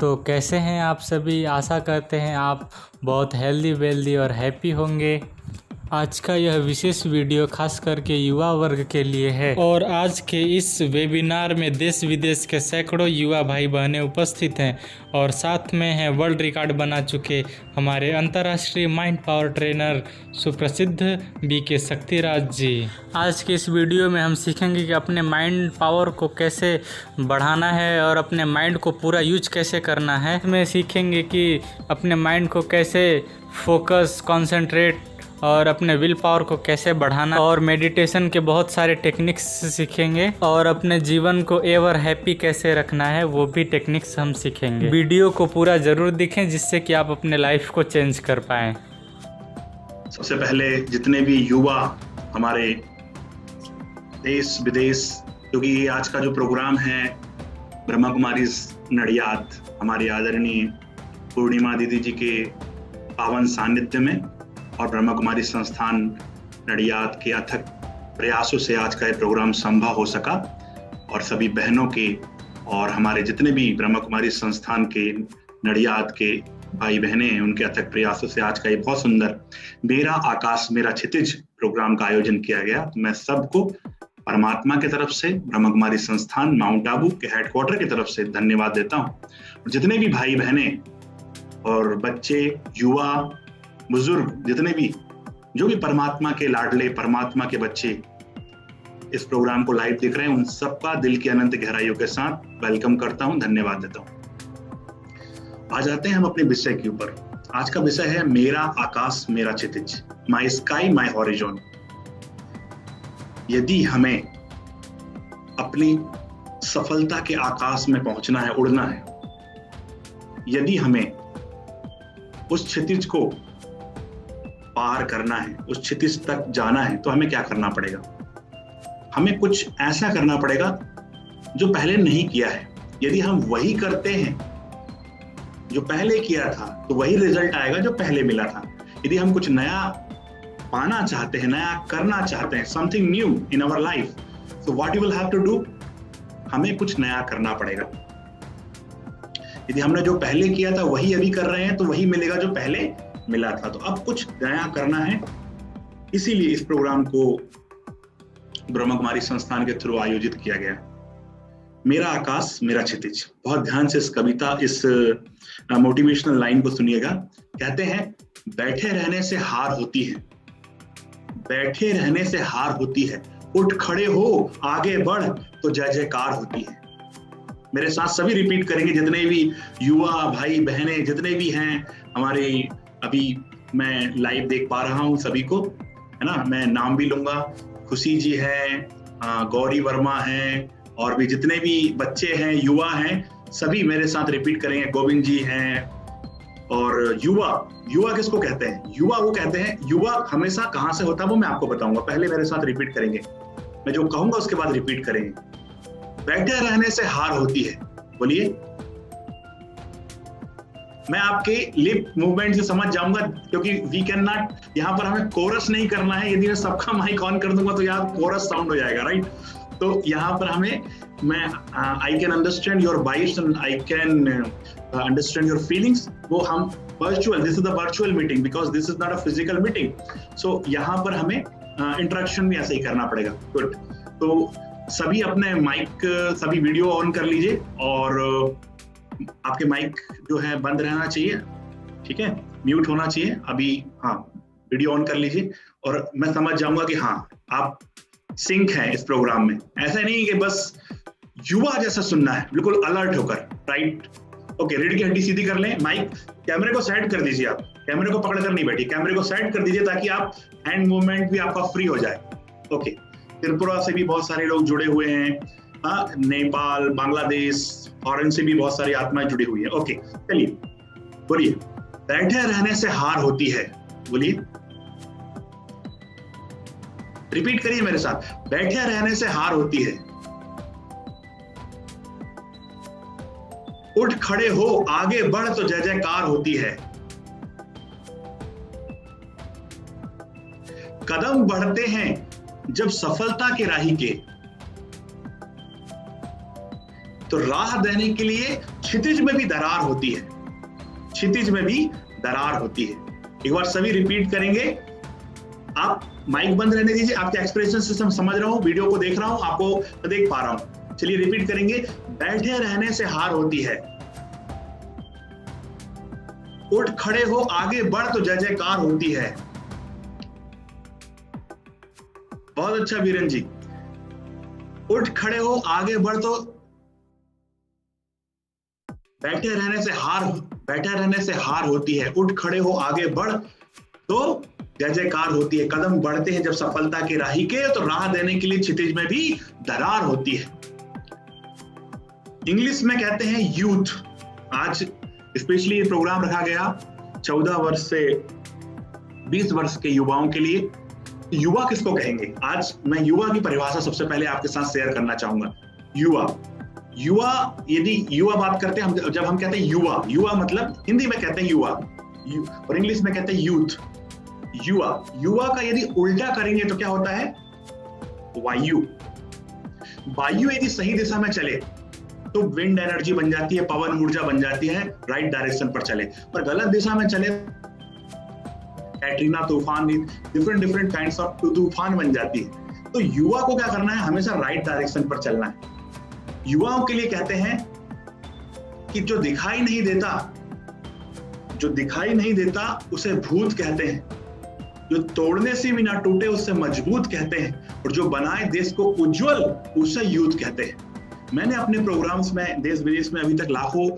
तो कैसे हैं आप सभी। आशा करते हैं आप बहुत हेल्दी वेल्दी और हैप्पी होंगे। आज का यह विशेष वीडियो खास करके युवा वर्ग के लिए है और आज के इस वेबिनार में देश विदेश के सैकड़ों युवा भाई बहनें उपस्थित हैं और साथ में हैं वर्ल्ड रिकॉर्ड बना चुके हमारे अंतर्राष्ट्रीय माइंड पावर ट्रेनर सुप्रसिद्ध बीके शक्तिराज जी। आज के इस वीडियो में हम सीखेंगे कि अपने माइंड पावर को कैसे बढ़ाना है और अपने माइंड को पूरा यूज कैसे करना है। इसमें सीखेंगे कि अपने माइंड को कैसे फोकस, कॉन्सेंट्रेट और अपने विल पावर को कैसे बढ़ाना और मेडिटेशन के बहुत सारे टेक्निक्स सीखेंगे और अपने जीवन को एवर हैप्पी कैसे रखना है वो भी टेक्निक्स हम सीखेंगे। वीडियो को पूरा जरूर देखें जिससे कि आप अपने लाइफ को चेंज कर पाएं। सबसे पहले जितने भी युवा हमारे देश विदेश, क्योंकि आज का जो प्रोग्राम है ब्रह्मा कुमारी नडियाद हमारी आदरणीय पूर्णिमा दीदी जी के पावन सानिध्य में और ब्रह्मा कुमारी संस्थान नडियाद के अथक प्रयासों से आज का ये प्रोग्राम संभव हो सका और सभी बहनों के और हमारे जितने भी ब्रह्मा कुमारी संस्थान के नडियाद के भाई बहनें हैं उनके अथक प्रयासों से आज का ये बहुत सुंदर मेरा आकाश मेरा क्षितिज प्रोग्राम का आयोजन किया गया। तो मैं सबको परमात्मा की तरफ से ब्रह्मा कुमारी संस्थान माउंट आबू के हेडक्वार्टर की तरफ से धन्यवाद देता हूँ। जितने भी भाई बहनें और बच्चे, युवा, बुजुर्ग, जितने भी जो भी परमात्मा के लाडले, परमात्मा के बच्चे इस प्रोग्राम को लाइव देख रहे हैं, उन सबका दिल की अनंत गहराइयों के साथ वेलकम करता हूं, धन्यवाद देता हूं। आज आते हैं हम अपने विषय के ऊपर। आज का विषय है मेरा आकाश मेरा क्षितिज, माई स्काई माई हॉरिजॉन। यदि हमें अपनी सफलता के आकाश में पहुंचना है, उड़ना है, यदि हमें उस क्षितिज को पार करना है, उस क्षितिज तक जाना है, तो हमें क्या करना पड़ेगा? हमें कुछ ऐसा करना पड़ेगा जो पहले नहीं किया है। यदि हम वही करते हैं जो पहले किया था तो वही रिजल्ट आएगा जो पहले मिला था। यदि हम कुछ नया पाना चाहते हैं, नया करना चाहते हैं, something new in our life, so what you will have to do, हमें कुछ नया करना पड़ेगा। यदि हमने जो पहले किया था वही अभी कर रहे हैं तो वही मिलेगा जो पहले मिला था। तो अब कुछ नया करना है, इसीलिए इस प्रोग्राम को ब्रह्मा कुमारी संस्थान के थ्रू आयोजित किया गया। मेरा आकाश मेरा क्षितिज। बहुत ध्यान से इस कविता, इस मोटिवेशनल लाइन को सुनिएगा। कहते हैं बैठे रहने से हार होती है, बैठे रहने से हार होती है, उठ खड़े हो आगे बढ़ तो जय जयकार होती है। मेरे साथ सभी रिपीट करेंगे, जितने भी युवा भाई बहनें जितने भी हैं हमारे, अभी मैं लाइव देख पा रहा हूं सभी को, है ना। मैं नाम भी लूंगा, खुशी जी हैं, गौरी वर्मा हैं और भी जितने भी बच्चे हैं, युवा हैं, सभी मेरे साथ रिपीट करेंगे। गोविंद जी हैं। और युवा किसको कहते हैं? युवा वो कहते हैं, युवा हमेशा कहां से होता है वो मैं आपको बताऊंगा। पहले मेरे साथ रिपीट करेंगे, मैं जो कहूंगा उसके बाद रिपीट करेंगे। बैठे रहने से हार होती है, बोलिए। मैं आपके लिप मूवमेंट से समझ जाऊंगा, क्योंकि वी कैन नॉट, यहाँ पर हमें कोरस नहीं करना है। यदि मैं सबका माइक ऑन कर दूंगा तो यहाँ कोरस साउंड हो जाएगा, राइट। तो यहाँ पर हमें, मैं I can understand your vibes and I can understand your feelings. वो हम virtual, this is the virtual meeting because this is not a physical meeting. So यहाँ पर हमें इंटरेक्शन भी ऐसे ही करना पड़ेगा। गुड। तो सभी अपने माइक, सभी वीडियो ऑन कर लीजिए और आपके माइक जो है बंद रहना चाहिए, ठीक है, म्यूट होना चाहिए अभी। हाँ, वीडियो ऑन कर लीजिए और मैं समझ जाऊंगा कि हाँ आप सिंक हैं इस प्रोग्राम में। ऐसा नहीं कि बस युवा जैसा सुनना है, बिल्कुल अलर्ट होकर, राइट। ओके, रीढ़ की हड्डी सीधी कर लें, माइक, कैमरे को सेट कर दीजिए। आप कैमरे को पकड़ कर नहीं बैठिए, कैमरे को सेट कर दीजिए ताकि आप हैंड मूवमेंट भी आपका फ्री हो जाए। ओके, त्रिपुरा से भी बहुत सारे लोग जुड़े हुए हैं, नेपाल, बांग्लादेश, फॉरेन से भी बहुत सारी आत्माएं जुड़ी हुई है। ओके, चलिए बोलिए। बैठे रहने से हार होती है, बोलिए, रिपीट करिए मेरे साथ। बैठे रहने से हार होती है, उठ खड़े हो आगे बढ़ तो जय जयकार होती है। कदम बढ़ते हैं जब सफलता के राही के, तो राह देने के लिए क्षितिज में भी दरार होती है, क्षितिज में भी दरार होती है। एक बार सभी रिपीट करेंगे। आप माइक बंद रहने दीजिए, आपके एक्सप्रेशन से समझ रहा हूं, वीडियो को देख रहा हूं, आपको देख पा रहा हूं। चलिए रिपीट करेंगे। बैठे रहने से हार होती है, उठ खड़े हो आगे बढ़ तो जय जयकार होती है। बहुत अच्छा वीरेन जी। उठ खड़े हो आगे बढ़ तो बैठे रहने से हार होती है, उठ खड़े हो आगे बढ़ तो जय जयकार होती है। कदम बढ़ते हैं जब सफलता की राही के, तो राह देने के लिए क्षितिज में भी दरार होती है। इंग्लिश में कहते हैं यूथ। आज स्पेशली ये प्रोग्राम रखा गया 14 वर्ष से 20 वर्ष के युवाओं के लिए। युवा किसको कहेंगे? आज मैं युवा की परिभाषा सबसे पहले आपके साथ शेयर करना चाहूंगा। युवा, यदि युवा बात करते हैं जब हम कहते हैं युवा मतलब हिंदी में कहते हैं युवा और इंग्लिश में कहते हैं यूथ। युवा का यदि उल्टा करेंगे तो क्या होता है? वायु यदि सही दिशा में चले तो विंड एनर्जी बन जाती है, पवन ऊर्जा बन जाती है, राइट डायरेक्शन पर चले। पर गलत दिशा में चले कैटरीना तूफान, डिफरेंट काइंड्स ऑफ तूफान बन जाती है। तो युवा को क्या करना है? हमेशा राइट डायरेक्शन पर चलना है। युवाओं के लिए कहते हैं कि जो दिखाई नहीं देता उसे भूत कहते हैं, जो तोड़ने से भी ना टूटे उसे मजबूत कहते हैं, और जो बनाए देश को उज्जवल उसे यूथ कहते हैं। मैंने अपने प्रोग्राम्स में देश विदेश में अभी तक लाखों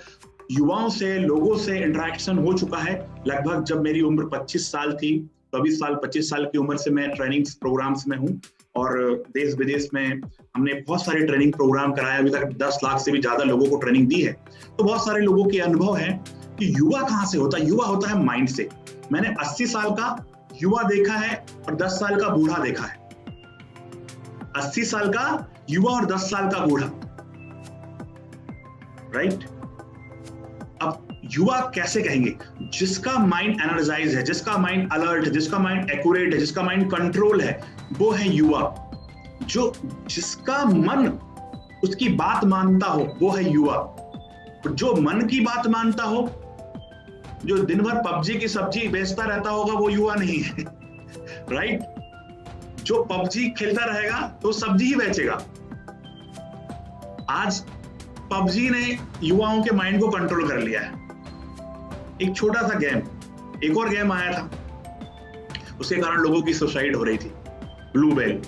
युवाओं से, लोगों से इंटरेक्शन हो चुका है। लगभग जब मेरी उम्र 25 साल थी, 25 साल की उम्र से मैं ट्रेनिंग प्रोग्राम्स में हूँ, और देश विदेश में हमने बहुत सारे ट्रेनिंग प्रोग्राम कराए। अभी तक 10 लाख से भी ज्यादा लोगों को ट्रेनिंग दी है। तो बहुत सारे लोगों के अनुभव है कि युवा कहाँ से होता है? युवा होता है माइंड से। मैंने 80 साल का युवा देखा है और 10 साल का बूढ़ा देखा है। 80 साल का युवा और 10 साल का बूढ़ा, राइट? अब युवा कैसे कहेंगे? जिसका माइंड एनर्जाइज है, जिसका माइंड अलर्ट है, जिसका माइंड एक्यूरेट है, जिसका माइंड कंट्रोल है, वो है युवा। जिसका मन उसकी बात मानता हो वो है युवा। जो मन की बात मानता हो, जो दिन भर पबजी की सब्जी बेचता रहता होगा, वो युवा नहीं है, राइट? जो पबजी खेलता रहेगा तो सब्जी ही बेचेगा। आज पबजी ने युवाओं के माइंड को कंट्रोल कर लिया है। एक छोटा सा गेम, एक और गेम आया था, उसके कारण लोगों की सुसाइड हो रही थी, ब्लू वेल।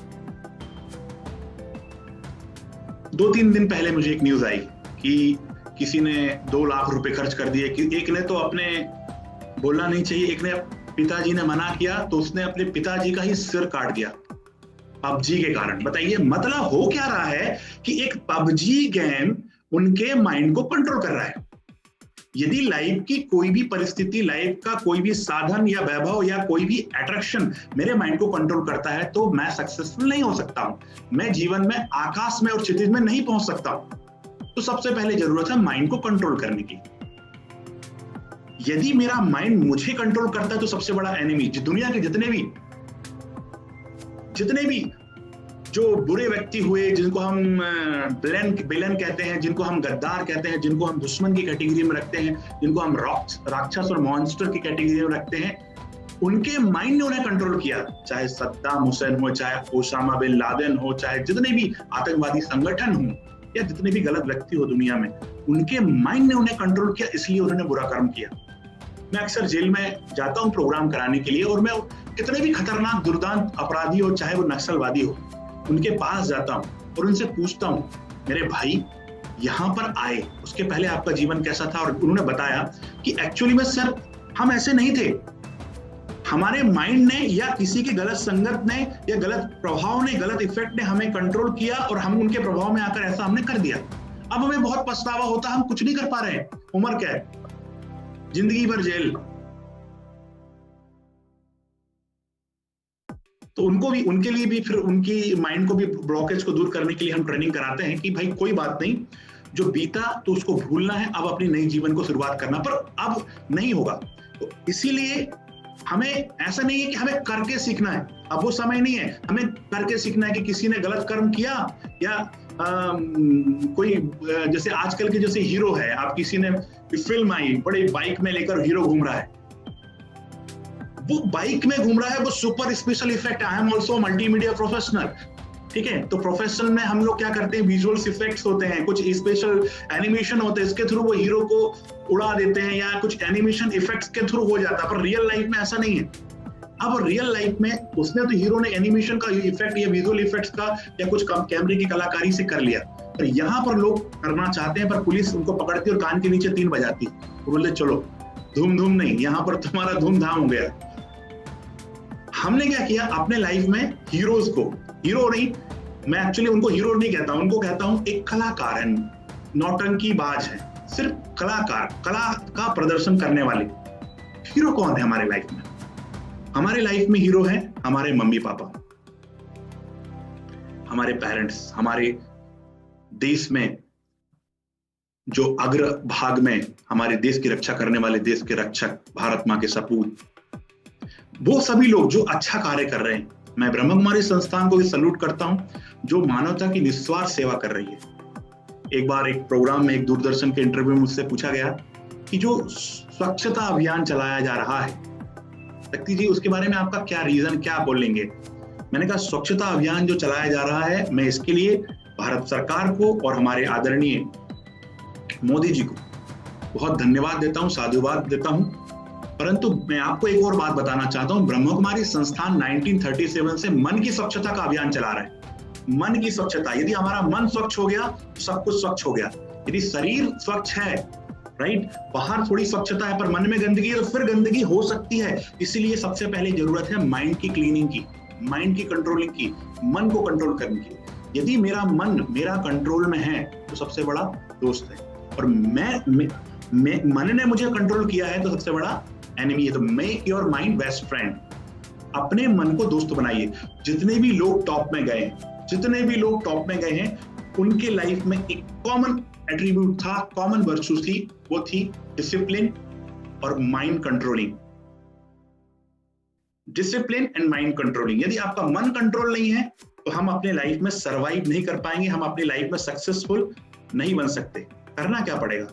2-3 दिन पहले मुझे एक न्यूज आई कि किसी ने 2 लाख रुपए खर्च कर दिए। कि एक ने तो अपने, बोलना नहीं चाहिए, एक ने पिताजी ने मना किया तो उसने अपने पिताजी का ही सिर काट दिया पबजी के कारण। बताइए, मतलब हो क्या रहा है कि एक पबजी गेम उनके माइंड को कंट्रोल कर रहा है। यदि लाइफ की कोई भी परिस्थिति, लाइफ का कोई भी साधन या वैभव या कोई भी अट्रैक्शन मेरे माइंड को कंट्रोल करता है, तो मैं सक्सेसफुल नहीं हो सकता हूं। मैं जीवन में आकाश में और क्षितिज में नहीं पहुंच सकता हूं। तो सबसे पहले जरूरत है माइंड को कंट्रोल करने की। यदि मेरा माइंड मुझे कंट्रोल करता है तो सबसे बड़ा एनिमी, दुनिया के जितने भी जो बुरे व्यक्ति हुए, जिनको हम विलेन कहते हैं, जिनको हम गद्दार कहते हैं, जिनको हम दुश्मन की कैटेगरी में रखते हैं, जिनको हम राक्षस और मॉन्स्टर की कैटेगरी में रखते हैं, उनके माइंड ने उन्हें कंट्रोल किया। चाहे सद्दाम हुसैन हो, चाहे ओसामा बिन लादेन हो, चाहे जितने भी आतंकवादी संगठन हो या जितने भी गलत व्यक्ति हो दुनिया में, उनके माइंड ने उन्हें कंट्रोल किया, इसलिए उन्होंने बुरा कर्म किया। मैं अक्सर जेल में जाता हूं प्रोग्राम कराने के लिए, और मैं कितने भी खतरनाक दुर्दांत अपराधी हो, चाहे वो नक्सलवादी हो, उनके पास जाता हूं और उनसे पूछता हूं, मेरे भाई यहां पर आए उसके पहले आपका जीवन कैसा था? और उन्होंने बताया कि एक्चुअली में सर हम ऐसे नहीं थे, हमारे माइंड ने या किसी की गलत संगत ने या गलत प्रभाव ने, गलत इफेक्ट ने हमें कंट्रोल किया और हम उनके प्रभाव में आकर ऐसा हमने कर दिया। अब हमें बहुत पछतावा होता, हम कुछ नहीं कर पा रहे, उम्र कैद, जिंदगी भर जेल। तो उनके लिए भी फिर उनकी माइंड को भी, ब्लॉकेज को दूर करने के लिए हम ट्रेनिंग कराते हैं कि भाई कोई बात नहीं, जो बीता तो उसको भूलना है, अब अपनी नई जीवन को शुरुआत करना, पर अब नहीं होगा। तो इसीलिए हमें ऐसा नहीं है कि हमें करके सीखना है, अब वो समय नहीं है। हमें करके सीखना है कि किसी ने गलत कर्म किया या कोई जैसे आजकल के जैसे हीरो है, आप किसी ने फिल्म आई, बड़े बाइक में लेकर हीरो घूम रहा है, वो बाइक में घूम रहा है, वो super special effect. I am also multimedia professional, ठीक है, तो प्रोफेशनल में हम लोग क्या करते हैं, विजुअल्स इफेक्ट्स होते हैं, कुछ स्पेशल एनिमेशन होते हैं, इसके थ्रू वो हीरो को उड़ा देते हैं या कुछ एनिमेशन इफेक्ट्स के थ्रू हो जाता है। पर रियल लाइफ में ऐसा नहीं है। अब रियल लाइफ में उसने तो हीरो ने एनिमेशन का इफेक्ट या विजुअल इफेक्ट्स का या कुछ कैमरे की कलाकारी से कर लिया, पर यहाँ पर लोग करना चाहते हैं, पर पुलिस उनको पकड़ती और कान के नीचे 3 बजाती, वो बोलते चलो धूम धूम नहीं, यहाँ पर तुम्हारा धूमधाम हो गया। हमने क्या किया अपने लाइफ में, हीरोज को, हीरो नहीं, मैं एक्चुअली उनको हीरो नहीं कहता, उनको कहता हूं एक कलाकार है, नौटंकीबाज है, सिर्फ कलाकार, कला का प्रदर्शन करने वाले। हीरो कौन है हमारे लाइफ में? हमारे लाइफ में हीरो है हमारे मम्मी पापा, हमारे पेरेंट्स, हमारे देश में जो अग्र भाग में हमारे देश की रक्षा करने वाले देश के रक्षक, भारत मां के सपूत, वो सभी लोग जो अच्छा कार्य कर रहे हैं। मैं ब्रह्म कुमारी संस्थान को भी सल्यूट करता हूं, जो मानवता की निस्वार्थ सेवा कर रही है। एक बार एक प्रोग्राम में, एक दूरदर्शन के इंटरव्यू में मुझसे पूछा गया कि जो स्वच्छता अभियान चलाया जा रहा है, शक्ति जी उसके बारे में आपका क्या रीजन, क्या बोलेंगे? मैंने कहा स्वच्छता अभियान जो चलाया जा रहा है, मैं इसके लिए भारत सरकार को और हमारे आदरणीय मोदी जी को बहुत धन्यवाद देता हूं, साधुवाद देता हूं। परंतु मैं आपको एक और बात बताना चाहता हूं, ब्रह्म कुमारी संस्थान 1937 से मन की स्वच्छता का अभियान चला रहा है। मन की स्वच्छता, यदि हमारा मन स्वच्छ हो गया तो सब कुछ स्वच्छ हो गया। यदि शरीर स्वच्छ है, राइट, बाहर थोड़ी स्वच्छता है पर मन में गंदगी है, तो फिर गंदगी हो सकती है। इसीलिए सबसे पहले जरूरत है माइंड की क्लीनिंग की, माइंड की कंट्रोलिंग की, मन को कंट्रोल करने की। यदि मेरा मन मेरा कंट्रोल में है तो सबसे बड़ा दोस्त है, और मन ने मुझे कंट्रोल किया है तो सबसे बड़ा एनिमी है। तो make your mind best friend, अपने मन को दोस्त बनाइए। जितने भी लोग टॉप में गए, जितने भी लोग टॉप में गए हैं, उनके लाइफ में एक कॉमन एट्रीब्यूट था, कॉमन वर्चू थी, वो थी डिसिप्लिन और mind controlling. Discipline and mind controlling. यदि आपका मन कंट्रोल नहीं है तो हम अपने लाइफ में सरवाइव नहीं कर पाएंगे, हम अपनी लाइफ में सक्सेसफुल नहीं बन सकते। करना क्या पड़ेगा,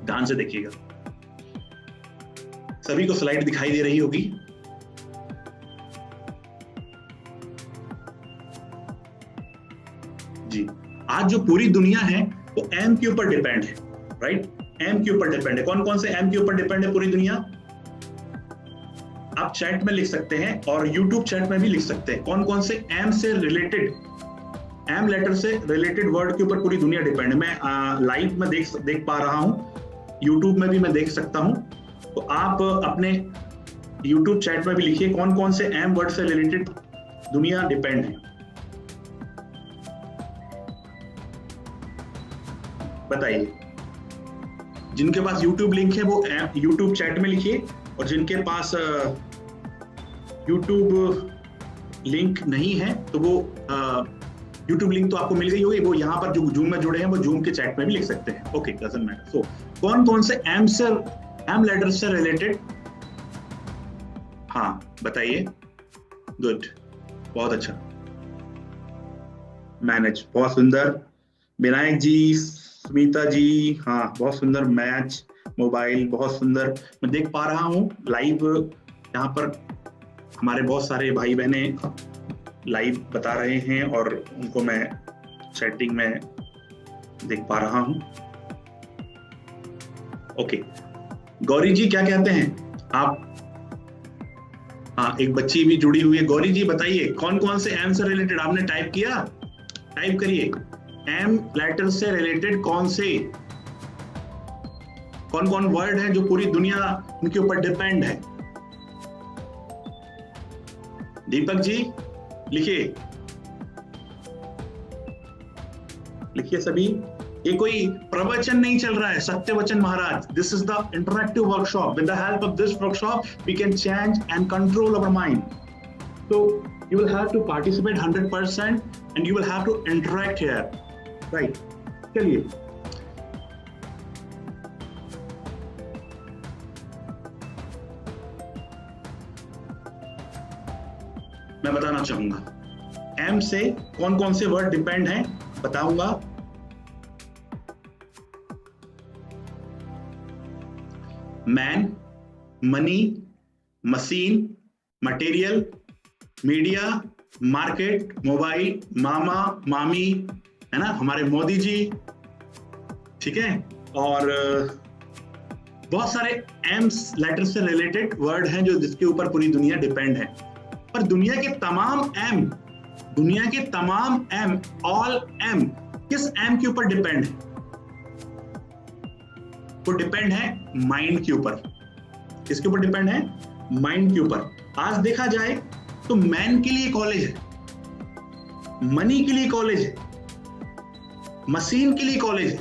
ध्यान से देखिएगा। सभी को स्लाइड दिखाई दे रही होगी। जी, आज जो पूरी दुनिया है वो एम के ऊपर डिपेंड है, राइट, एम के ऊपर डिपेंड है। कौन कौन से एम के ऊपर डिपेंड है पूरी दुनिया? आप चैट में लिख सकते हैं और यूट्यूब चैट में भी लिख सकते हैं। कौन कौन से एम से रिलेटेड, एम लेटर से रिलेटेड वर्ड के ऊपर पूरी दुनिया डिपेंड है। मैं लाइव में देख पा रहा हूं, यूट्यूब में भी मैं देख सकता हूं। तो आप अपने यूट्यूब चैट में भी लिखिए कौन कौन से एम वर्ड से रिलेटेड दुनिया डिपेंड है, बताइए। जिनके पास यूट्यूब लिंक है वो यूट्यूब चैट में लिखिए, और जिनके पास यूट्यूब लिंक नहीं है तो वो यूट्यूब लिंक तो आपको मिल गई होगी, वो यहाँ पर जो जूम में जुड़े हैं वो जूम के चैट में भी लिख सकते हैं। Okay, doesn't matter. सो कौन कौन से एम लेटर से रिलेटेड, हाँ बताइए। गुड, बहुत अच्छा, मैनेज, बहुत सुंदर। विनायक जी, सुनीता जी, हाँ बहुत सुंदर। मैच मोबाइल, बहुत सुंदर। मैं देख पा रहा हूँ लाइव, यहाँ पर हमारे बहुत सारे भाई बहने लाइव बता रहे हैं और उनको मैं चैटिंग में देख पा रहा हूँ। ओके, गौरी जी क्या कहते हैं आप? हाँ, एक बच्ची भी जुड़ी हुई है। गौरी जी बताइए कौन कौन से एम से रिलेटेड, आपने टाइप किया? टाइप करिए, एम लेटर से रिलेटेड कौन कौन वर्ड है जो पूरी दुनिया उनके ऊपर डिपेंड है। दीपक जी लिखिए, लिखिए सभी। ये कोई प्रवचन नहीं चल रहा है, सत्य वचन महाराज। This is the interactive workshop. With the help of this workshop we can change and control our mind. So you will have to participate 100% and you will have to interact here, right? चलिए, मैं बताना चाहूंगा M से कौन कौन से word depend हैं बताऊंगा। Man, money, machine, material, media, market, mobile, मामा, मामी, है ना, हमारे मोदी जी, ठीक है, और बहुत सारे एम्स लेटर से रिलेटेड वर्ड हैं जो जिसके ऊपर पूरी दुनिया डिपेंड है। पर दुनिया के तमाम एम, ऑल एम किस एम के ऊपर डिपेंड है? वो डिपेंड है माइंड के ऊपर। किसके ऊपर डिपेंड है? माइंड के ऊपर। आज देखा जाए तो मैन के लिए कॉलेज है, मनी के लिए कॉलेज है, मशीन के लिए कॉलेज है,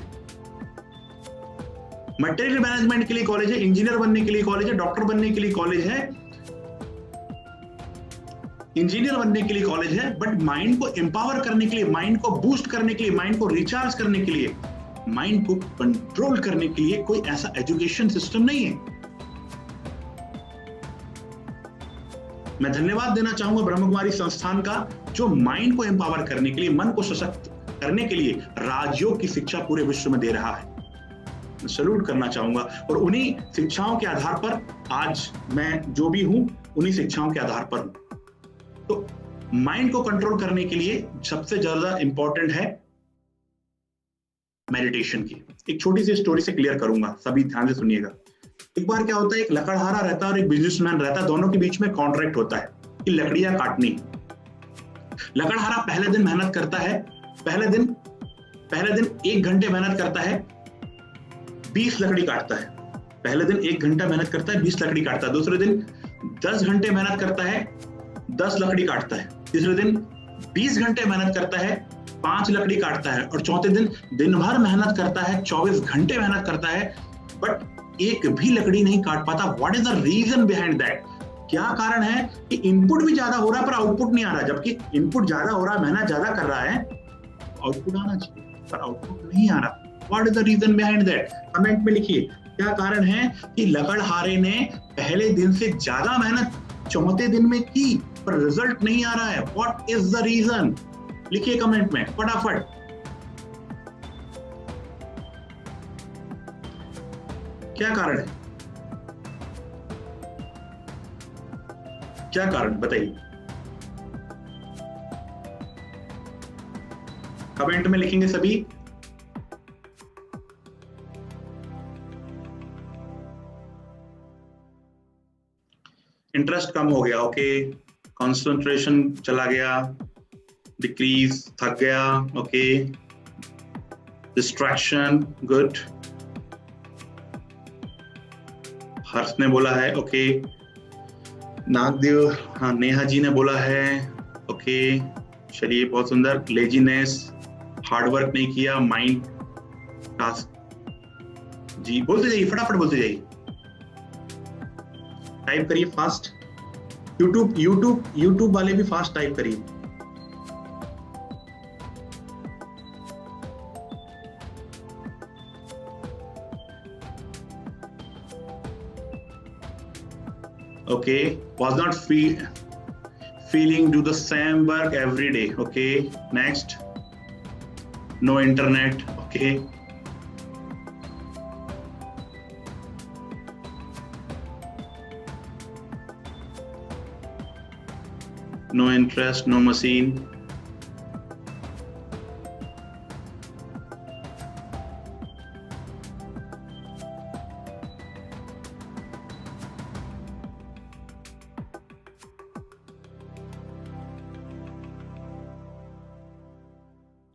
मटेरियल मैनेजमेंट के लिए कॉलेज है, इंजीनियर बनने के लिए कॉलेज है, डॉक्टर बनने के लिए कॉलेज है, इंजीनियर बनने के लिए कॉलेज है। बट माइंड को एम्पावर करने के लिए, माइंड को बूस्ट करने के लिए, माइंड को रिचार्ज करने के लिए, माइंड को कंट्रोल करने के लिए कोई ऐसा एजुकेशन सिस्टम नहीं है। मैं धन्यवाद देना चाहूंगा ब्रह्म कुमारी संस्थान का, जो माइंड को एम्पावर करने के लिए, मन को सशक्त करने के लिए राजयोग की शिक्षा पूरे विश्व में दे रहा है। सैल्यूट करना चाहूंगा। और उन्हीं शिक्षाओं के आधार पर आज मैं जो भी हूं, उन्हीं शिक्षाओं के आधार पर हूं। तो माइंड को कंट्रोल करने के लिए सबसे ज्यादा इंपॉर्टेंट है मेडिटेशन की। एक छोटी सी स्टोरी से क्लियर करूंगा, सभी ध्यान से सुनिएगा। एक बार क्या होता है, एक लकड़हारा रहता है और एक बिजनेसमैन रहता है, दोनों के बीच में कॉन्ट्रैक्ट होता है कि लकड़ियां काटनी। लकड़हारा पहले दिन मेहनत करता है, पहले दिन 1 घंटे मेहनत करता है, 20 लकड़ी काटता है। पहले दिन 1 घंटा मेहनत करता है, 20 लकड़ी काटता है। दूसरे दिन 10 घंटे मेहनत करता है, 10 लकड़ी काटता है। तीसरे दिन 20 घंटे मेहनत करता है, 5 लकड़ी काटता है। और चौथे दिन दिन भर मेहनत करता है, 24 घंटे मेहनत करता है, बट एक भी लकड़ी नहीं काट पाता। What is the reason behind that? क्या कारण है कि इनपुट भी ज्यादा हो रहा है पर आउटपुट नहीं आ रहा, जबकि इनपुट ज्यादा हो रहा है, मेहनत ज्यादा कर रहा है, आउटपुट आना चाहिए पर आउटपुट नहीं आ रहा। What is the reason behind that? Comment में लिखिए क्या कारण है कि लकड़हारे ने पहले दिन से ज्यादा मेहनत चौथे दिन में की पर रिजल्ट नहीं आ रहा है। What is the reason? लिखिए कमेंट में फटाफट। क्या कारण है? क्या कारण बताइए, कमेंट में लिखेंगे सभी। इंटरेस्ट कम हो गया, ओके, कंसंट्रेशन चला गया, डिक्रीज, थक गया, ओके, डिस्ट्रैक्शन, गुड, हर्ष ने बोला है, ओके, नागदेव, हाँ, नेहा जी ने बोला है, ओके, चलिए बहुत सुंदर। लेजीनेस, हार्डवर्क नहीं किया, माइंड टास्क, जी बोलते जाइए, फटाफट बोलते जाइए, टाइप करिए फास्ट। यूट्यूब वाले भी फास्ट टाइप करिए। Okay, was not feeling do the same work every day. Okay, next, no internet. Okay, no interest, no machine.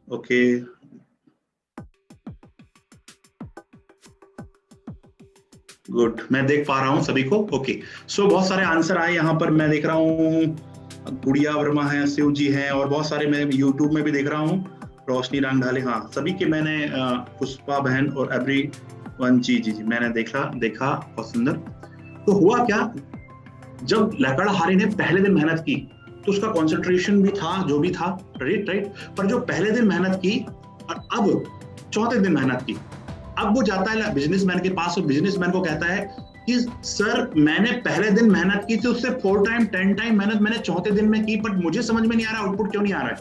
Okay, good, मैं देख पा रहा हूं सभी को। ओके, सो बहुत सारे आंसर आए यहाँ पर, मैं देख रहा हूँ गुड़िया वर्मा है, शिव जी हैं, और बहुत सारे मैं यूट्यूब में भी देख रहा हूँ, रोशनी रंगढाले, हाँ सभी के मैंने, पुष्पा बहन और एवरी वन, जी मैंने देखा, बहुत सुंदर। तो हुआ क्या, जब लकड़हारे ने पहले दिन मेहनत की तो उसका कंसंट्रेशन भी था, जो भी था, राइट, पर जो पहले दिन मेहनत की और अब चौथे दिन मेहनत की, अब वो जाता है बिजनेसमैन के पास और बिजनेसमैन को कहता है कि सर मैंने पहले दिन मेहनत की थी, उससे 4 टाइम 10 टाइम मेहनत मैंने चौथे दिन में की, बट मुझे समझ में नहीं आ रहा आउटपुट क्यों नहीं आ रहा है।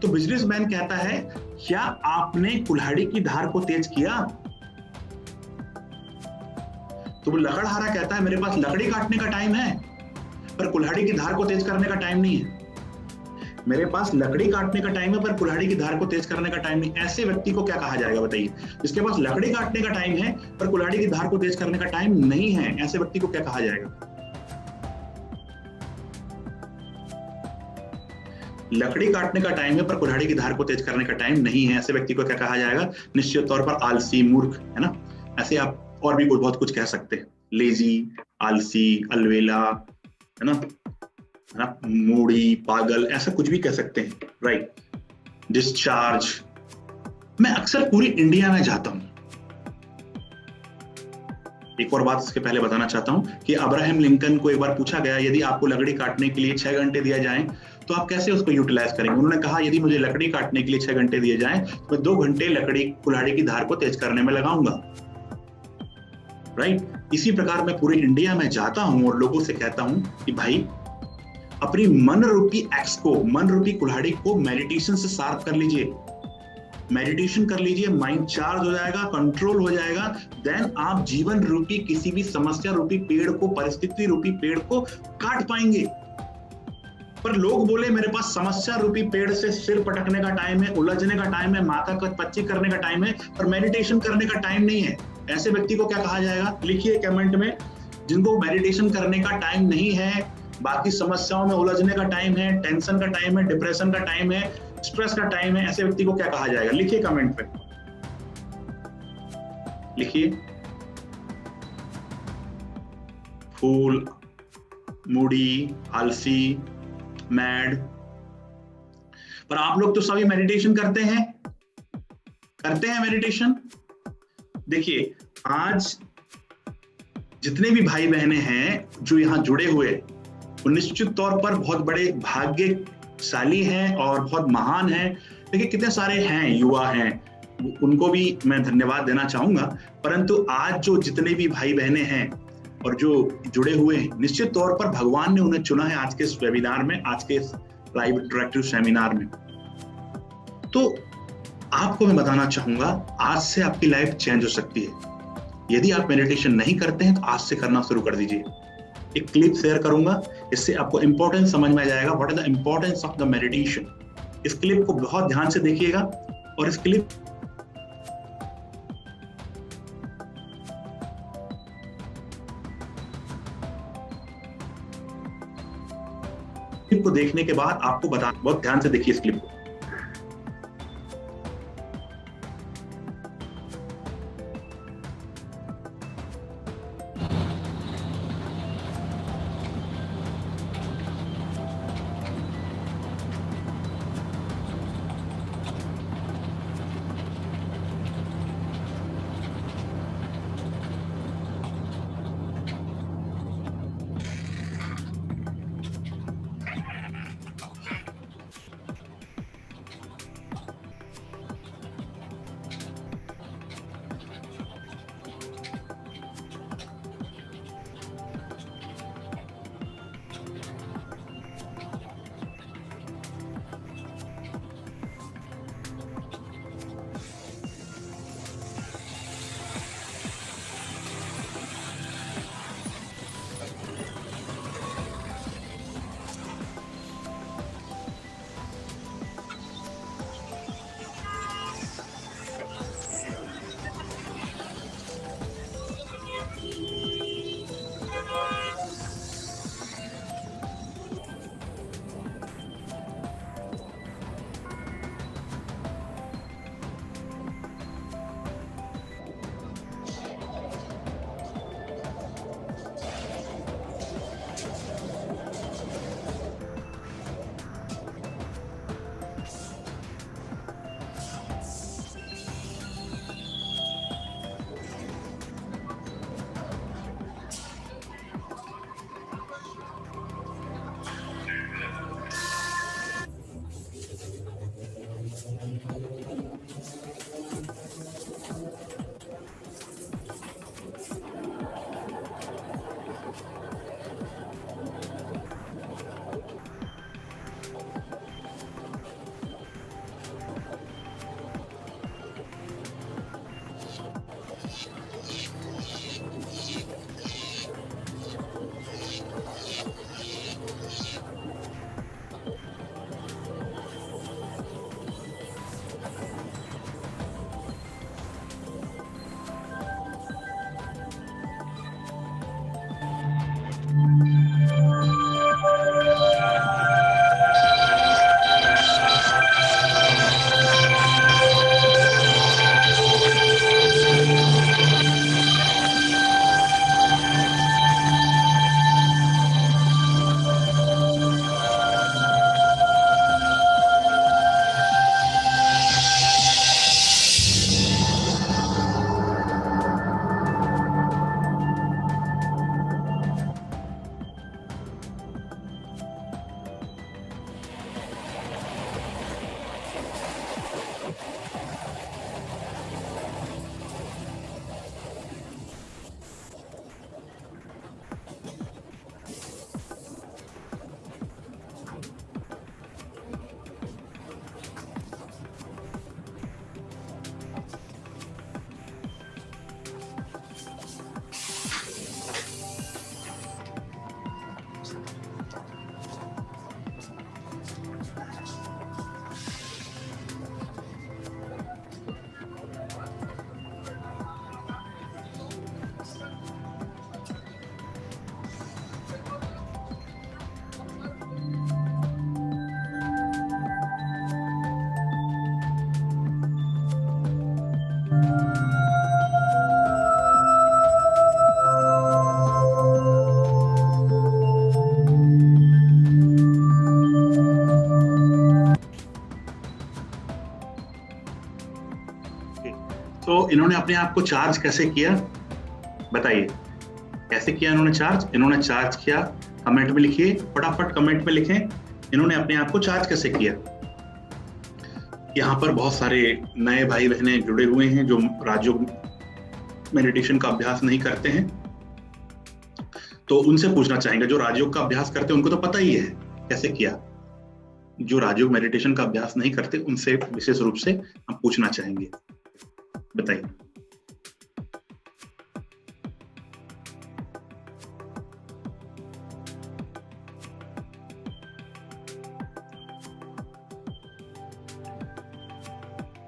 तो बिजनेसमैन कहता है, क्या आपने कुल्हाड़ी की धार को तेज किया? तो वो लकड़हारा कहता है, मेरे पास लकड़ी काटने का टाइम है पर कुल्हाड़ी की धार को तेज करने का टाइम नहीं है। मेरे पास लकड़ी काटने का टाइम है पर कुल्हाड़ी की धार को तेज करने का टाइम नहीं। ऐसे व्यक्ति को क्या कहा जाएगा बताइए? जिसके पास लकड़ी काटने का टाइम है पर कुल्हाड़ी की धार को तेज करने का टाइम नहीं है, ऐसे व्यक्ति को क्या कहा जाएगा? लकड़ी काटने का टाइम है पर कुल्हाड़ी की धार को तेज करने का टाइम नहीं है, ऐसे व्यक्ति को क्या कहा जाएगा? निश्चित तौर पर आलसी, मूर्ख, है ना। ऐसे आप और भी बहुत कुछ कह सकते हैं, लेजी, आलसी, अलवेला, है ना, मूडी, पागल, ऐसा कुछ भी कह सकते हैं, राइट। डिस्चार्ज। मैं अक्सर पूरी इंडिया में जाता हूं। एक और बात इसके पहले बताना चाहता हूं कि अब्राहम लिंकन को एक बार पूछा गया, यदि आपको लकड़ी काटने के लिए 6 घंटे दिया जाए तो आप कैसे उसको यूटिलाइज करेंगे? उन्होंने कहा, यदि मुझे लकड़ी काटने के लिए 6 घंटे दिए जाएं तो मैं 2 घंटे कुल्हाड़ी की धार को तेज करने में लगाऊंगा, राइट। इसी प्रकार मैं पूरी इंडिया में जाता हूं और लोगों से कहता हूं कि भाई, अपनी मन रूपी एक्स को, मन रूपी कुल्हाड़ी को मेडिटेशन से शार्प कर लीजिए। मेडिटेशन कर लीजिए, माइंड चार्ज हो जाएगा, कंट्रोल हो जाएगा। देन आप जीवन रूपी किसी भी समस्या रूपी पेड़ को, परिस्थिति रूपी पेड़ को काट पाएंगे। पर लोग बोले, मेरे पास समस्या रूपी पेड़ से सिर पटकने का टाइम है, उलझने का टाइम है, माथा पच्ची करने का टाइम है, पर मेडिटेशन करने का टाइम नहीं है। ऐसे व्यक्ति को क्या कहा जाएगा? लिखिए कमेंट में। जिनको मेडिटेशन करने का टाइम नहीं है, बाकी समस्याओं में उलझने का टाइम है, टेंशन का टाइम है, डिप्रेशन का टाइम है, स्ट्रेस का टाइम है, ऐसे व्यक्ति को क्या कहा जाएगा? लिखिए कमेंट पे, लिखिए। फूल, मूडी, आलसी, मैड। पर आप लोग तो सभी मेडिटेशन करते हैं मेडिटेशन। देखिए, आज जितने भी भाई बहने हैं जो यहां जुड़े हुए, वो निश्चित तौर पर बहुत बड़े भाग्यशाली हैं और बहुत महान हैं। देखिए, कितने सारे हैं, युवा हैं, उनको भी मैं धन्यवाद देना चाहूंगा। परंतु आज जो जितने भी भाई बहने हैं और जो जुड़े हुए हैं, निश्चित तौर पर भगवान ने उन्हें चुना है आज के इस वेबिनार में, आज के इस लाइव इंटरैक्टिव सेमिनार में। तो आपको मैं बताना चाहूंगा, आज से आपकी लाइफ चेंज हो सकती है। यदि आप मेडिटेशन नहीं करते हैं तो आज से करना शुरू कर दीजिए। एक क्लिप शेयर करूंगा, इससे आपको इंपॉर्टेंस समझ में आ जाएगा, what is the importance of the meditation. इस क्लिप को बहुत ध्यान से देखिएगा और इस क्लिप को देखने के बाद आपको बता, बहुत ध्यान से देखिए इस क्लिप को। इन्होंने अपने आप को चार्ज कैसे किया बताइए, कैसे किया इन्होंने चार्ज? इन्होंने चार्ज किया, कमेंट में लिखिए, फटाफट कमेंट में लिखें, इन्होंने अपने आप को चार्ज कैसे किया। यहाँ पर बहुत सारे नए भाई बहनें जुड़े हुए हैं जो राजयोग मेडिटेशन का अभ्यास नहीं करते हैं, तो उनसे पूछना चाहेंगे। जो राजयोग का अभ्यास करते हैं उनको तो पता ही है कैसे किया, जो राजयोग मेडिटेशन का अभ्यास नहीं करते उनसे विशेष रूप से हम पूछना चाहेंगे, बताइए।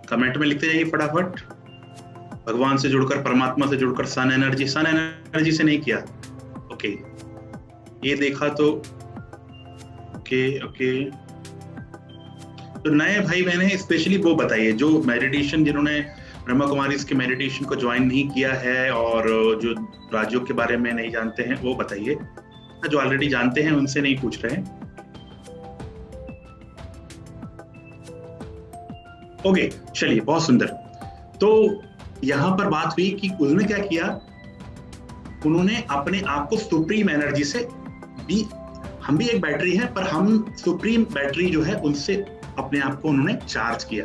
कमेंट में लिखते जाइए फटाफट। भगवान से जुड़कर, परमात्मा से जुड़कर, सन एनर्जी से नहीं किया, ओके, ये देखा तो ओके। तो नए भाई बहने स्पेशली वो बताइए जो मेडिटेशन, जिन्होंने ब्रह्मा कुमारी के मेडिटेशन को ज्वाइन नहीं किया है और जो राजयोग के बारे में नहीं जानते हैं वो बताइए। जो ऑलरेडी जानते हैं उनसे नहीं पूछ रहे हैं। ओके, चलिए, बहुत सुंदर। तो यहां पर बात हुई कि उन्होंने क्या किया, उन्होंने अपने आप को सुप्रीम एनर्जी से भी, हम भी एक बैटरी है पर हम सुप्रीम बैटरी जो है उनसे अपने आप को उन्होंने चार्ज किया।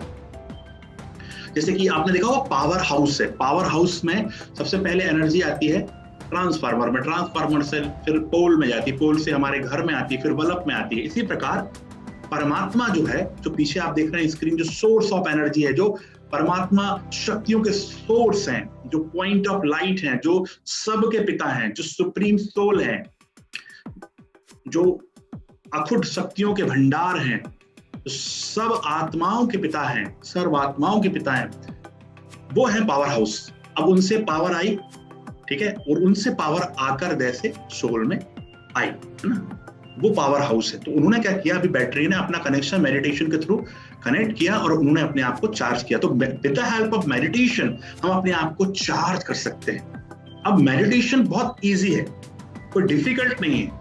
जैसे कि आपने देखा होगा पावर हाउस है, पावर हाउस में सबसे पहले एनर्जी आती है ट्रांसफार्मर में, ट्रांसफार्मर से फिर पोल में जाती है, पोल से हमारे घर में आती है, फिर बल्ब में आती है। इसी प्रकार परमात्मा जो है, जो पीछे आप देख रहे हैं स्क्रीन, जो सोर्स ऑफ एनर्जी है, जो परमात्मा शक्तियों के सोर्स हैं, जो पॉइंट ऑफ लाइट हैं, जो सबके पिता हैं, जो सुप्रीम सोल हैं, जो अखुट शक्तियों के भंडार हैं, जो सब आत्माओं के पिता हैं, सर्व आत्माओं के पिता हैं, वो है पावर हाउस। अब उनसे पावर आई, ठीक है, और उनसे पावर आकर जैसे सोल में आई, है ना, वो पावर हाउस है। तो उन्होंने क्या किया, अभी बैटरी ने अपना कनेक्शन मेडिटेशन के थ्रू कनेक्ट किया और उन्होंने अपने आप को चार्ज किया। तो with the help of meditation हम अपने आप को चार्ज कर सकते हैं। अब मेडिटेशन बहुत इजी है, कोई डिफिकल्ट नहीं है,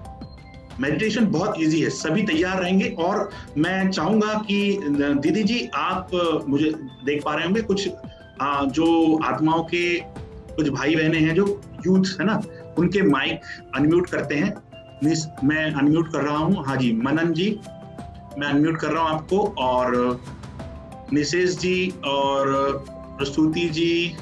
मेडिटेशन बहुत इजी है, सभी तैयार रहेंगे। और मैं चाहूंगा कि दीदी जी आप मुझे देख पा रहे होंगे, कुछ जो आत्माओं के कुछ भाई बहने हैं जो यूथ है ना, उनके माइक अनम्यूट करते हैं। मैं अनम्यूट कर रहा हूँ, हाँ जी, मनन जी मैं अनम्यूट कर रहा हूँ आपको, और निशेष जी और प्रस्तुति जी,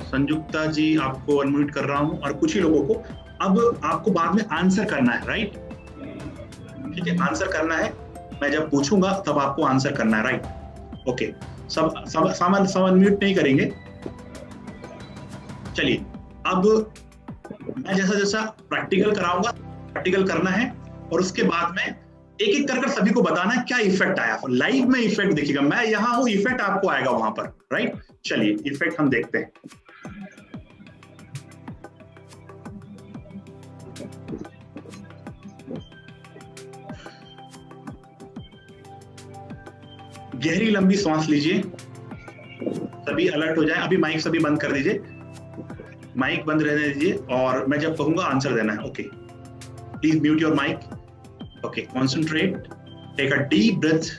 संयुक्ता जी आपको अनम्यूट कर रहा हूँ, और कुछ ही लोगों को। अब आपको बाद में आंसर करना है, राइट, ठीक है, आंसर करना है, मैं जब पूछूंगा तब आपको आंसर करना है, राइट, ओके। सब अनम्यूट नहीं करेंगे। चलिए, अब मैं जैसा जैसा प्रैक्टिकल कराऊंगा, प्रैक्टिकल करना है, और उसके बाद में एक एक कर सभी को बताना है क्या इफेक्ट आया। लाइव में इफेक्ट देखिएगा, मैं यहां हूं, इफेक्ट आपको आएगा वहां पर, राइट। चलिए इफेक्ट हम देखते हैं। गहरी लंबी सांस लीजिए, सभी अलर्ट हो जाए। अभी माइक सभी बंद कर दीजिए, माइक बंद रहने दीजिए, और मैं जब कहूंगा आंसर देना है, okay. Please mute your mic, okay. Concentrate, take a deep breath.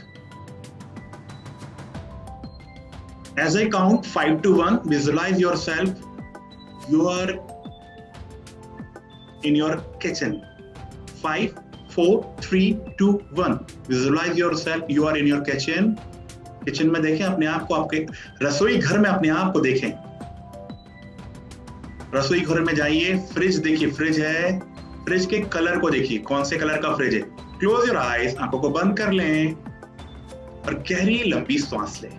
As I count 5 to 1, visualize yourself, you are in your kitchen. 5, 4, 3, 2, 1. Visualize yourself, you are in your kitchen. Kitchen में देखें अपने आप को, आपके रसोई घर में अपने आप को देखें। रसोई घर में जाइए, फ्रिज देखिए, फ्रिज है, फ्रिज के कलर को देखिए, कौन से कलर का फ्रिज है। क्लोज योर आईज, आंखों को बंद कर लें और गहरी लंबी सांस लें।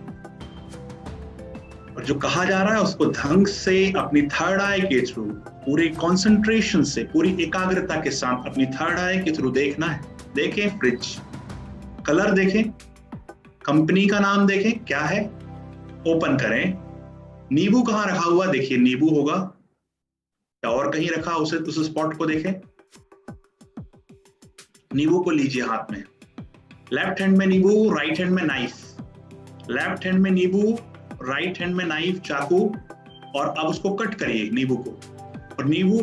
और जो कहा जा रहा है उसको ढंग से अपनी थर्ड आई के थ्रू, पूरी कंसंट्रेशन से, पूरी एकाग्रता के साथ अपनी थर्ड आई के थ्रू देखना है। देखें फ्रिज, कलर देखें, कंपनी का नाम देखें क्या है, ओपन करें। नींबू कहाँ रखा हुआ देखिए, नींबू होगा या और कहीं रखा, उसे उस स्पॉट को देखें। नींबू को लीजिए हाथ में, लेफ्ट हैंड में नींबू, राइट हैंड में नाइफ। लेफ्ट हैंड में नींबू, राइट हैंड में नाइफ, चाकू, और अब उसको कट करिए नींबू को, और नींबू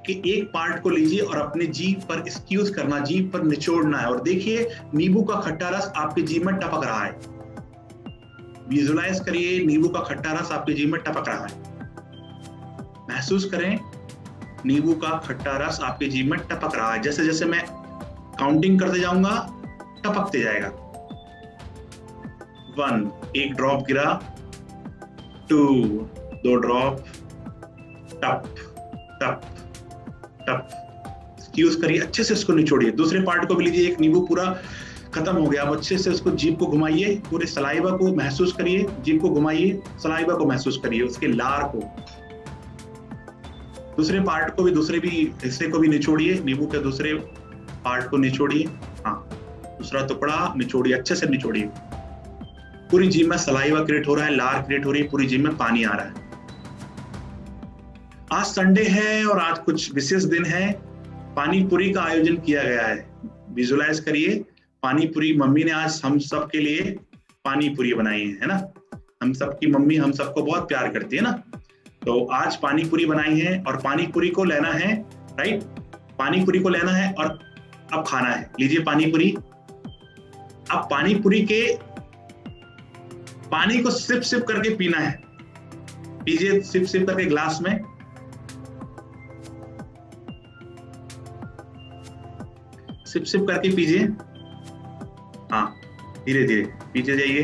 के एक पार्ट को लीजिए और अपने जीभ पर स्क्यूज करना, जीभ पर निचोड़ना है। और देखिए नींबू का खट्टा रस आपके जीभ में टपक रहा है। विजुलाइज करिए नींबू का खट्टा रस आपके जीभ में टपक रहा है। महसूस करें नींबू का खट्टा रस आपके जीभ में टपक रहा है। जैसे जैसे मैं काउंटिंग करते जाऊंगा टपकते जाएगा। 1 एक ड्रॉप गिरा, 2 2 ड्रॉप, टप टप टप। यूज करिए, अच्छे से उसको निचोड़िए। दूसरे पार्ट को भी लीजिए। एक नींबू पूरा खत्म हो गया, अब अच्छे से उसको जीभ को घुमाइए, पूरे सलाइवा को महसूस करिए, जीभ को घुमाइए, सलाइवा को महसूस करिए, उसके लार को। दूसरे पार्ट को भी, दूसरे भी हिस्से को भी निचोड़िए, नींबू के दूसरे पार्ट को निचोड़िए। हाँ, दूसरा टुकड़ा निचोड़िए, अच्छे से निचोड़िए। पूरी जीभ में सलाइवा क्रिएट हो रहा है, लार क्रिएट हो रही है, पूरी जीभ में पानी आ रहा है। आज संडे है और आज कुछ विशेष दिन है। पानी पूरी का आयोजन किया गया है। विजुलाइज करिए, पानी पूरी मम्मी ने आज हम सब के लिए पानी पूरी बनाई है ना। हम सबकी मम्मी हम सबको बहुत प्यार करती है ना। तो आज पानी पूरी बनाई है और पानी पूरी को लेना है, राइट। पानी पूरी को लेना है और अब खाना है। लीजिए पानी पूरी। अब पानी पूरी के पानी को सिप सिप करके पीना है। पीजिए सिप सिप करके ग्लास में। सिप सिप करके पीजिए। हाँ, धीरे धीरे पीछे जाइए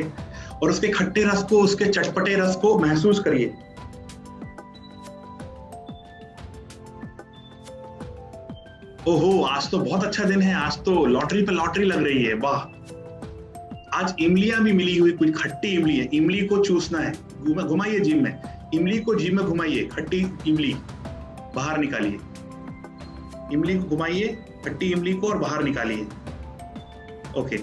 और उसके खट्टे रस को, उसके चटपटे रस को महसूस करिए। ओहो, आज तो बहुत अच्छा दिन है। आज तो लॉटरी पे लॉटरी लग रही है। वाह, आज इमलियां भी मिली हुई, कुछ खट्टी इमली है। इमली को चूसना है, घुमाइए जीभ में। इमली को जीभ में घुमाइए, खट्टी इमली बाहर निकालिए। इमली को घुमाइए, खट्टी इमली को, और बाहर निकालिए। ओके,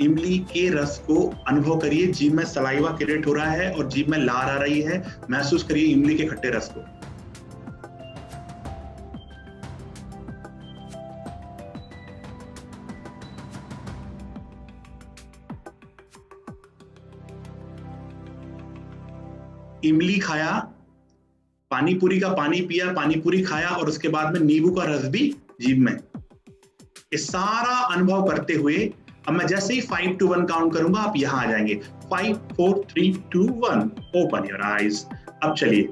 इमली के रस को अनुभव करिए। जीभ में सलाइवा क्रिएट हो रहा है और जीभ में लार आ रही है। महसूस करिए इमली के खट्टे रस को। इमली खाया, पानी पूरी का पानी पिया, पानी पूरी खाया और उसके बाद में नींबू का रस भी जीभ में। ये सारा अनुभव करते हुए अब मैं जैसे ही 5 to 1 काउंट करूंगा, आप यहां आ जाएंगे। 5 4 3 2 1। Open your eyes. अब चलिए,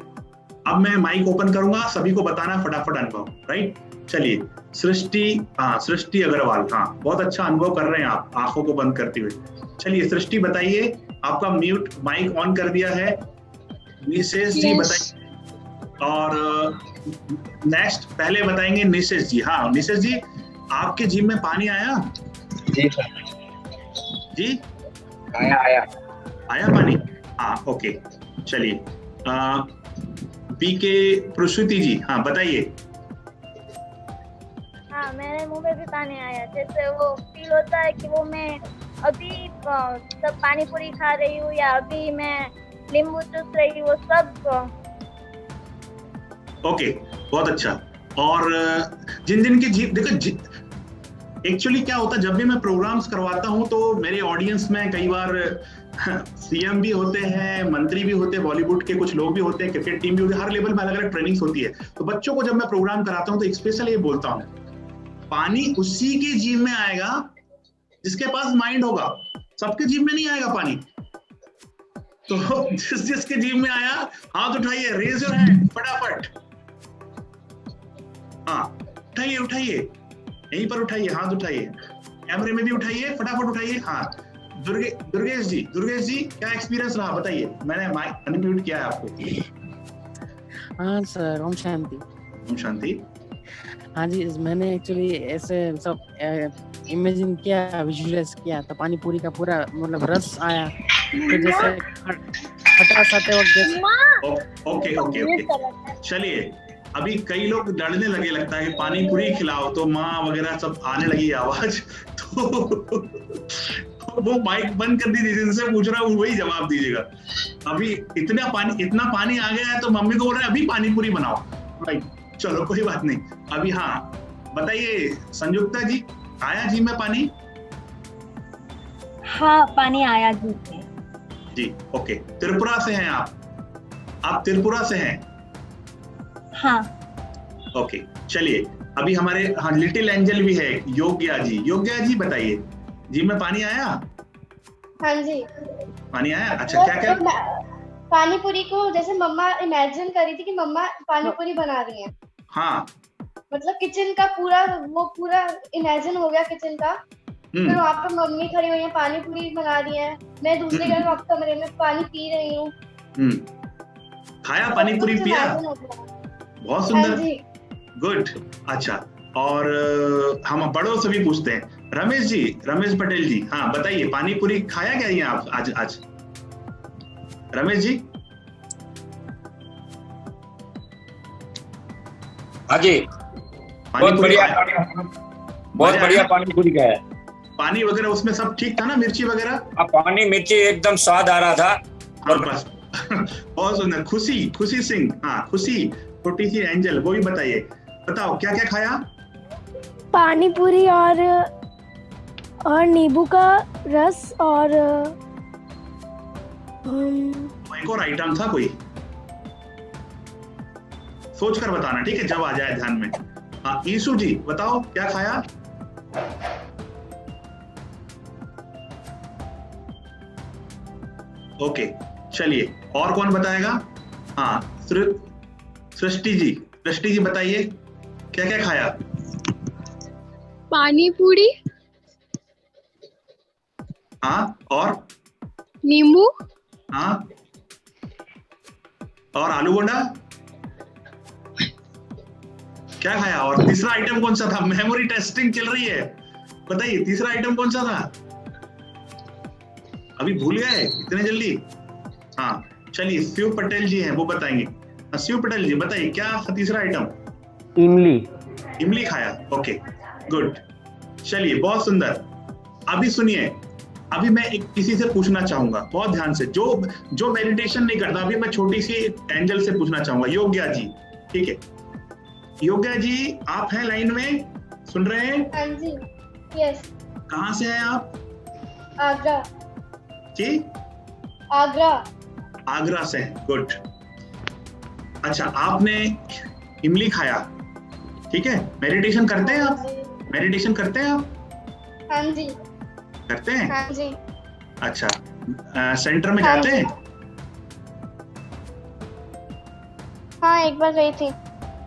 अब मैं माइक ओपन करूंगा, सभी को बताना फटाफट अनुभव, राइट। चलिए, सृष्टि, हाँ सृष्टि अग्रवाल, हाँ बहुत अच्छा अनुभव कर रहे हैं आप आंखों को बंद करते हुए। चलिए सृष्टि बताइए, आपका म्यूट माइक ऑन कर दिया है। निशेष जी बताइए। और नेक्स्ट पहले बताएंगे निशेष जी। हाँ निशेष जी, आपके जीभ में पानी आया? जी सर। जी आया पानी। हाँ ओके, चलिए पीके प्रसूति जी, हाँ बताइए। हाँ, मेरे मुंह में भी पानी आया। जैसे वो फील होता है कि वो मैं अभी सब पानी पूरी खा रही हूँ या अभी मैं नींबू चूस रही हूँ, वो सब। ओके, बहुत अच्छा। और जिन जिन की जीभ, देखो एक्चुअली क्या होता है, जब भी मैं प्रोग्राम्स करवाता हूँ तो मेरे ऑडियंस में कई बार सीएम भी होते हैं, मंत्री भी होते हैं, बॉलीवुड के कुछ लोग भी होते हैं, क्रिकेट टीम भी होती है, हर लेवल में अलग अलग ट्रेनिंग्स होती है। तो बच्चों को जब मैं प्रोग्राम कराता हूँ तो स्पेशल ये बोलता हूँ, पानी उसी की जीभ में आएगा जिसके पास माइंड होगा। सबके जीभ में नहीं आएगा पानी। तो जिसके जीभ में आया हाथ उठाइए, रेज योर हैंड फटाफट। हाँ उठाइए उठाइए, यहीं पर उठाइए, हाथ उठाइए, कैमरे में भी उठाइए, फटाफट उठाइए। हाँ दुर्गेश जी क्या एक्सपीरियंस रहा बताइए। मैंने माइक अनम्यूट किया है आपको। हाँ सर, ओम शांति। ओम शांति। हाँ जी, मैंने एक्चुअली ऐसे सब इमेजिन किया, विजुअलाइज किया, तो पानी पूरी का पूरा मतलब रस आया, तो जैसे खटास आते वक्त जैसे। ओके चलिए, अभी कई लोग लड़ने लगे, लगता है कि पानी पूरी खिलाओ, तो माँ वगैरह सब आने लगी आवाज। तो वो माइक बंद कर दीजिए, जिनसे पूछ रहा हूँ वही जवाब दीजिएगा। अभी इतना पानी आ गया है तो मम्मी को बोल रहे हैं अभी पानी पूरी बनाओ, राइट। चलो कोई बात नहीं। अभी हाँ बताइए संयुक्ता जी, आया जी में पानी? हाँ पानी आया जी। ओके, त्रिपुरा से हैं आप त्रिपुरा से हैं? हाँ। ओके चलिए, अभी हमारे हाँ लिटिल एंजल भी है, योग्या जी बताइए, जी में पानी आया? हाँ जी। पानी आया? अच्छा, क्या क्या? पानी पूरी को जैसे मम्मा इमेजिन करी थी कि मम्मा पानी पूरी बना रही हैं। हाँ, मतलब किचन का पूरा इमेजिन हो गया किचन का। फिर वहाँ पे मम्मी खड़ी हुई है, पानी पूरी बना रही है, मैं दूसरे कमरे में पानी पी रही हूँ। खाया पानी पूरी, पिया? बहुत सुंदर, गुड। अच्छा, और हम बड़ों से भी पूछते हैं, रमेश पटेल जी, हाँ बताइए, पानी पूरी खाया क्या ये आप आज? रमेश जी? हाँ जी, बहुत बढ़िया पानी पूरी का है। पानी वगैरह उसमें सब ठीक था ना, मिर्ची वगैरह? पानी मिर्ची एकदम स्वाद आ रहा था। और बस बहुत सुंदर। खुशी सिंह, हाँ खुशी, छोटी सी एंजल, वो भी बताइए, बताओ क्या क्या खाया? पानी पूरी और नींबू का रस और एक और आइटम था कोई, सोच कर बताना, ठीक है, जब आ जाए ध्यान में। हाँ ईशु जी बताओ क्या खाया? ओके, चलिए, और कौन बताएगा? हाँ सृष्टि जी बताइए क्या क्या खाया? पानी पूरी, हाँ, और नींबू, हाँ, और आलू बोंडा, क्या खाया? और तीसरा आइटम कौन सा था? मेमोरी टेस्टिंग चल रही है, बताइए तीसरा आइटम कौन सा था? अभी भूल गए इतने जल्दी? हाँ चलिए, शिव पटेल जी हैं, वो बताएंगे। शिव पटेल जी बताइए क्या तीसरा आइटम? इमली खाया, ओके गुड। चलिए बहुत सुंदर। अभी सुनिए, अभी मैं किसी से पूछना चाहूंगा बहुत ध्यान से, जो मेडिटेशन नहीं करता, अभी मैं छोटी सी एंजल से पूछना चाहूंगा, योग्या जी, ठीक है? योग्या जी आप हैं लाइन में, सुन रहे हैं? हाँ जी, यस। कहाँ से हैं आप? आगरा जी, आगरा से, गुड। अच्छा, आपने इमली खाया, ठीक है? मेडिटेशन करते हैं आप? मेडिटेशन करते हैं आप? हाँ जी, करते हैं? हाँ जी। अच्छा, सेंटर में जाते हैं? हाँ, एक बार गई थी।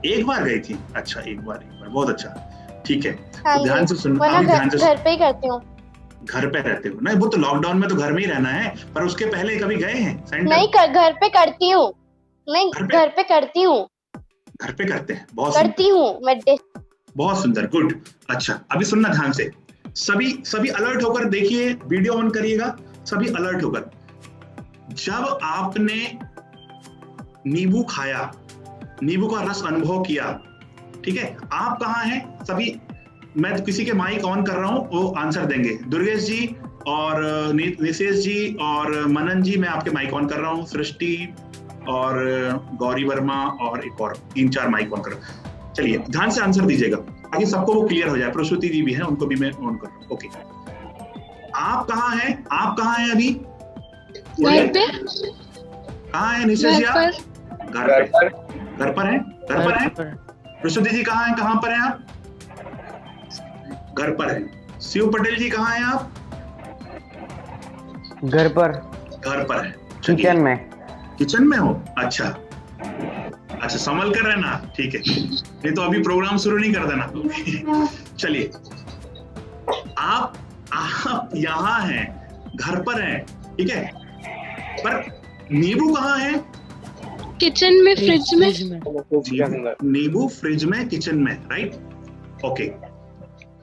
एक बार गई थी? अच्छा, एक बार, बहुत अच्छा, ठीक है। हाँ तो ध्यान से सुनना, घर पे ही करती हूँ। घर पे रहते हो? नहीं, वो तो लॉकडाउन में तो घर में ही रहना है, पर उसके पहले कभी गए हैं सेंटर? नहीं, घर पे करती हूँ। नहीं, घर पे करती हूँ। घर पे करते हैं, बहुत करती हूँ। बहुत सुंदर, गुड। अच्छा, अभी सुनना ध्यान से, सभी अलर्ट होकर देखिए, वीडियो ऑन करिएगा, सभी अलर्ट होकर। जब आपने नींबू खाया, नींबू का रस अनुभव किया, ठीक है, आप कहाँ हैं सभी? मैं तो किसी के माइक ऑन कर रहा हूँ, वो आंसर देंगे। दुर्गेश जी और निशेष जी और मनन जी, मैं आपके माइक ऑन कर रहा हूँ। सृष्टि और गौरी वर्मा और एक और 3-4 माइक ऑन कर रहा हूँ। चलिए ध्यान से आंसर दीजिएगा ताकि सबको वो क्लियर हो जाए। प्रसूति जी भी हैं, उनको भी मैं ऑन कर रहा हूँ। ओके, आप कहाँ हैं? आप कहाँ हैं अभी? घर पे। कहाँ है निशेष जी? घर पर हैं? घर पर हैं? प्रसूति जी कहाँ हैं? कहाँ पर हैं आप? घर पर हैं। शिव पटेल जी कहाँ हैं आप? घर पर है। किचन में हो? अच्छा, संभल कर रहना, ठीक है, नहीं तो अभी प्रोग्राम शुरू नहीं कर देना। चलिए, आप यहाँ हैं, घर पर हैं, ठीक है, पर नींबू कहाँ है? किचन में, फ्रिज में। नींबू फ्रिज में, किचन में, राइट? ओके,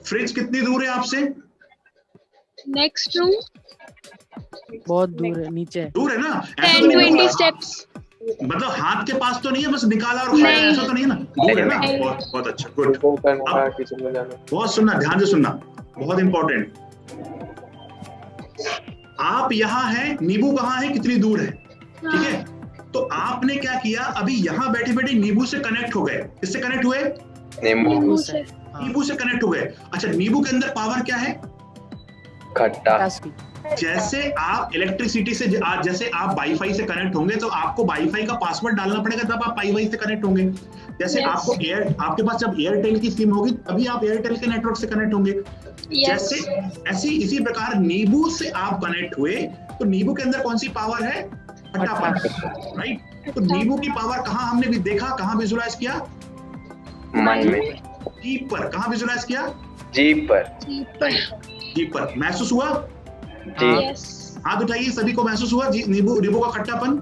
फ्रिज कितनी दूर है आपसे? Next room. बहुत दूर है, नीचे दूर है ना? 10-20 स्टेप्स। मतलब हाथ के पास तो नहीं है, बस निकाला और खाया, ऐसा तो नहीं है ना? दूर है ना? बहुत अच्छा, गुड। बहुत सुनना, ध्यान से सुनना, बहुत इंपॉर्टेंट। आप यहाँ हैं, नींबू कहाँ है, कितनी दूर है, ठीक है? तो आपने क्या किया, अभी यहाँ बैठे बैठे नींबू से कनेक्ट हो गए। किससे कनेक्ट हुए? नींबू से। नींबू से कनेक्ट हो गए। अच्छा, नींबू के अंदर पावर क्या है? खट्टा। जैसे आप इलेक्ट्रिसिटी से, जैसे आप वाईफाई से कनेक्ट होंगे तो आपको वाईफाई का पासवर्ड डालना पड़ेगा, तब आप वाईफाई से कनेक्ट होंगे। जैसे आपको आपके पास जब एयरटेल की सिम होगी तभी आप एयरटेल के नेटवर्क से कनेक्ट होंगे। जैसे इसी प्रकार नींबू से आप कनेक्ट हुए, तो नींबू के अंदर कौन सी पावर है? खट्टापन, राइट? तो नींबू की पावर कहाँ हमने भी देखा, कहाँ विजुलाइज किया? मन में। जीभ पर। कहाँ विजुलाइज किया? जीभ पर। जीभ पर। महसूस हुआ? जी। हाथ उठाइए, सभी को महसूस हुआ नींबू का खट्टापन?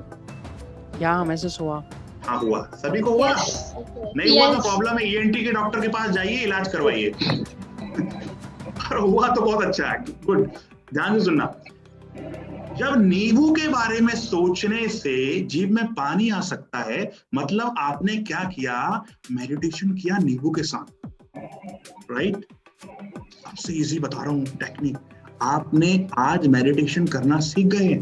क्या महसूस हुआ? हाँ हुआ, सभी को हुआ? नहीं हुआ तो प्रॉब्लम है, ENT के डॉक्टर के पास जाइए, इलाज करवाइए। और हुआ तो बहुत अच्छा है, गुड। ध्यान से सुनना, जब नींबू के बारे में सोचने से जीभ में पानी आ सकता है, मतलब आपने क्या किया? मेडिटेशन किया नींबू के साथ, राइट? सबसे इजी बता रहा हूं टेक्निक, आपने आज मेडिटेशन करना सीख गए,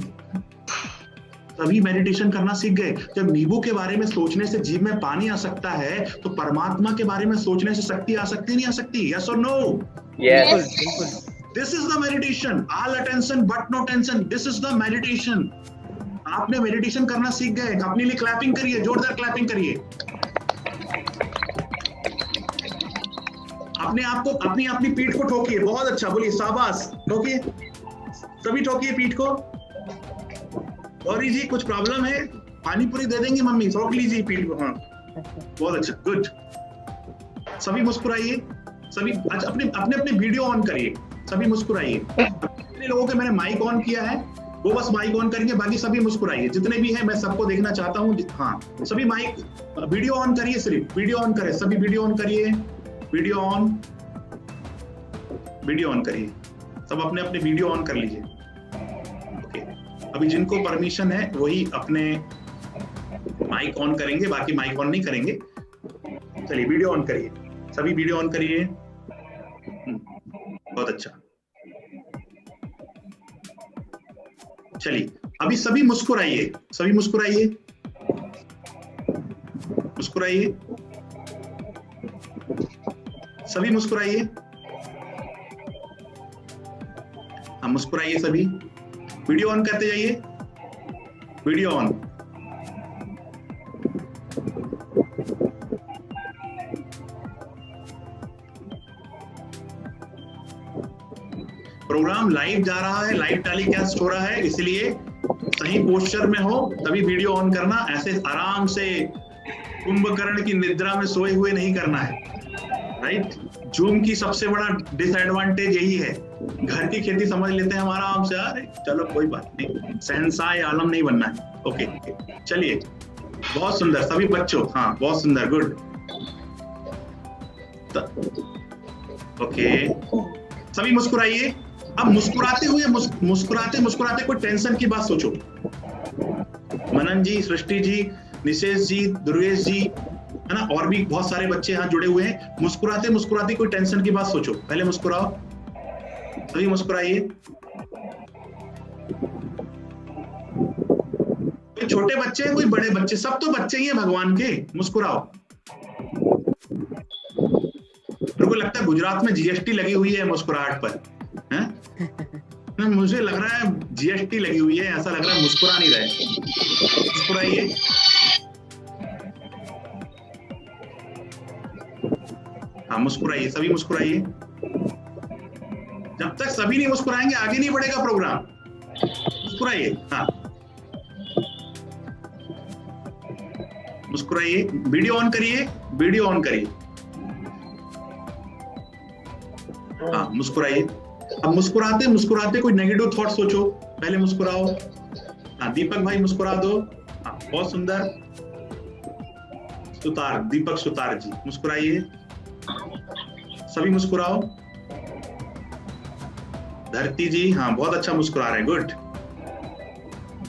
सभी मेडिटेशन करना सीख गए। जब नींबू के बारे में सोचने से जीभ में पानी आ सकता है, तो परमात्मा के बारे में सोचने से शक्ति आ सकती नहीं आ सकती? यस और no? Yes. This is the meditation. All attention but no tension, this is the meditation. आपने मेडिटेशन करना सीख गए। अपने लिए क्लैपिंग करिए, जोरदार क्लैपिंग करिए। अपने आप को, अपनी पीठ को ठोकिए, बहुत अच्छा, बोलिए शाबाश, ठोकिए, सभी ठोकिए पीठ को। गौरी जी कुछ प्रॉब्लम है? पानी पूरी दे देंगे मम्मी, ठोक लीजिए पीठ को। हाँ बहुत अच्छा, गुड। सभी मुस्कुराइए, सभी अच्छा, अपने वीडियो ऑन करिए, सभी मुस्कुराइए। जितने लोगों के मैंने माइक ऑन किया है वो बस माइक ऑन करेंगे, बाकी सभी मुस्कुराइए। जितने भी हैं मैं सबको देखना चाहता हूँ। हाँ सभी माइक, वीडियो ऑन करिए, सिर्फ वीडियो ऑन करें, सभी वीडियो ऑन करिए, वीडियो ऑन करिए, सब अपने अपने वीडियो ऑन कर लीजिए। ओके, अभी जिनको परमिशन है वही अपने माइक ऑन करेंगे, बाकी माइक ऑन नहीं करेंगे। चलिए वीडियो ऑन करिए, सभी वीडियो ऑन करिए। बहुत अच्छा, चलिए अभी सभी मुस्कुराइए, सभी मुस्कुराइए, मुस्कुराइए, सभी मुस्कुराइए। हाँ मुस्कुराइए सभी, वीडियो ऑन करते जाइए, वीडियो ऑन। प्रोग्राम लाइव जा रहा है, लाइव टेलीकास्ट हो रहा है, इसलिए सही पोस्चर में हो तभी वीडियो ऑन करना। ऐसे आराम से कुंभकर्ण की निद्रा में सोए हुए नहीं करना है, राइट? जूम की सबसे बड़ा डिसएडवांटेज यही है, घर की खेती समझ लेते हैं हम आराम से, अरे चलो कोई बात नहीं, शहंशाह आलम नहीं बनना है। ओके चलिए, बहुत सुंदर सभी बच्चों, हाँ बहुत सुंदर, गुड। ओके सभी मुस्कुराइए। अब मुस्कुराते हुए मुस्कुराते कोई टेंशन की बात सोचो। मनन जी, सृष्टि जी, निशेष जी, दुर्गेश जी, है ना, और भी बहुत सारे बच्चे यहाँ जुड़े हुए हैं। मुस्कुराते मुस्कुराते कोई टेंशन की बात सोचो, पहले मुस्कुराओ, सभी मुस्कुराइए। कोई छोटे बच्चे हैं, कोई बड़े बच्चे, सब तो बच्चे ही हैं भगवान के, मुस्कुराओ। मेरे को लगता है गुजरात में GST लगी हुई है मुस्कुराहट पर, हैं? मुझे लग रहा है GST लगी हुई है, ऐसा लग रहा है, मुस्कुरा नहीं रहे। मुस्कुराइए, हाँ मुस्कुराइए, सभी मुस्कुराइए। जब तक सभी नहीं मुस्कुराएंगे आगे नहीं बढ़ेगा प्रोग्राम। मुस्कुराइए, हाँ मुस्कुराइए, वीडियो ऑन करिए, वीडियो ऑन करिए, हाँ मुस्कुराइए। अब मुस्कुराते मुस्कुराते कोई नेगेटिव थॉट सोचो, पहले मुस्कुराओ। हाँ दीपक भाई मुस्कुरा दो, हाँ बहुत सुंदर। सुतार, दीपक सुतार जी मुस्कुराइए, सभी मुस्कुराओ। धरती जी, हाँ बहुत अच्छा मुस्कुरा रहे हैं, गुड।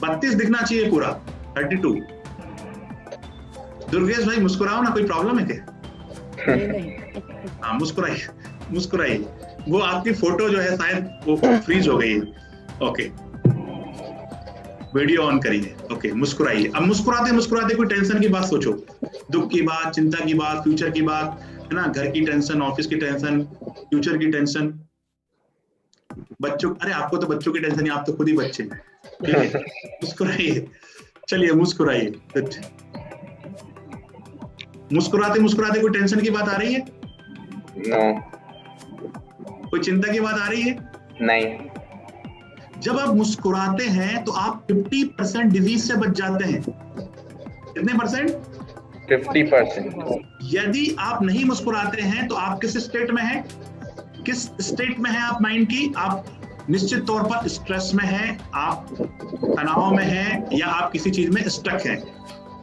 32 दिखना चाहिए पूरा, 32। दुर्गेश भाई मुस्कुराओ ना, कोई प्रॉब्लम है क्या? हाँ मुस्कुराइए, मुस्कुराइए। वो आपकी फोटो जो है शायद वो फ्रीज हो गई है। ओके वीडियो ऑन करिए, ओके मुस्कुराइए। अब मुस्कुराते मुस्कुराते कोई टेंशन की बात सोचो, दुख की बात, चिंता की बात, फ्यूचर की बात, है ना, घर की टेंशन, ऑफिस की टेंशन, फ्यूचर की टेंशन, बच्चों, अरे आपको तो बच्चों की टेंशन नहीं, आप तो खुद ही बच्चे हैं, ठीक है? मुस्कुराइए, चलिए मुस्कुराइए। मुस्कुराते मुस्कुराते कोई टेंशन की बात आ रही है? नो। कोई चिंता की बात आ रही है? नहीं। जब आप मुस्कुराते हैं तो आप 50% डिजीज से बच जाते हैं। कितने परसेंट? 50%। यदि आप नहीं मुस्कुराते हैं तो आप किस स्टेट में हैं? किस स्टेट में हैं आप माइंड की? आप निश्चित तौर पर स्ट्रेस में हैं, आप तनाव में हैं, या आप किसी चीज में स्टक हैं।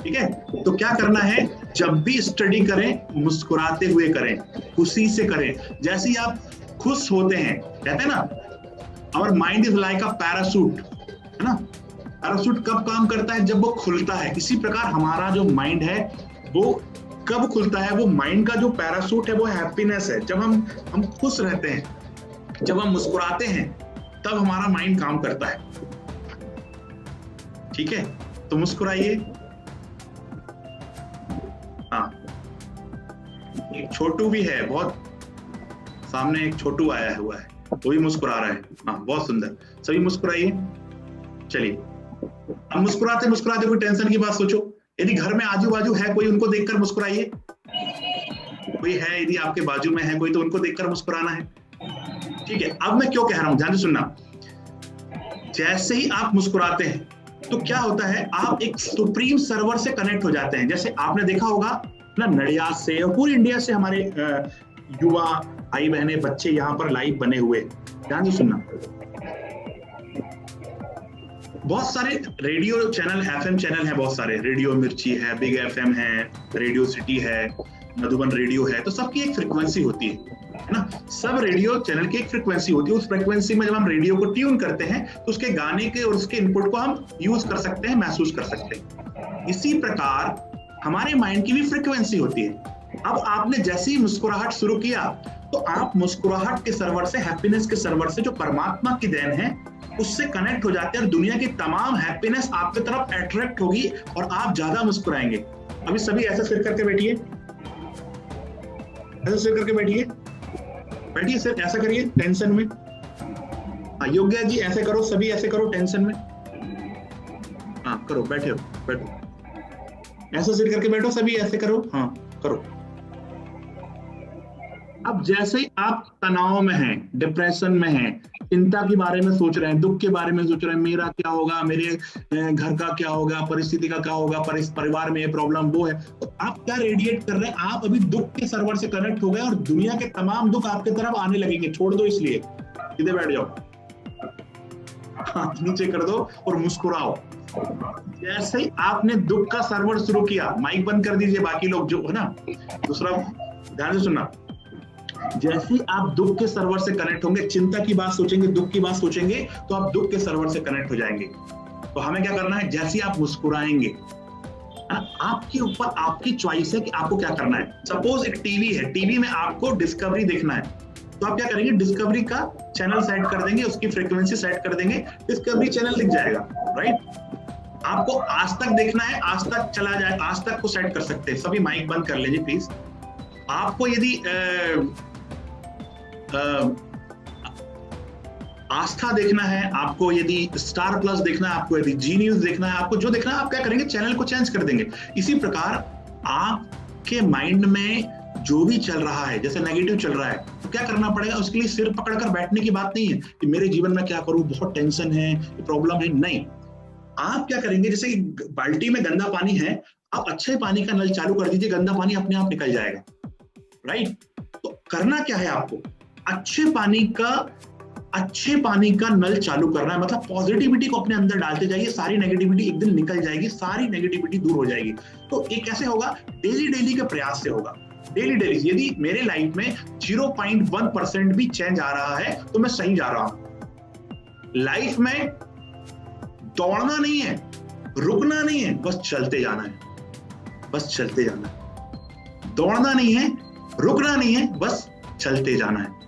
ठीक है, तो क्या करना है, जब भी स्टडी करें मुस्कुराते हुए करें, खुशी से करें। जैसे ही आप खुश होते हैं, कहते हैं ना, our mind is like a parachute, है ना। पैराशूट कब काम करता है? जब वो खुलता है। इसी प्रकार हमारा जो माइंड है वो कब खुलता है? वो माइंड का जो पैराशूट है वो हैप्पीनेस है। जब हम खुश रहते हैं, जब हम मुस्कुराते हैं, तब हमारा माइंड काम करता है। ठीक है, तो मुस्कुराइए। हाँ, एक छोटू भी है, बहुत सामने एक छोटू आया हुआ है, वो भी मुस्कुरा रहा है। हाँ, बहुत सुंदर, सभी मुस्कुराइए। चलिए, अब मुस्कुराते मुस्कुराते कोई टेंशन की बात सोचो। यदि घर में आजू बाजू है कोई, उनको देखकर मुस्कुराइए। कोई है यदि आपके बाजू में है कोई, तो उनको देखकर मुस्कुराना है। ठीक है, अब मैं क्यों कह रहा हूं, ध्यान से सुनना। जैसे ही आप मुस्कुराते हैं तो क्या होता है, आप एक सुप्रीम सर्वर से कनेक्ट हो जाते हैं। जैसे आपने देखा होगा ना, नडियाद से और पूरी इंडिया से हमारे युवा भाई बहने बच्चे यहाँ पर लाइव बने हुए। ध्यान से सुनना, बहुत सारे रेडियो चैनल, एफएम चैनल है, बहुत सारे। रेडियो मिर्ची है, बिग एफएम है, रेडियो सिटी है, मधुबन रेडियो है। तो सबकी एक फ्रीक्वेंसी होती है ना। सब रेडियो चैनल की एक फ्रीक्वेंसी होती है। उस फ्रीक्वेंसी में जब हम रेडियो को ट्यून करते हैं तो उसके गाने के और उसके इनपुट को हम यूज कर सकते हैं, महसूस कर सकते हैं। इसी प्रकार हमारे माइंड की भी फ्रीक्वेंसी होती है। अब आपने जैसे ही मुस्कुराहट शुरू किया तो आप मुस्कुराहट के सर्वर से, हैप्पीनेस के सर्वर से, जो परमात्मा की देन है, उससे कनेक्ट हो जाते हैं और दुनिया की तमाम हैप्पीनेस आपकी तरफ अट्रैक्ट होगी और आप ज्यादा मुस्कुराएंगे। अभी सभी ऐसा सिर करके बैठिए, ऐसा सिर करके बैठिए, बैठिए सर, ऐसा करिए टेंशन में। हाँ, योग्य जी ऐसे करो, सभी ऐसे करो टेंशन में। हाँ करो, बैठे हो, बैठो, ऐसा सिर करके बैठो, सभी ऐसे करो। हाँ करो। अब जैसे ही आप तनाव में हैं, डिप्रेशन में हैं, चिंता के बारे में सोच रहे हैं, दुख के बारे में सोच रहे हैं, मेरा क्या होगा, मेरे घर का क्या होगा, परिस्थिति का क्या होगा, परिवार में ये प्रॉब्लम वो है, तो आप क्या रेडिएट कर रहे हैं? आप अभी दुख के सर्वर से कनेक्ट हो गए और दुनिया के तमाम दुख आपके तरफ आने लगेंगे। छोड़ दो, इसलिए सीधे बैठ जाओ, हाथ नीचे कर दो और मुस्कुराओ। जैसे ही आपने दुख का सर्वर शुरू किया, माइक बंद कर दीजिए बाकी लोग जो है ना। दूसरा, ध्यान से सुनना, जैसे आप दुख के सर्वर से कनेक्ट होंगे, चिंता की बात सोचेंगे, दुख की बात सोचेंगे, तो आप दुख के सर्वर से कनेक्ट हो जाएंगे। तो हमें क्या करना है, जैसे आप मुस्कुराएंगे, आपके ऊपर आपकी चॉइस है कि आपको क्या करना है। सपोज एक टीवी है, टीवी में आपको डिस्कवरी देखना है, तो आप क्या करेंगे, डिस्कवरी का चैनल सेट कर देंगे, उसकी फ्रीक्वेंसी सेट कर देंगे, डिस्कवरी चैनल दिख जाएगा, राइट। आपको आज तक देखना है, आज तक चला जाए, आज तक को सेट कर सकते हैं। सभी माइक बंद कर लीजिए प्लीज। आपको यदि आस्था देखना है, आपको यदि स्टार प्लस देखना है, आपको यदि जी न्यूज देखना है, आपको जो देखना है, आप क्या करेंगे, चैनल को चेंज कर देंगे। इसी प्रकार आपके माइंड में जो भी चल रहा है, जैसे नेगेटिव चल रहा है, तो क्या करना पड़ेगा, उसके लिए सिर पकड़कर बैठने की बात नहीं है कि मेरे जीवन में क्या करूं, बहुत टेंशन है, प्रॉब्लम है, नहीं। आप क्या करेंगे, जैसे कि बाल्टी में गंदा पानी है, आप अच्छे पानी का नल चालू कर दीजिए, गंदा पानी अपने आप निकल जाएगा, राइट। तो करना क्या है, आपको अच्छे पानी का नल चालू करना है, मतलब पॉजिटिविटी को अपने अंदर डालते जाइए, सारी नेगेटिविटी एक दिन निकल जाएगी, सारी नेगेटिविटी दूर हो जाएगी। तो ये कैसे होगा, डेली के प्रयास से होगा, डेली। यदि मेरे लाइफ में 0.1% भी चेंज आ रहा है तो मैं सही जा रहा हूं। लाइफ में दौड़ना नहीं है, रुकना नहीं है, बस चलते जाना है, बस चलते जाना है। दौड़ना नहीं है, रुकना नहीं है, बस चलते जाना है।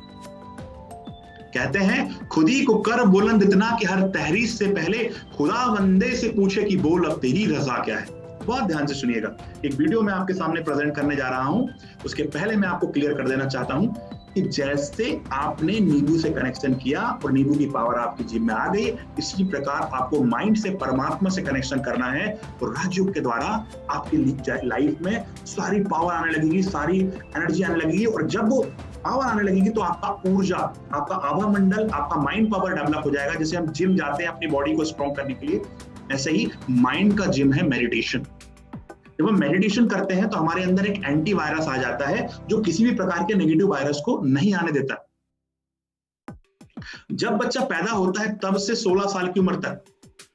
कहते हैं खुदी को कर बुलंद इतना कि हर तहरीर से पहले खुदा बंदे से पूछे कि बोल अब तेरी रजा क्या है। बहुत ध्यान से सुनिएगा, एक वीडियो मैं आपके सामने प्रेजेंट करने जा रहा हूं, उसके पहले मैं आपको क्लियर कर देना चाहता हूं कि जैसे आपने नींबू से कनेक्शन किया और नींबू की पावर आपकी जीभ में आ गई, इसी प्रकार आपको माइंड से परमात्मा से कनेक्शन करना है। तो राजयोग के द्वारा आपकी लाइफ में सारी पावर आने लगेगी, सारी एनर्जी आने लगेगी, और जब वो पावर आने लगेगी तो आपका ऊर्जा, आपका आभा मंडल, आपका माइंड पावर डेवलप हो जाएगा। जैसे हम जिम जाते हैं अपनी बॉडी को स्ट्रॉन्ग करने के लिए, ऐसे ही माइंड का जिम है मेडिटेशन। जब हम मेडिटेशन करते हैं तो हमारे अंदर एक एंटीवायरस आ जाता है जो किसी भी प्रकार के नेगेटिव वायरस को नहीं आने देता। जब बच्चा पैदा होता है तब से 16 साल की उम्र तक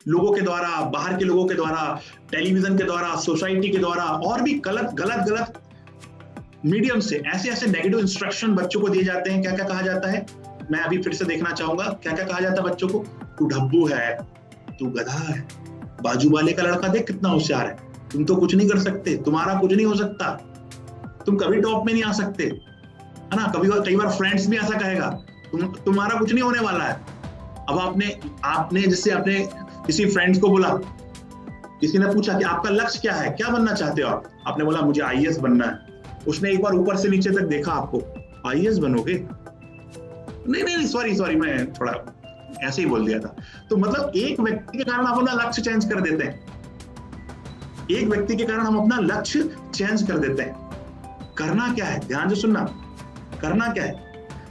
लोगों के द्वारा, बाहर के लोगों के द्वारा, टेलीविजन के द्वारा, सोसाइटी के द्वारा और भी गलत मीडियम से ऐसे नेगेटिव इंस्ट्रक्शन बच्चों को दिए जाते हैं। क्या क्या कहा जाता है, मैं अभी फिर से देखना चाहूंगा, क्या क्या कहा जाता है बच्चों को? तू ढब्बू है, तू गधा है, बाजू वाले का लड़का देख कितना होशियार है, तुम तो कुछ नहीं कर सकते, तुम्हारा कुछ नहीं हो सकता, तुम कभी टॉप में नहीं आ सकते, है ना। कई बार फ्रेंड्स भी ऐसा कहेगा, तुम्हारा कुछ नहीं होने वाला है। अब आपने जिससे आपने किसी फ्रेंड्स को बोला, किसी ने पूछा कि आपका लक्ष्य क्या है, क्या बनना चाहते हो आप? आपने बोला मुझे आईएएस बनना है। उसने एक बार ऊपर से नीचे तक देखा आपको, आईएएस बनोगे? नहीं, सॉरी, मैं थोड़ा ऐसे ही बोल दिया था। तो मतलब एक व्यक्ति के कारण आप अपना लक्ष्य चेंज कर देते हैं। एक व्यक्ति के कारण हम अपना लक्ष्य चेंज कर देते हैं। करना क्या है, ध्यान से सुनना, करना क्या है?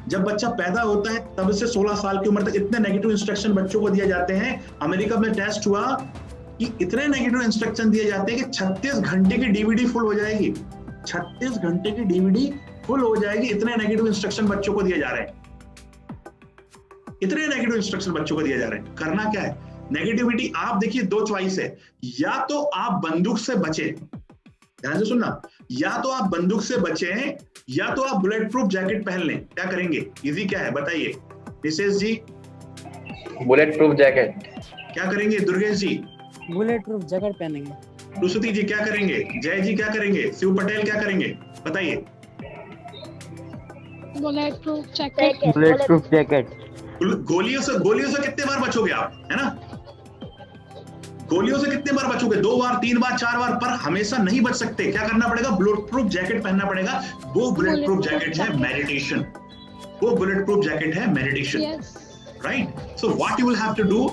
जब बच्चा पैदा होता है तब से 16 साल की उम्र तक इतने नेगेटिव इंस्ट्रक्शन बच्चों को दिए जाते हैं। अमेरिका में टेस्ट हुआ कि इतने नेगेटिव इंस्ट्रक्शन दिए जाते हैं कि 36 घंटे की डीवीडी फुल हो जाएगी। 36 घंटे की डीवीडी फुल हो जाएगी, इतने नेगेटिव इंस्ट्रक्शन बच्चों को दिए जा रहे हैं। इतने नेगेटिव इंस्ट्रक्शन बच्चों को दिए जा रहे हैं। करना क्या है? नेगेटिविटी, आप देखिए दो चॉइस है, या तो आप बंदूक से बचे, ध्यान से सुनना, या तो आप बंदूक से बचें या तो आप बुलेट प्रूफ जैकेट पहन लें। क्या करेंगे? इजी क्या है बताइए Nishesh ji? Bullet proof jacket. क्या करेंगे Durgesh ji? Bullet proof jacket पहनेंगे। रुसुती जी क्या करेंगे? जय जी क्या करेंगे? शिव पटेल क्या करेंगे? बताइए। Bullet proof jacket. Bullet proof jacket. गोलियों से कितने बार बचोगे आप, है ना? गोलियों से कितने बार बचोगे? 2 बार, 3 बार, 4 बार, पर हमेशा नहीं बच सकते। क्या करना पड़ेगा? बुलेट प्रूफ जैकेट पहनना पड़ेगा। वो बुलेट प्रूफ जैकेट है मेडिटेशन। वो बुलेट प्रूफ जैकेट है meditation, right? So what you will have to do,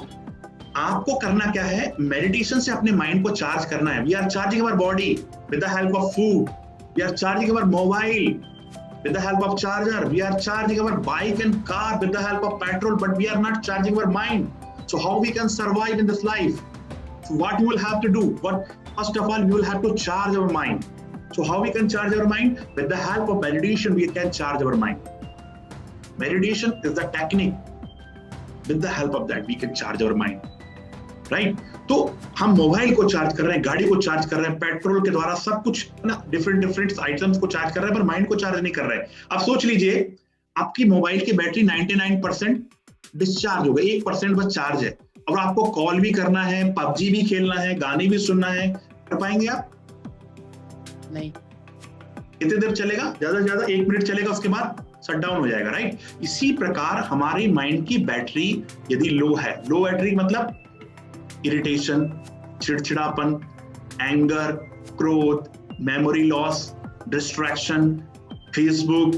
आपको करना क्या है? मेडिटेशन से अपने माइंड को चार्ज करना है। We are charging our body with the help of food, we are charging our mobile with the help of charger, we are charging our bike and car with the help of petrol, but we are not charging our mind. So how we can survive in this life? So what you will have to do, first of all you will have to charge our mind. So how we can charge our mind? With the help of meditation we can charge our mind. Meditation is the technique. With the help of that we can charge our mind, right? तो हम mobile को charge कर रहे हैं, गाड़ी को charge कर रहे हैं, पेट्रोल के द्वारा सब कुछ ना, डिफरेंट आइटम्स को चार्ज कर रहे हैं, पर माइंड को चार्ज नहीं कर रहे हैं। अब सोच लीजिए आपकी मोबाइल की बैटरी 99% डिस्चार्ज हो गई, 1% बस चार्ज है, और आपको कॉल भी करना है, पबजी भी खेलना है, गाने भी सुनना है, कर पाएंगे आप? नहीं। कितनी देर चलेगा? ज्यादा से ज्यादा 1 मिनट चलेगा, उसके बाद शट डाउन हो जाएगा, राइट? इसी प्रकार हमारी माइंड की बैटरी यदि लो है, लो बैटरी मतलब इरिटेशन, चिड़चिड़ापन, एंगर, क्रोध, मेमोरी लॉस, डिस्ट्रैक्शन, फेसबुक,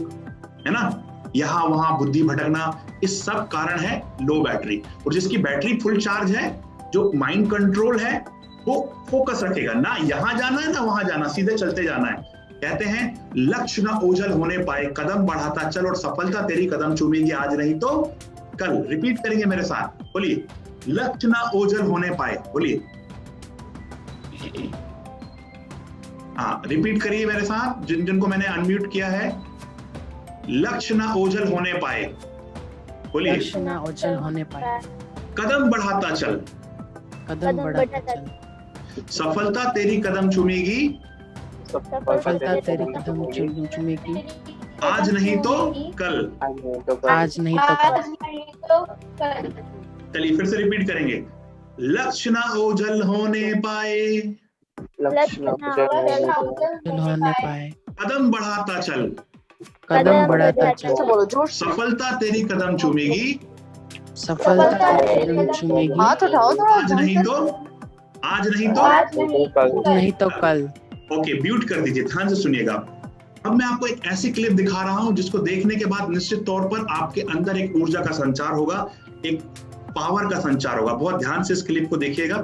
है ना, यहां वहां बुद्धि भटकना, इस सब कारण है लो बैटरी। और जिसकी बैटरी फुल चार्ज है, जो माइंड कंट्रोल है, वो फोकस रखेगा, ना यहां जाना है ना वहां जाना, सीधे चलते जाना है। कहते हैं लक्ष्य ना ओझल होने पाए, कदम बढ़ाता चल और सफलता तेरी कदम चूमेगी आज नहीं तो कल। रिपीट करेंगे मेरे साथ, बोलिए। लक्ष्य ना ओझल होने पाए, बोलिए। हाँ, रिपीट करिए मेरे साथ, जिनको मैंने अनम्यूट किया है। लक्ष्य ना ओझल होने पाए, बोलिए। लक्ष्य ना ओझल होने पाए, कदम बढ़ाता चल, कदम बढ़ाता चल, सफलता तेरी कदम चूमेगी, सफलता तेरी कदम चूमेगी, आज नहीं तो कल, आज नहीं तो कल। चलिए फिर से रिपीट करेंगे। लक्ष्य ना ओझल होने पाए, होने पाए, कदम बढ़ाता चल, कदम बढ़ाता चल, सफलता तेरी कदम चूमेगी, सफलता तेरी कदम चूमेगी, आज नहीं तो कल। ओके, म्यूट कर दीजिए, ध्यान से सुनिएगा। अब मैं आपको एक ऐसी क्लिप दिखा रहा हूं जिसको देखने के बाद निश्चित तौर पर आपके अंदर एक ऊर्जा का संचार होगा, एक पावर का संचार होगा। बहुत ध्यान से इस क्लिप को देखिएगा।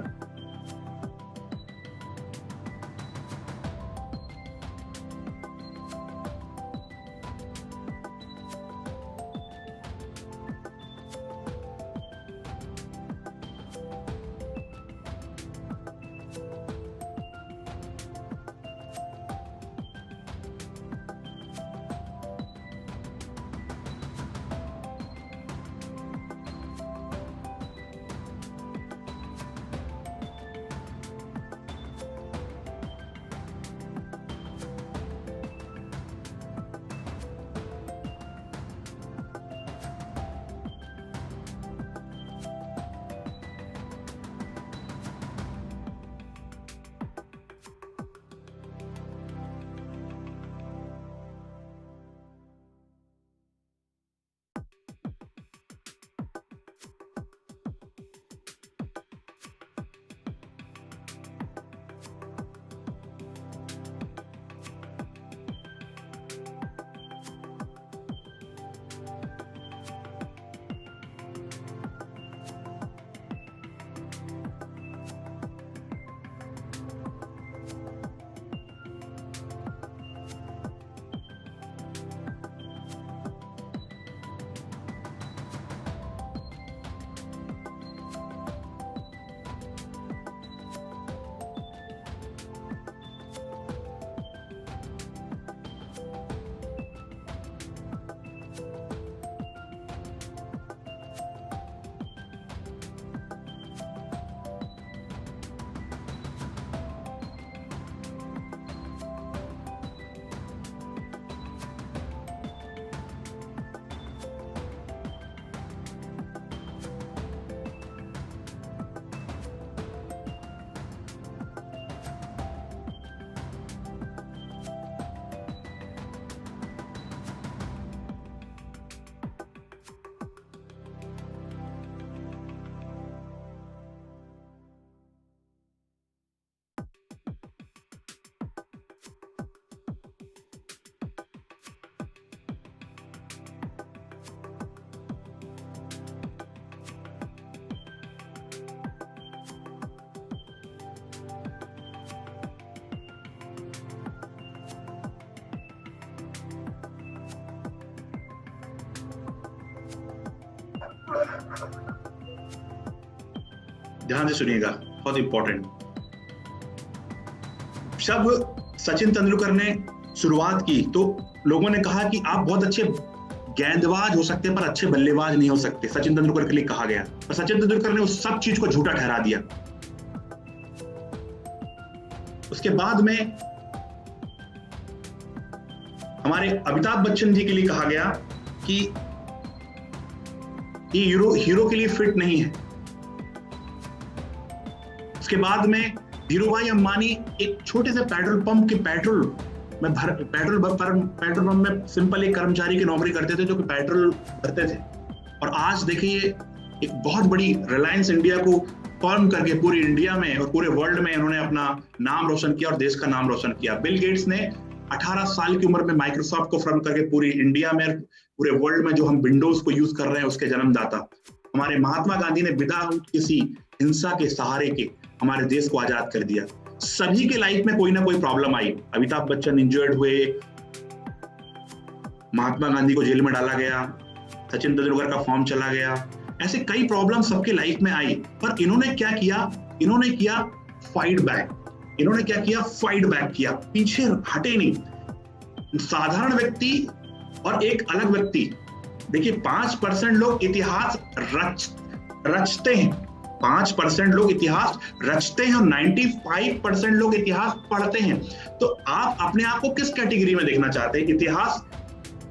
ध्यान से सुनिएगा, बहुत इंपॉर्टेंट। जब सचिन तेंदुलकर ने शुरुआत की तो लोगों ने कहा कि आप बहुत अच्छे गेंदबाज हो सकते हैं पर अच्छे बल्लेबाज नहीं हो सकते, सचिन तेंदुलकर के लिए कहा गया। पर सचिन तेंदुलकर ने उस सब चीज को झूठा ठहरा दिया। उसके बाद में हमारे अमिताभ बच्चन जी के लिए कहा गया कि ये हीरो के लिए फिट नहीं है। उसके बाद में धीरूभाई अंबानी एक छोटे से पेट्रोल पंप के पेट्रोल पंप में सिंपल एक कर्मचारी की नौकरी करते थे जो कि पेट्रोल भरते थे, और आज देखिए एक बहुत बड़ी रिलायंस इंडिया को फॉर्म करके पूरी इंडिया में और पूरे वर्ल्ड में उन्होंने अपना नाम रोशन किया और देश का नाम रोशन किया। बिल गेट्स ने 18 साल की उम्र में माइक्रोसॉफ्ट को फॉर्म करके पूरी इंडिया में, पूरे वर्ल्ड में जो हम विंडोज को यूज कर रहे हैं उसके जन्मदाता। हमारे महात्मा गांधी ने बिना किसी हिंसा के सहारे के हमारे देश को आजाद कर दिया। सभी के लाइफ में कोई ना कोई प्रॉब्लम आई। अमिताभ बच्चन इंजर्ड हुए, महात्मा गांधी को जेल में डाला गया, सचिन तेंदुलकर का फॉर्म चला गया, ऐसे कई प्रॉब्लम सबके लाइफ में आई। पर इन्होंने क्या किया? इन्होंने किया फाइट बैक। इन्होंने क्या किया? फाइट बैक किया, पीछे हटे नहीं। साधारण व्यक्ति और एक अलग व्यक्ति, देखिए 5% लोग इतिहास रचते हैं, 5% लोग इतिहास रचते हैं और 95% लोग इतिहास पढ़ते हैं। तो आप अपने आप को किस कैटेगरी में देखना चाहते हैं? इतिहास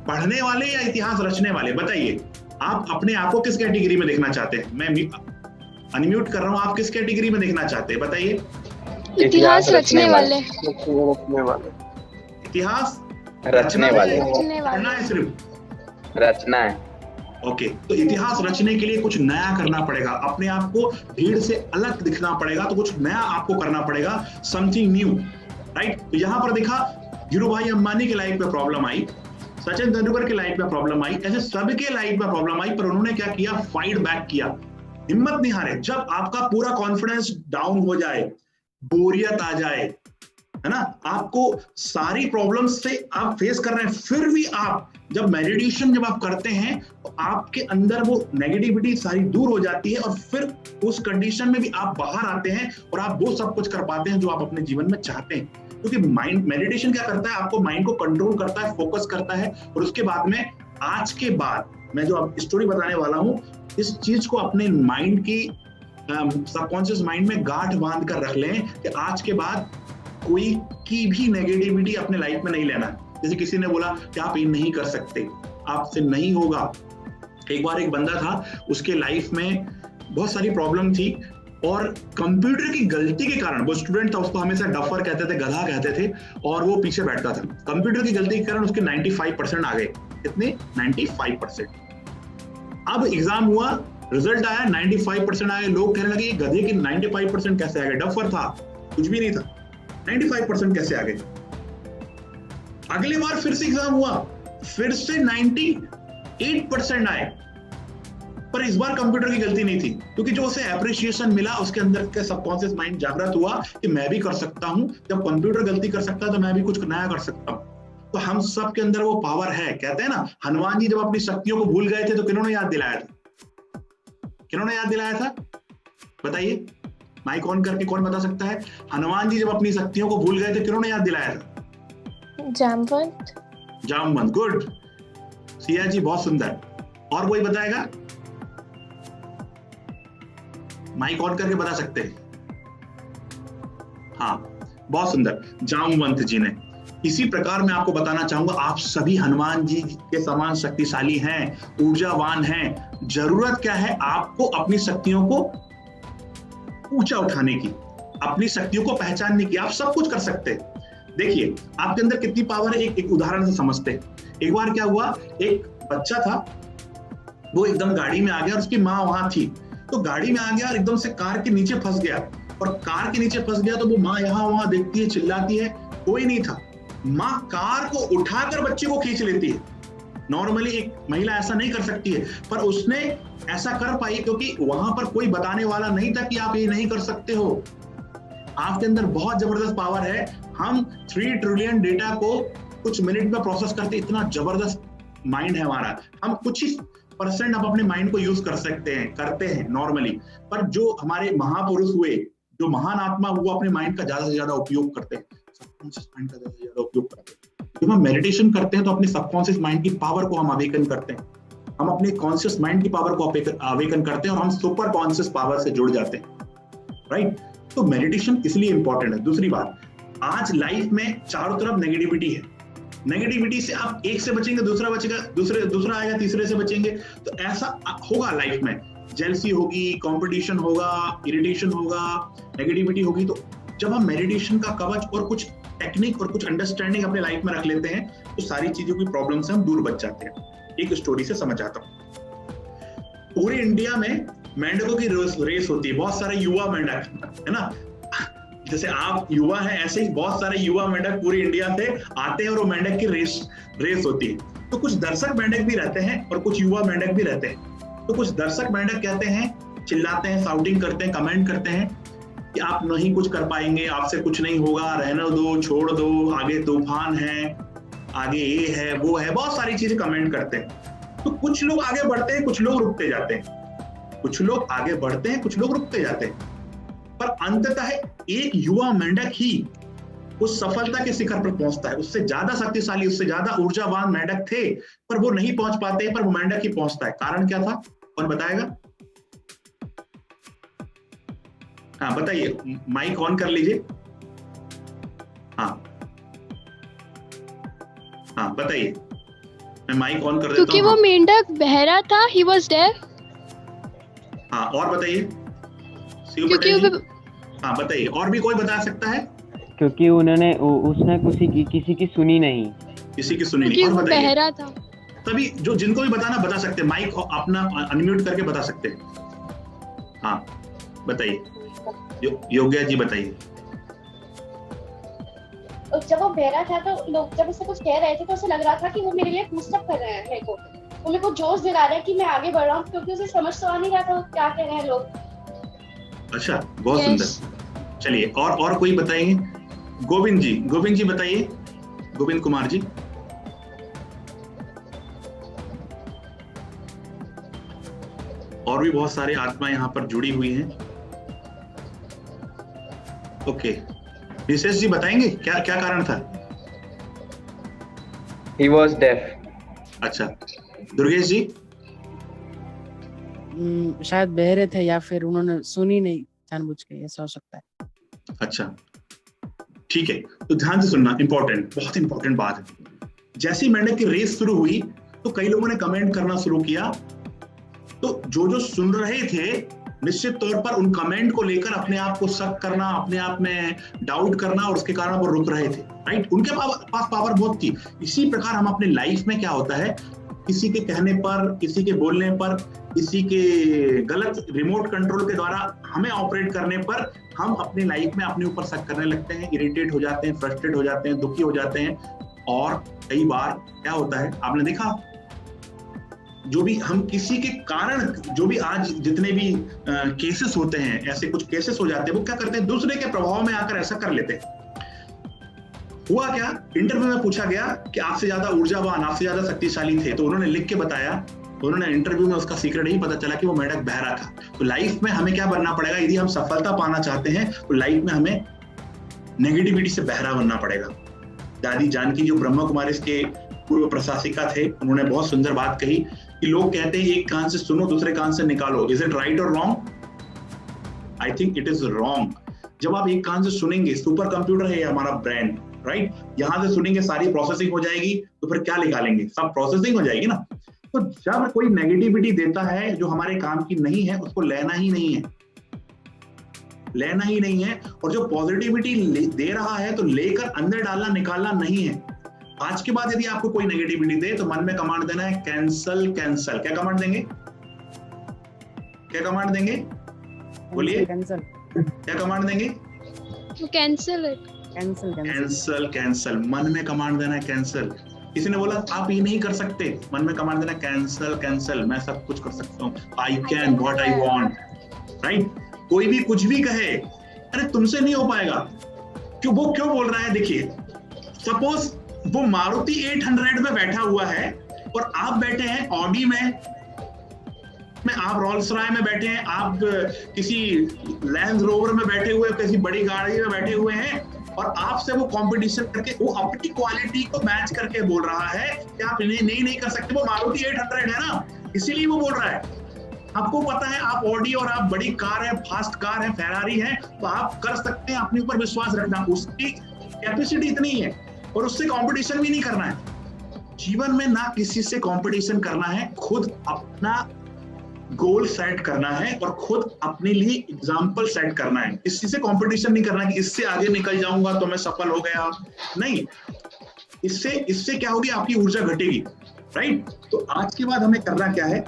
पढ़ने वाले या इतिहास रचने वाले? बताइए, आप अपने आप को किस कैटेगरी में देखना चाहते हैं? मैं अनम्यूट कर रहा हूं, आप किस कैटेगरी में देखना चाहते हैं? बताइए। इतिहास रचने वाले। इतिहास रचने वाले। पढ़ना है, सिर्फ रचना है। ओके, तो इतिहास रचने के लिए कुछ नया करना पड़ेगा, अपने आप को भीड़ से अलग दिखना पड़ेगा, तो कुछ नया आपको करना पड़ेगा, समथिंग न्यू, राइट। तो यहां पर देखा धीरूभाई अंबानी के लाइफ में प्रॉब्लम आई, सचिन तेंदुलकर के लाइफ में प्रॉब्लम आई, ऐसे सबके लाइफ में प्रॉब्लम आई, पर उन्होंने क्या किया? फाइट बैक किया, हिम्मत नहीं हारे। जब आपका पूरा कॉन्फिडेंस डाउन हो जाए, बोरियत आ जाए, है ना, आपको सारी प्रॉब्लम्स से आप फेस कर रहे हैं, फिर भी आप जब मेडिटेशन जब आप करते हैं तो आपके अंदर वो नेगेटिविटी सारी दूर हो जाती है और फिर उस कंडीशन में भी आप बाहर आते हैं और आप वो सब कुछ कर पाते हैं जो आप अपने जीवन में चाहते हैं। क्योंकि माइंड मेडिटेशन क्या करता है? आपको माइंड को कंट्रोल करता है, फोकस करता है, और उसके बाद में आज के बाद मैं जो अब स्टोरी बताने वाला हूं, इस चीज को अपने माइंड की सबकॉन्शियस माइंड में गांठ बांध कर रख लें कि आज के बाद कोई की भी नेगेटिविटी अपने लाइफ में नहीं लेना। जैसे किसी ने बोला कि आप ये नहीं कर सकते, आपसे नहीं होगा। एक बार एक बंदा था, उसके लाइफ में बहुत सारी प्रॉब्लम थी और कंप्यूटर की गलती के कारण, वो स्टूडेंट था, उसको हमेशा डफर कहते थे, गधा कहते थे, और वो पीछे बैठता था। कंप्यूटर की गलती के कारण उसके 95% आ गए। कितने? 95%। अब एग्जाम हुआ, रिजल्ट आया, 95% आए। लोग कहने लगे गधे की 95% कैसे आ गए? डफर था, कुछ भी नहीं था, 95% कैसे आ गए? अगली बार फिर से एग्जाम हुआ, फिर से 98% आए, पर इस बार कंप्यूटर की गलती नहीं थी, क्योंकि जो उसे एप्रिसिएशन मिला, उसके अंदर के सबकॉन्शियस माइंड जागृत हुआ कि मैं भी कर सकता हूं। जब कंप्यूटर गलती कर सकता है तो मैं भी कुछ नया कर सकता हूं। तो हम सब के अंदर वो पावर है। कहते हैं ना, हनुमान जी जब अपनी शक्तियों को भूल गए थे तो किन्होंने याद दिलाया था? किन्होंने याद दिलाया था? बताइए, माइक ऑन करके कौन बता सकता है? हनुमान जी जब अपनी शक्तियों को भूल गए थे, किन्होंने याद दिलाया था? जामवंत। जामवंत, गुड। सिया जी बहुत सुंदर। और कोई बताएगा? माइक ऑन करके बता सकते हैं? हाँ, बहुत सुंदर, जामवंत जी ने। इसी प्रकार मैं आपको बताना चाहूंगा, आप सभी हनुमान जी के समान शक्तिशाली हैं, ऊर्जावान हैं। जरूरत क्या है? आपको अपनी शक्तियों को ऊंचा उठाने की, अपनी शक्तियों को पहचानने की। आप सब कुछ कर सकते हैं। देखिए आपके अंदर कितनी पावर है, एक उदाहरण से समझते हैं। एक बार क्या हुआ, एक बच्चा था, वो एकदम गाड़ी में आ गया और उसकी माँ वहां थी, तो गाड़ी में आ गया और एकदम से कार के नीचे फंस गया। और कार के नीचे फंस गया तो वो माँ यहाँ वहां देखती है, चिल्लाती है, कोई नहीं था। माँ कार को उठाकर बच्चे को खींच लेती है। नॉर्मली एक महिला ऐसा नहीं कर सकती है, पर उसने ऐसा कर पाई क्योंकि वहां पर कोई बताने वाला नहीं था कि आप ये नहीं कर सकते हो। आपके अंदर बहुत जबरदस्त पावर है। हम 3 ट्रिलियन डेटा को कुछ मिनट में प्रोसेस करते, इतना जबरदस्त माइंड है हमारा, हम कुछ ही % हम अपने माइंड को यूज कर सकते हैं, करते हैं नॉर्मली, पर जो हमारे महापुरुष हुए, जो महान आत्मा, वो अपने माइंड का ज्यादा से ज्यादा उपयोग करते हैं, सबकॉन्शियस माइंड का ज्यादा से ज्यादा उपयोग करते हैं। जब हम मेडिटेशन करते हैं तो अपने सबकॉन्शियस माइंड की पावर को हम अवेकन करते हैं, हम अपने कॉन्शियस माइंड की पावर को अवेकन करते हैं और हम सुपर कॉन्शियस पावर से जुड़ जाते हैं, राइट। तो मेडिटेशन इसलिए इंपॉर्टेंट है। दूसरी बात, आज लाइफ में चारों तरफ नेगेटिविटी है, नेगेटिविटी से आप एक से बचेंगे, दूसरा बचेगा, दूसरा आएगा, तीसरे से बचेंगे, तो ऐसा होगा लाइफ में, जेलसी होगी, कंपटीशन होगा, इरिटेशन होगा, नेगेटिविटी होगी। तो जब हम मेडिटेशन का कवच और कुछ टेक्निक और कुछ अंडरस्टैंडिंग अपने लाइफ में रख लेते हैं तो सारी चीजों की प्रॉब्लम से हम दूर बच जाते हैं। एक स्टोरी से समझ आता हूँ। पूरे इंडिया में मेंढकों की रेस होती है, बहुत सारे युवा मेंढक है ना, जैसे आप युवा हैं ऐसे ही बहुत सारे युवा मेंढक पूरे इंडिया से आते हैं और वो मेंढक की रेस होती है। तो कुछ दर्शक मेंढक भी रहते हैं और कुछ युवा मेंढक भी रहते हैं। तो कुछ दर्शक मेंढक कहते हैं, चिल्लाते हैं, शाउटिंग करते हैं, कमेंट करते हैं कि आप नहीं कुछ कर पाएंगे, आपसे कुछ नहीं होगा, रहने दो, छोड़ दो, आगे तूफान है, आगे ये है, वो है, बहुत सारी चीजें कमेंट करते हैं। तो कुछ लोग आगे बढ़ते हैं, कुछ लोग रुकते जाते हैं, कुछ लोग आगे बढ़ते हैं, कुछ लोग रुकते जाते हैं, पर अंततः एक युवा मेंढक ही उस सफलता के शिखर पर पहुंचता है। उससे ज्यादा शक्तिशाली, उससे ज्यादा ऊर्जावान मेंढक थे पर वो नहीं पहुंच पाते, पर वो मेंढक ही पहुंचता है। कारण क्या था, कौन बताएगा? हाँ बताइए, माइक ऑन कर लीजिए। हाँ बताइए, मैं माइक ऑन कर देता हूँ। क्योंकि वो मेंढक बहरा था, he was deaf। हाँ और बताइए, हाँ बताइए, और भी कोई बता सकता है? क्योंकि उसने किसी की सुनी नहीं, किसी की सुनी नहीं। और बताइए, बहरा था। तभी जो जिनको भी बताना बता सकते हैं, माइक अपना अनम्यूट करके बता सकते हैं। हाँ बताइए, योग्या जी बताइए। जब वो बहरा था तो लोग जब उससे कुछ कह रहे थे तो उसे लग रहा था कि वो मेरे लिए पुस्तक कर रहे हैं, मेरे को जोश दिला रहे हैं कि मैं आगे बढ़ रहा हूँ, क्योंकि उसे समझ तो आ नहीं रहा था क्या कह रहे हैं लोग। अच्छा, बहुत सुंदर। चलिए और कोई बताएंगे? गोविंद जी बताइए, गोविंद कुमार जी। और भी बहुत सारे आत्मा यहाँ पर जुड़ी हुई हैं। ओके, विशेष जी बताएंगे क्या कारण था? He was deaf। अच्छा, दुर्गेश जी? शायद बहरे थे या फिर उन्होंने सुनी नहीं जानबूझ के, ऐसा हो सकता है। अच्छा ठीक है, तो ध्यान से सुनना, इंपॉर्टेंट, बहुत इंपॉर्टेंट बात है। जैसी मेंढक की रेस शुरू हुई तो कई लोगों ने कमेंट करना शुरू किया, तो जो सुन रहे थे निश्चित तौर पर उन कमेंट को लेकर अपने आप को शक करना, अपने आप में डाउट करना, और उसके कारण वो रुक रहे थे, राइट। उनके पास पावर बहुत थी। इसी प्रकार हम अपने लाइफ में क्या होता है, किसी के कहने पर, किसी के बोलने पर, किसी के गलत रिमोट कंट्रोल के द्वारा हमें ऑपरेट करने पर हम अपनी लाइफ में अपने ऊपर शक करने लगते हैं, इरिटेट हो जाते हैं, फ्रस्ट्रेट हो जाते हैं, दुखी हो जाते हैं। और कई बार क्या होता है, आपने देखा, जो भी हम किसी के कारण, जो भी आज जितने भी केसेस होते हैं, ऐसे कुछ केसेस हो जाते हैं, वो क्या करते हैं, दूसरे के प्रभाव में आकर ऐसा कर लेते हैं। हुआ क्या, इंटरव्यू में पूछा गया कि आपसे ज्यादा ऊर्जावान, आपसे ज्यादा शक्तिशाली थे, तो उन्होंने लिख के बताया, उन्होंने इंटरव्यू में उसका सीक्रेट नहीं पता चला कि वो मेंढक बहरा था। तो लाइफ में हमें क्या बनना पड़ेगा, यदि हम सफलता पाना चाहते हैं तो लाइफ में हमें नेगेटिविटी से बहरा बनना पड़ेगा। दादी जानकी जो ब्रह्मा कुमारी के पूर्व प्रशासिका थे, उन्होंने बहुत सुंदर बात कही कि लोग कहते हैं एक कान से सुनो, दूसरे कान से निकालो। इज इट राइट और wrong? I think it is wrong. जब आप एक कान से सुनेंगे, सुपर कंप्यूटर है हमारा ब्रेन, राइट, यहां से सुनेंगे, सारी प्रोसेसिंग हो जाएगी, तो फिर क्या निकालेंगे, सब प्रोसेसिंग हो जाएगी ना। तो जब कोई नेगेटिविटी देता है जो हमारे काम की नहीं है, उसको लेना ही नहीं है, लेना ही नहीं है। और जो पॉजिटिविटी दे रहा है तो लेकर अंदर डालना, निकालना नहीं है। आज के बाद यदि आपको कोई नेगेटिविटी दे तो मन में कमांड देना है, कैंसल कैंसल। क्या कमांड देंगे, क्या कमांड देंगे, बोलिए, कैंसल। क्या कमांड देंगे, कैंसल कैंसल कैंसल। मन में कमांड देना है, कैंसल। किसी ने बोला आप ये नहीं कर सकते, मन में कमांड देना, कैंसल कैंसल, मैं सब कुछ कर सकता हूँ, I can what I want, right. कोई भी कुछ भी कहे, अरे तुमसे नहीं हो पाएगा, क्यों, वो क्यों बोल रहा है, देखिए, सपोज वो मारुति 800 में बैठा हुआ है, और आप बैठे हैं ऑडी में, आप रोल्स रॉय में बैठे हैं, आप किसी लैंड रोवर में बैठे हुए, किसी बड़ी गाड़ी में बैठे हुए हैं, और आपसे वो कंपटीशन करके वो अपनी क्वालिटी को मैच करके बोल रहा है कि आप नहीं कर सकते। वो मारुति 800 है ना, इसीलिए वो बोल रहा है। आपको पता है आप ऑडी और आप बड़ी कार है, फास्ट कार है, फेरारी है, तो आप कर सकते हैं, अपने ऊपर विश्वास रखना। उसकी कैपेसिटी इतनी है और उससे कंपटीशन भी नहीं करना है। जीवन में ना किसी से कंपटीशन करना है, खुद अपना गोल सेट करना है और खुद अपने लिए एग्जाम्पल सेट करना है। किसी से कंपटीशन नहीं करना कि इससे आगे निकल जाऊंगा तो मैं सफल हो गया, नहीं। इससे क्या होगी, आपकी ऊर्जा घटेगी, राइट। तो आज के बाद हमें करना क्या है,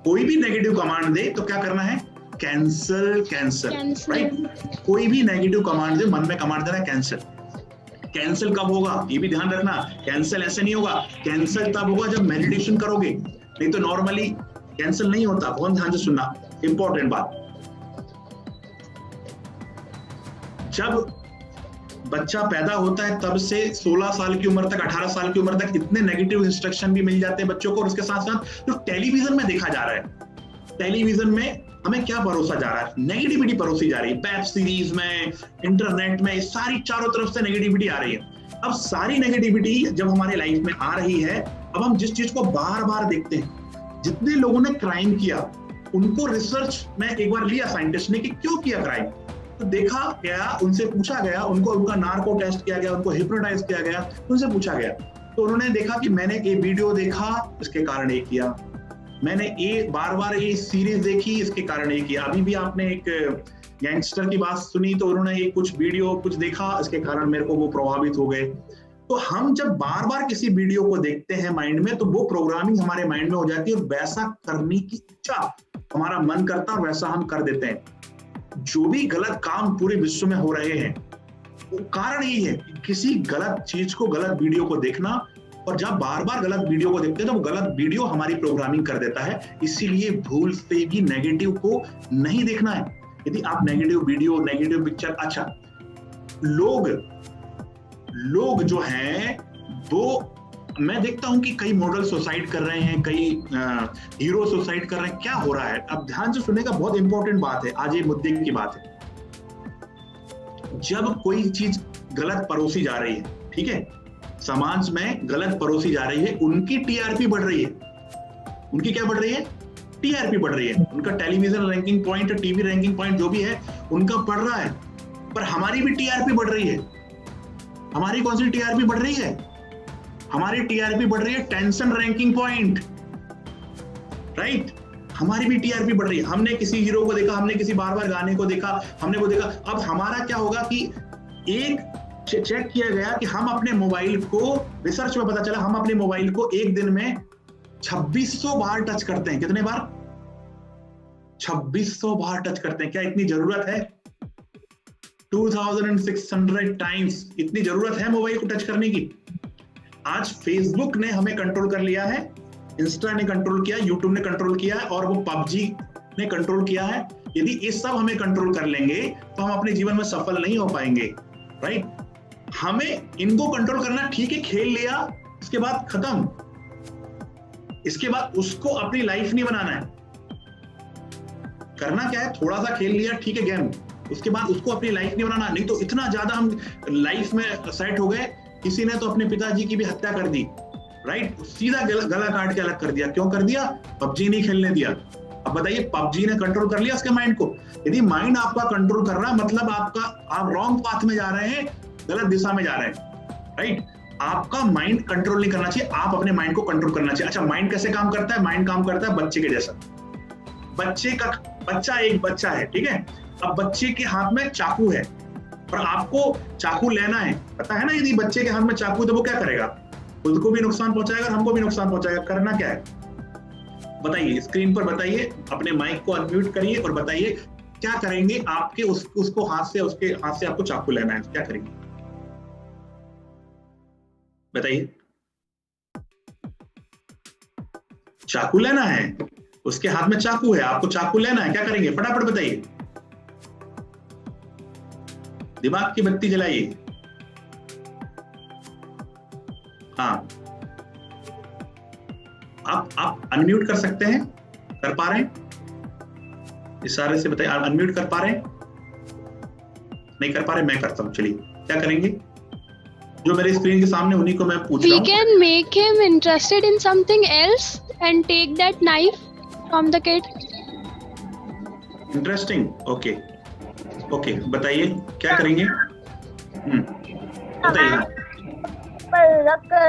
कोई भी नेगेटिव कमांड दे तो क्या करना है, कैंसल, राइट। कोई भी नेगेटिव कमांड दे, मन में कमांड देना कैंसल। कैंसल कब होगा ये भी ध्यान रखना, कैंसल ऐसे नहीं होगा, कैंसल तब होगा जब मेडिटेशन करोगे, नहीं तो नॉर्मली कैंसिल नहीं होता। बहुत ध्यान से सुनना, इंपॉर्टेंट बात। जब बच्चा पैदा होता है तब से 16 साल की उम्र तक, 18 साल की उम्र तक इतने नेगेटिव इंस्ट्रक्शन भी मिल जाते हैं बच्चों को। और उसके साथ साथ जो टेलीविजन में देखा जा रहा है, टेलीविजन में हमें क्या परोसा जा रहा है, नेगेटिविटी परोसी जा रही है। वेब सीरीज में, इंटरनेट में, सारी चारों तरफ से नेगेटिविटी आ रही है। अब सारी नेगेटिविटी जब हमारे लाइफ में आ रही है, अब हम जिस चीज को बार बार देखते हैं, जितने लोगों ने क्राइम किया उनको रिसर्च में एक बार लिया साइंटिस्ट ने कि क्यों किया क्राइम, तो देखा गया, उनसे पूछा गया, उनका नार्को टेस्ट किया गया, उनको हिप्नोटाइज किया गया, उनसे पूछा गया, तो उन्होंने देखा कि मैंने ये वीडियो देखा इसके कारण ये किया, मैंने ये बार ये सीरीज देखी इसके कारण ये किया। अभी भी आपने एक गैंगस्टर की बात सुनी तो उन्होंने ये कुछ वीडियो कुछ देखा, इसके कारण मेरे को वो प्रभावित हो गए। तो हम जब बार बार किसी वीडियो को देखते हैं माइंड में, तो वो प्रोग्रामिंग हमारे माइंड में हो जाती है और वैसा करने की इच्छा हमारा मन करता है और वैसा हम कर देते हैं। जो भी गलत काम पूरे विश्व में हो रहे हैं वो कारण यही है कि किसी गलत चीज को, गलत वीडियो को देखना, और जब बार बार गलत वीडियो को देखते हैं तो वो गलत वीडियो हमारी प्रोग्रामिंग कर देता है। इसीलिए भूल से भी नेगेटिव को नहीं देखना है। यदि आप नेगेटिव वीडियो, नेगेटिव पिक्चर, अच्छा लोग जो हैं वो, मैं देखता हूं कि कई मॉडल सुसाइड कर रहे हैं, कई हीरो सुसाइड कर रहे हैं। क्या हो रहा है, अब ध्यान से सुनने का, बहुत इंपॉर्टेंट बात है, आज ये मुद्दे की बात है। जब कोई चीज गलत परोसी जा रही है, ठीक है, समाज में गलत परोसी जा रही है, उनकी टीआरपी बढ़ रही है। उनकी क्या बढ़ रही है, टीआरपी बढ़ रही है। उनका television ranking point, TV ranking point जो भी है उनका बढ़ रहा है, पर हमारी भी टीआरपी बढ़ रही है। हमारी कौन सी टीआरपी बढ़ रही है, हमारी टीआरपी बढ़ रही है टेंशन रैंकिंग पॉइंट, राइट। हमारी भी टीआरपी बढ़ रही है। हमने किसी हीरो को देखा, हमने किसी बार बार गाने को देखा, हमने वो देखा। अब हमारा क्या होगा कि एक चेक किया गया कि हम अपने मोबाइल को, रिसर्च में पता चला, हम अपने मोबाइल को एक दिन में 2600 बार टच करते हैं। कितने बार, 2600 बार टच करते हैं। क्या इतनी जरूरत है, 2600 टाइम्स इतनी जरूरत है मोबाइल को टच करने की? आज फेसबुक ने हमें कंट्रोल कर लिया है, इंस्टा ने कंट्रोल किया, यूट्यूब ने कंट्रोल किया है, और वो पबजी ने कंट्रोल किया है। यदि ये सब हमें कंट्रोल कर लेंगे तो हम अपने जीवन में सफल नहीं हो पाएंगे, राइट। हमें इनको कंट्रोल करना, ठीक है, खेल लिया, इसके बाद खत्म। इसके बाद उसको अपनी लाइफ नहीं बनाना है। करना क्या है, थोड़ा सा खेल लिया, ठीक है, गेम, उसके बाद उसको अपनी लाइफ नहीं बनाना। नहीं तो इतना ज्यादा हम लाइफ में सेट हो गए, किसी ने तो अपने पिताजी की भी हत्या कर दी, राइट, सीधा गला काट के अलग कर दिया। क्यों कर दिया, पबजी नहीं खेलने दिया। अब बताइए, पबजी ने कंट्रोल कर लिया उसके माइंड को। यदि माइंड आपका कंट्रोल कर रहा है, मतलब आप रॉन्ग पाथ में जा रहे हैं, गलत दिशा में जा रहे हैं, राइट। आपका माइंड कंट्रोल नहीं करना चाहिए, आप अपने माइंड को कंट्रोल करना चाहिए। अच्छा, माइंड कैसे काम करता है, माइंड काम करता है बच्चे के जैसा। बच्चा एक बच्चा है, ठीक है। अब बच्चे के हाथ में चाकू है और आपको चाकू लेना है, पता है ना, यदि बच्चे के हाथ में चाकू तो वो क्या करेगा, खुद को भी नुकसान पहुंचाएगा, हमको भी नुकसान पहुंचाएगा। करना क्या है बताइए, स्क्रीन पर बताइए, अपने माइक को अनम्यूट करिए और बताइए क्या करेंगे। आपके उसको हाथ से, उसके हाथ से आपको चाकू लेना है, क्या करेंगे बताइए। चाकू लेना है, उसके हाथ में चाकू है, आपको चाकू लेना है, क्या करेंगे, फटाफट बताइए। दिमाग की बत्ती जलाइए। हाँ, आप अनम्यूट कर सकते हैं? कर पा रहे हैं? इशारे से बताइए, आप अनम्यूट कर पा रहे हैं? नहीं कर पा रहे? मैं करता हूँ। चलिए क्या करेंगे, जो मेरे स्क्रीन के सामने उन्हीं को मैं पूछ रहा We हूँ। can make him interested in something else and take that knife from the kid. Interesting, okay okay, बताइए क्या करेंगे? बताइए। पर रखकर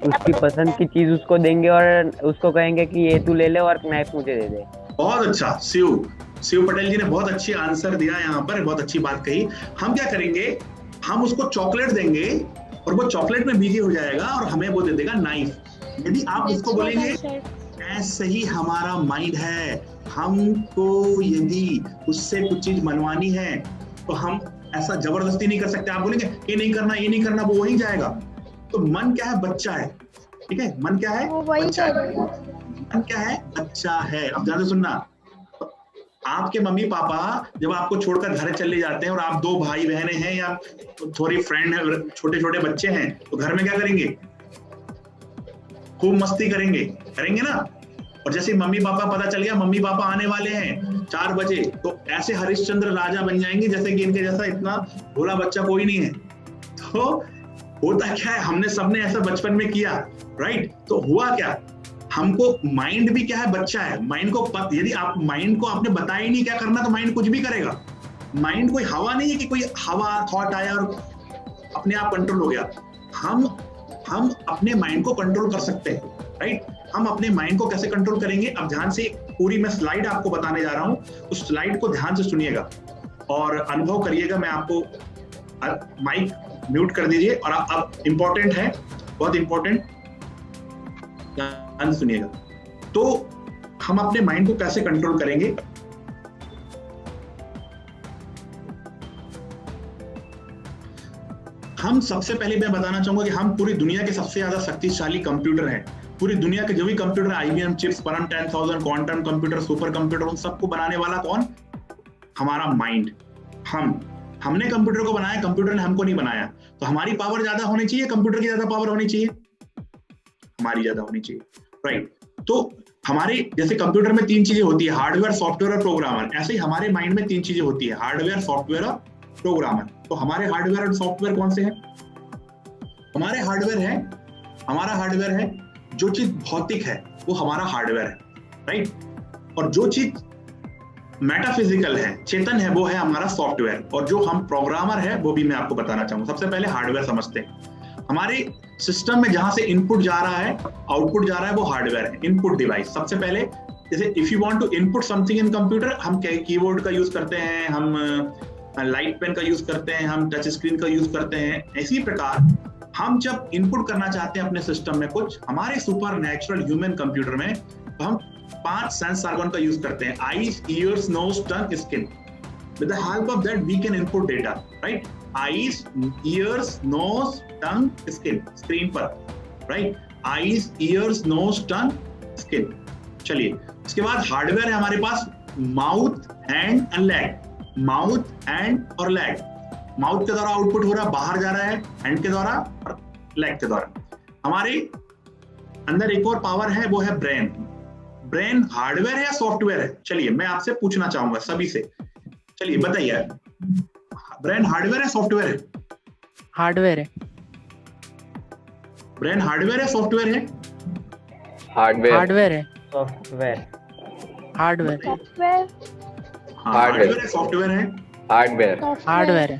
उसकी पसंद की चीज उसको देंगे और उसको कहेंगे कि ये तू ले ले और नाइफ मुझे दे दे। बहुत अच्छा, शिव पटेल जी ने बहुत अच्छी आंसर दिया, यहाँ पर बहुत अच्छी बात कही। हम क्या करेंगे, हम उसको चॉकलेट देंगे और वो चॉकलेट में बिजी हो जाएगा और हमें वो दे देगा नाइफ। यदि आप उसको बोलेंगे ऐसे ही हमारा माइंड है, हमको यदि उससे कुछ चीज मनवानी है तो हम ऐसा जबरदस्ती नहीं कर सकते। आप बोलेंगे ये नहीं करना, ये नहीं करना, वो वहीं जाएगा। तो मन क्या है? बच्चा है, ठीक है? मन क्या है? बच्चा है। मन क्या है? बच्चा है। अब ध्यान से सुनना, आपके मम्मी पापा जब आपको छोड़कर घर चले जाते हैं और आप 2 भाई बहनें हैं या थोड़ी फ्रेंड है, छोटे छोटे बच्चे हैं, तो घर में क्या करेंगे? खूब मस्ती करेंगे ना। और जैसे मम्मी पापा पता चल गया मम्मी पापा आने वाले हैं 4 बजे, तो ऐसे हरिश्चंद्र राजा बन जाएंगे जैसे कि इनके जैसा इतना भोला बच्चा कोई नहीं है। तो होता क्या है, हमने सबने ऐसा बचपन में किया, राइट? तो हुआ क्या, हमको माइंड भी क्या है? बच्चा है। माइंड को यदि आप माइंड को आपने बताया ही नहीं क्या करना, तो माइंड कुछ भी करेगा। माइंड कोई हवा नहीं है कि कोई हवा थॉट आया और अपने आप कंट्रोल हो गया। हम अपने माइंड को कंट्रोल कर सकते हैं, राइट? हम अपने माइंड को कैसे कंट्रोल करेंगे? अब ध्यान से पूरी मैं स्लाइड आपको बताने जा रहा हूं, उस स्लाइड को ध्यान से सुनिएगा और अनुभव करिएगा। मैं आपको माइक म्यूट कर दीजिए और अब इंपॉर्टेंट है, बहुत इंपॉर्टेंट, ध्यान सुनिएगा। तो हम अपने माइंड को कैसे कंट्रोल करेंगे? हम सबसे पहले मैं बताना चाहूंगा कि हम पूरी दुनिया के सबसे ज्यादा शक्तिशाली कंप्यूटर हैं। पूरी दुनिया के जो भी कंप्यूटर, IBM चिप्स, परम 10,000, क्वांटम कंप्यूटर, सुपर कंप्यूटर, उन सबको बनाने वाला कौन? हमारा माइंड। हमने कंप्यूटर को बनाया, कंप्यूटर ने हमको नहीं बनाया। तो हमारी पावर ज्यादा होनी चाहिए, कंप्यूटर की ज्यादा पावर होनी चाहिए? हमारी ज्यादा होनी चाहिए, राइट? तो हमारे जैसे कंप्यूटर में 3 चीजें होती है, हार्डवेयर, सॉफ्टवेयर और प्रोग्रामर। ऐसे ही हमारे माइंड में 3 चीजें होती है, हार्डवेयर, सॉफ्टवेयर और प्रोग्रामर। तो हमारे हार्डवेयर और सॉफ्टवेयर कौन से हैं? हमारा हार्डवेयर है जो चीज भौतिक है वो हमारा हार्डवेयर है, राइट? और जो चीज मेटाफिजिकल है, चेतन है, वो है हमारा सॉफ्टवेयर। और जो हम प्रोग्रामर है वो भी मैं आपको बताना चाहूंगा। सबसे पहले हार्डवेयर समझते हैं। हमारे सिस्टम में जहां से इनपुट जा रहा है, आउटपुट जा रहा है, वो हार्डवेयर है, इनपुट डिवाइस। सबसे पहले जैसे if you want to input something in computer, हम कीबोर्ड का यूज करते हैं, हम लाइट पेन का यूज करते हैं, हम टच स्क्रीन का यूज करते हैं। इसी प्रकार हम जब इनपुट करना चाहते हैं अपने सिस्टम में कुछ, हमारे सुपर नेचुरल ह्यूमन कंप्यूटर में, तो हम 5 सेंस ऑर्गन का यूज करते हैं, eyes, ears, nose, tongue, skin. With the help of that we can input data, right? Eyes, ears, nose, tongue, skin, screen पर, right? Eyes, ears, nose, tongue, skin. चलिए, उसके बाद हार्डवेयर है हमारे पास, mouth, hand and leg. Mouth, hand और leg. Mouth के द्वारा आउटपुट हो रहा है, बाहर जा रहा है, हैंड के द्वारा और लेग के द्वारा। हमारे अंदर एक और पावर है, वो है ब्रेन। ब्रेन हार्डवेयर है या सॉफ्टवेयर है? चलिए मैं आपसे पूछना चाहूंगा सभी से, चलिए बताइए, ब्रेन हार्डवेयर है सॉफ्टवेयर है? हार्डवेयर है। ब्रेन हार्डवेयर है सॉफ्टवेयर है? हार्डवेयर है। सॉफ्टवेयर। हार्डवेयर। हार्डवेयर है, सॉफ्टवेयर है? हार्डवेयर। हार्डवेयर है।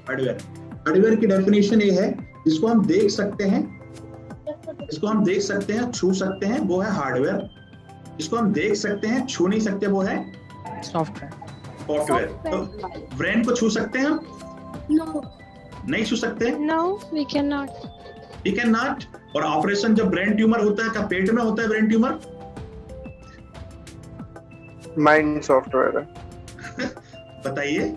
हार्डवेयर की डेफिनेशन ये है, जिसको हम देख सकते हैं, छू सकते हैं, वो है हार्डवेयर। जिसको हम देख सकते हैं, छू नहीं सकते, वो है सॉफ्टवेयर। तो ब्रेन को छू सकते हैं हम? No. नहीं छू सकते? No, we cannot. We cannot। और ऑपरेशन जब ब्रेन ट्यूमर होता है, क्या पेट में होता है ब्रेन ट्यूमर? माइंड सॉफ्टवेयर है। बताइए।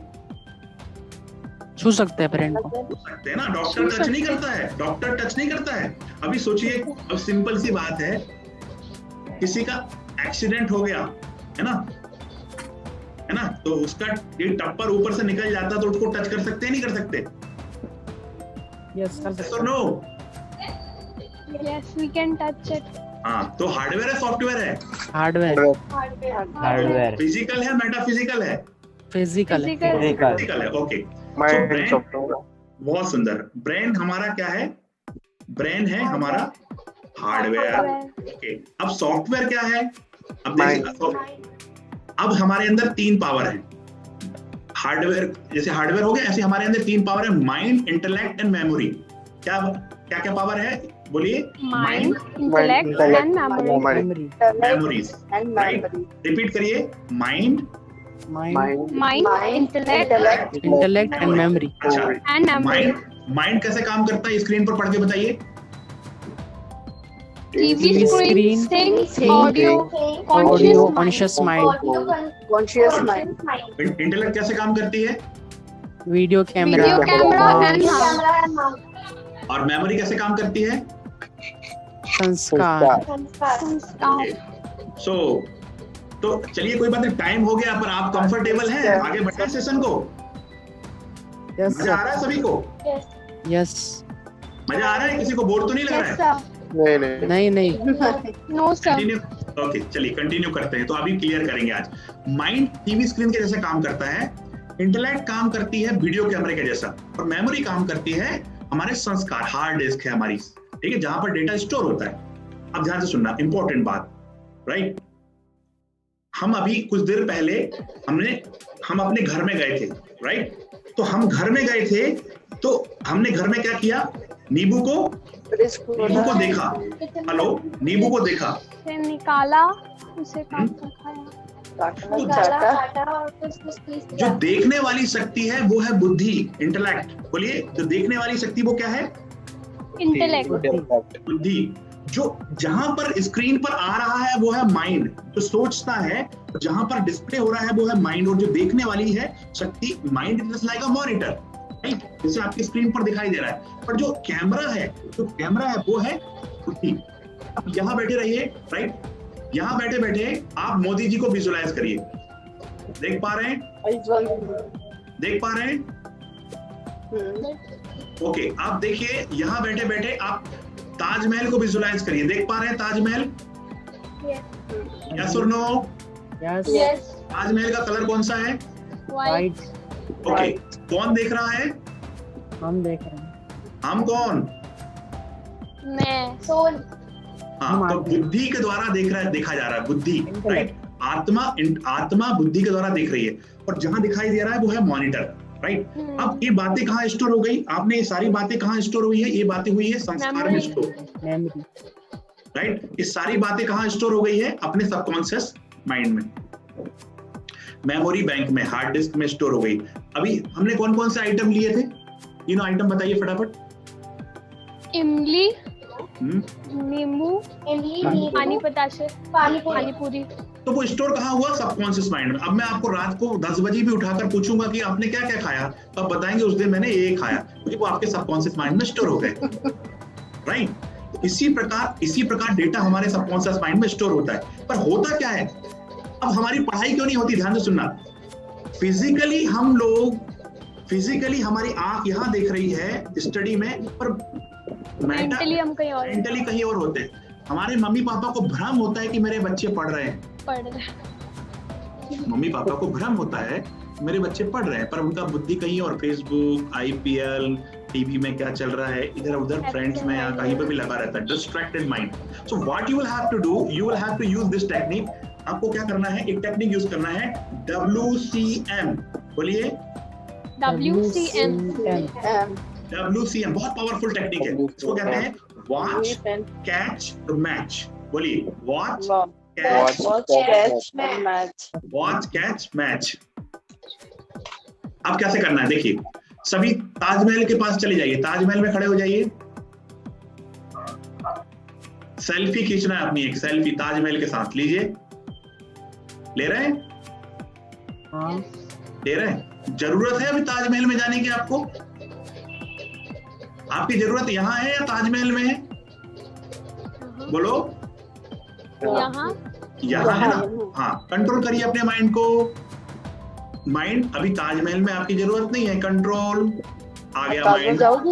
छू सकते हैं ब्रेन को? छू सकते हैं ना, डॉक्टर टच नहीं करता है। अभी सोचिए, अब सिंपल सी बात है, किसी का एक्सीडेंट हो गया है ना, तो उसका ये टप्पर ऊपर से निकल जाता तो उसको टच कर सकते हैं, नहीं कर सकते? यस, कर सकते हैं। No, Yes, we can touch it. हाँ, तो हार्डवेयर है सॉफ्टवेयर है? हार्डवेयर हार्डवेयर फिजिकल है मेटाफिजिकल है? फिजिकल है फिजिकल है, ओके। Mind software. बहुत सुंदर। ब्रेन हमारा क्या है? ब्रेन है हमारा हार्डवेयर, ओके। अब सॉफ्टवेयर क्या है? अब हमारे अंदर 3 पावर है। हार्डवेयर जैसे हार्डवेयर हो गया, ऐसे हमारे अंदर 3 पावर है, माइंड, इंटेलेक्ट एंड मेमोरी। क्या क्या क्या पावर है? बोलिए। Mind, intellect and memory. Memories, right? Repeat करिए। Mind, Mind, intellect intellect and memory. अच्छा, and memory. माइंड कैसे काम करता है स्क्रीन पर पढ़ के बताइए। TV screen, things, audio, conscious mind. Intellect कैसे काम करती है? Video camera video camera and और मेमोरी कैसे काम करती है? संस्कार। सो तो चलिए, कोई बात नहीं, टाइम हो गया, पर आप कंफर्टेबल हैं? आगे बढ़ते हैं सेशन को। मजा आ रहा है सभी को? यस। मजा आ रहा है? किसी को बोर तो नहीं लग रहा है? नहीं no sir. ओके, चलिए कंटिन्यू करते हैं। तो अभी क्लियर करेंगे आज। माइंड टीवी स्क्रीन के जैसे काम करता है, इंटेलेक्ट काम करती है वीडियो कैमरे के जैसा, और मेमोरी काम करती है हमारे संस्कार, हार्ड डिस्क है हमारी, ठीक है, जहां पर डेटा स्टोर होता है। अब ध्यान से सुनना, इंपॉर्टेंट बात, राइट? हम अभी कुछ देर पहले हम अपने घर में गए थे, राइट? तो हम घर में गए थे, तो हमने घर में क्या किया? नींबू को देखा। हेलो, नींबू को देखा, फिर निकाला, उसे काट कर खाया। जो देखने वाली शक्ति है वो है बुद्धि, इंटेलेक्ट। बोलिए, जो देखने वाली शक्ति वो क्या है? इंटेलेक्ट। बुद्धि। जो जहां पर स्क्रीन पर आ रहा है वो है माइंड, जो सोचता है, जहां पर डिस्प्ले हो रहा है वो है माइंड, और जो देखने वाली है शक्ति, mind is like a monitor, right? जैसे आपकी स्क्रीन पर दिखाई दे रहा है। पर जो कैमरा है वो है बुद्धि। अब यहां बैठे रहिए, राइट? यहां बैठे बैठे आप मोदी जी को विजुअलाइज करिए। देख पा रहे हैं? ओके, आप देखिए, यहां बैठे बैठे आप ताजमहल को विजुअलाइज करिए। देख पा रहे हैं ताजमहल? यस और नो? यस। ताजमहल का कलर कौन सा है? वाइट। ओके, कौन देख रहा है? हम देख रहे हैं। हम कौन? मैं। हाँ, तो बुद्धि के द्वारा देखा जा रहा है, बुद्धि, राइट? आत्मा बुद्धि के द्वारा देख रही है, और जहां दिखाई दे रहा है वो है मॉनिटर, राइट? अब ये बातें कहाँ स्टोर हो गई? आपने ये सारी बातें कहाँ स्टोर हुई है? ये बातें हुई है संस्कार में स्टोर, राइट? ये सारी बातें कहाँ स्टोर हो गई है? अपने सबकॉन्शियस माइंड में, मेमोरी बैंक में, हार्ड डिस्क में स्टोर हो गई। अभी हमने कौन कौन से आइटम लिए थे? तीनों आइटम बताइए फटाफट। इमली, नींबू, पानी बताशे, पानी पूरी। तो वो स्टोर कहाँ हुआ? सबकॉन्शियस माइंड में। अब मैं आपको रात को 10 बजे भी उठाकर पूछूंगा कि आपने क्या क्या खाया, तो आप बताएंगे उस दिन मैंने ये खाया, क्योंकि वो आपके सबकॉन्शियस माइंड में स्टोर हो गए, राइट? इसी प्रकार डेटा हमारे सबकॉन्शियस माइंड में स्टोर होता है। पर होता क्या है? अब हमारी पढ़ाई क्यों नहीं होती? ध्यान से सुनना। फिजिकली हमारी आंख यहाँ देख रही है स्टडी में, पर मेंटली हम कहीं और होते हैं। हमारे मम्मी पापा को भ्रम होता है कि मेरे बच्चे पढ़ रहे हैं। मम्मी पापा को भ्रम होता है मेरे बच्चे पढ़ रहे हैं, पर उनका बुद्धि कहीं और, फेसबुक, IPL, टीवी में क्या चल रहा है, इधर उधर फ्रेंड्स में या कहीं पर भी लगा रहता है, distracted mind. So what you will have to do, you will have to use this technique. आपको क्या करना है? एक टेक्निक यूज करना है, WCM। बोलिए। WCM बहुत पावरफुल टेक्निक है। इसको कहते हैं वॉच, कैच, मैच। बोलिए, वॉच, कैच, मैच। अब कैसे करना है? देखिए, सभी ताजमहल के पास चले जाइए, ताजमहल में खड़े हो जाइए, सेल्फी खींचना है अपनी, एक सेल्फी ताजमहल के साथ लीजिए। ले रहे हैं? हाँ। ले रहे हैं? जरूरत है अभी ताजमहल में जाने की? आपको, आपकी जरूरत यहाँ है या ताजमहल में है? बोलो। यहाँ है ना? हाँ, कंट्रोल करिए अपने माइंड को। माइंड, अभी ताजमहल में आपकी जरूरत नहीं है, कंट्रोल आ गया माइंड। अब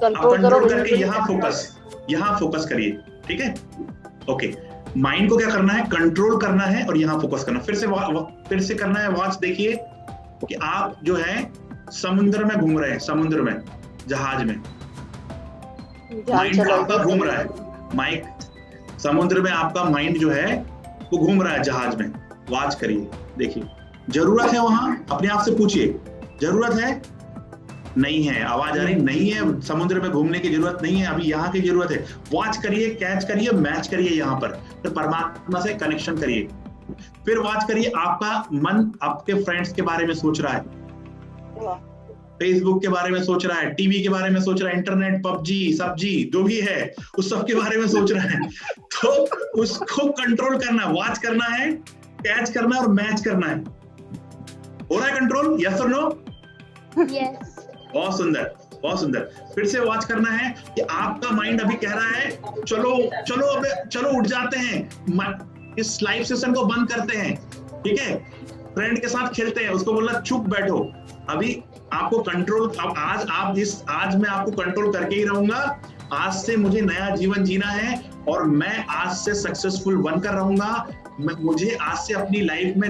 कंट्रोल करके यहाँ फोकस, यहाँ फोकस करिए, ठीक है? ओके, माइंड को क्या करना है, कंट्रोल करना है और यहाँ फोकस करना। फिर से करना है वॉच। देखिए कि आप जो है समुद्र में घूम रहे हैं, समुद्र में, जहाज में, माइंड आपका घूम रहा है, माइक समुद्र में आपका माइंड जो है वो घूम रहा है जहाज में। वॉच करिए, देखिए जरूरत है वहां, अपने आप से पूछिए जरूरत है, नहीं है, आवाज आ रही नहीं है, समुद्र में घूमने की जरूरत नहीं है, अभी यहाँ की जरूरत है। वॉच करिए, कैच करिए, मैच करिए यहाँ पर, फिर परमात्मा से कनेक्शन करिए। फिर वॉच करिए, आपका मन आपके फ्रेंड्स के बारे में सोच रहा है, फेसबुक के बारे में सोच रहा है, टीवी के बारे में सोच रहा है, इंटरनेट, पबजी, सब्जी जो भी है उस सब के बारे में सोच रहा है। तो उसको कंट्रोल करना है, वॉच करना है, कैच करना है और मैच करना है। हो रहा है कंट्रोल? यस और नो? यस। बहुत सुंदर, बहुत सुंदर। फिर से वॉच करना है कि आपका माइंड अभी कह रहा है चलो चलो अबे चलो उठ जाते हैं, इस लाइव सेशन को बंद करते हैं, ठीक है, फ्रेंड के साथ खेलते हैं। उसको बोलना चुप बैठो, अभी आपको कंट्रोल, आज मैं आपको कंट्रोल करके ही रहूंगा। आज से मुझे नया जीवन जीना है और मैं आज से सक्सेसफुल बनकर रहूंगा। मुझे आज से अपनी लाइफ में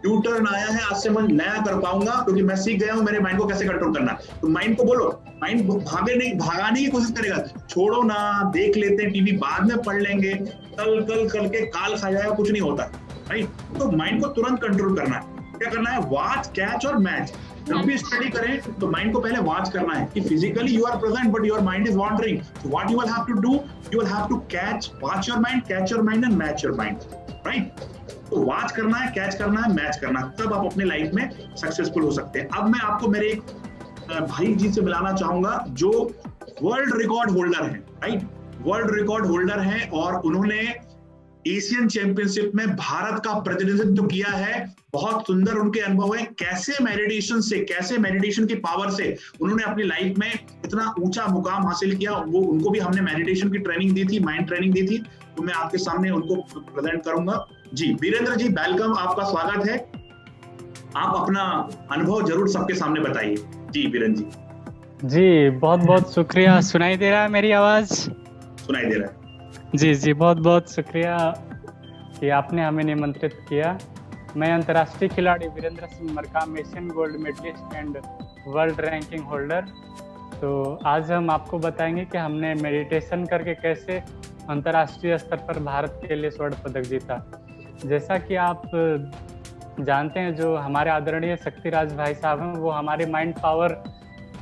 यू टर्न आया है, आज से मैं नया कर पाऊंगा क्योंकि मैं सीख गया हूं मेरे माइंड को कैसे कंट्रोल करना। तो माइंड को बोलो, माइंड भगाने की कोशिश करेगा, छोड़ो ना, देख लेते हैं टीवी, बाद में पढ़ लेंगे, कल के काल खा जाएगा, कुछ नहीं होता, राइट? तो माइंड को तुरंत कंट्रोल करना है। क्या करना है? वॉच, कैच और मैच। जब भी स्टडी करें तो माइंड को पहले वॉच करना है कि physically you are present but your mind is wandering. So what you will have to do, you will have to catch, watch your mind, catch your mind and match your mind, right? तो watch करना है, catch करना है, match करना है, तब आप अपने लाइफ में सक्सेसफुल हो सकते हैं। अब मैं आपको मेरे एक भाई जी से मिलाना चाहूंगा जो वर्ल्ड रिकॉर्ड होल्डर है, राइट? वर्ल्ड रिकॉर्ड होल्डर है और उन्होंने एशियन चैंपियनशिप में भारत का प्रतिनिधित्व किया है। बहुत सुंदर उनके अनुभव है, कैसे मेडिटेशन की पावर से उन्होंने अपनी लाइफ में इतना ऊंचा मुकाम हासिल किया। वो उनको भी हमने मेडिटेशन की ट्रेनिंग दी थी, माइंड ट्रेनिंग दी थी, तो मैं आपके सामने उनको प्रेजेंट करूंगा। जी वीरेंद्र जी, वेलकम, आपका स्वागत है। आप अपना अनुभव जरूर सबके सामने बताइए। जी वीरेंद्र जी, बहुत बहुत शुक्रिया। सुनाई दे रहा है मेरी आवाज? सुनाई दे रहा है। जी, बहुत बहुत शुक्रिया कि आपने हमें निमंत्रित किया। मैं अंतर्राष्ट्रीय खिलाड़ी Virendra Singh Markam, Asian gold medalist and world ranking holder. तो आज हम आपको बताएंगे कि हमने मेडिटेशन करके कैसे अंतर्राष्ट्रीय स्तर पर भारत के लिए स्वर्ण पदक जीता। जैसा कि आप जानते हैं, जो हमारे आदरणीय शक्तिराज भाई साहब हैं, वो हमारे माइंड पावर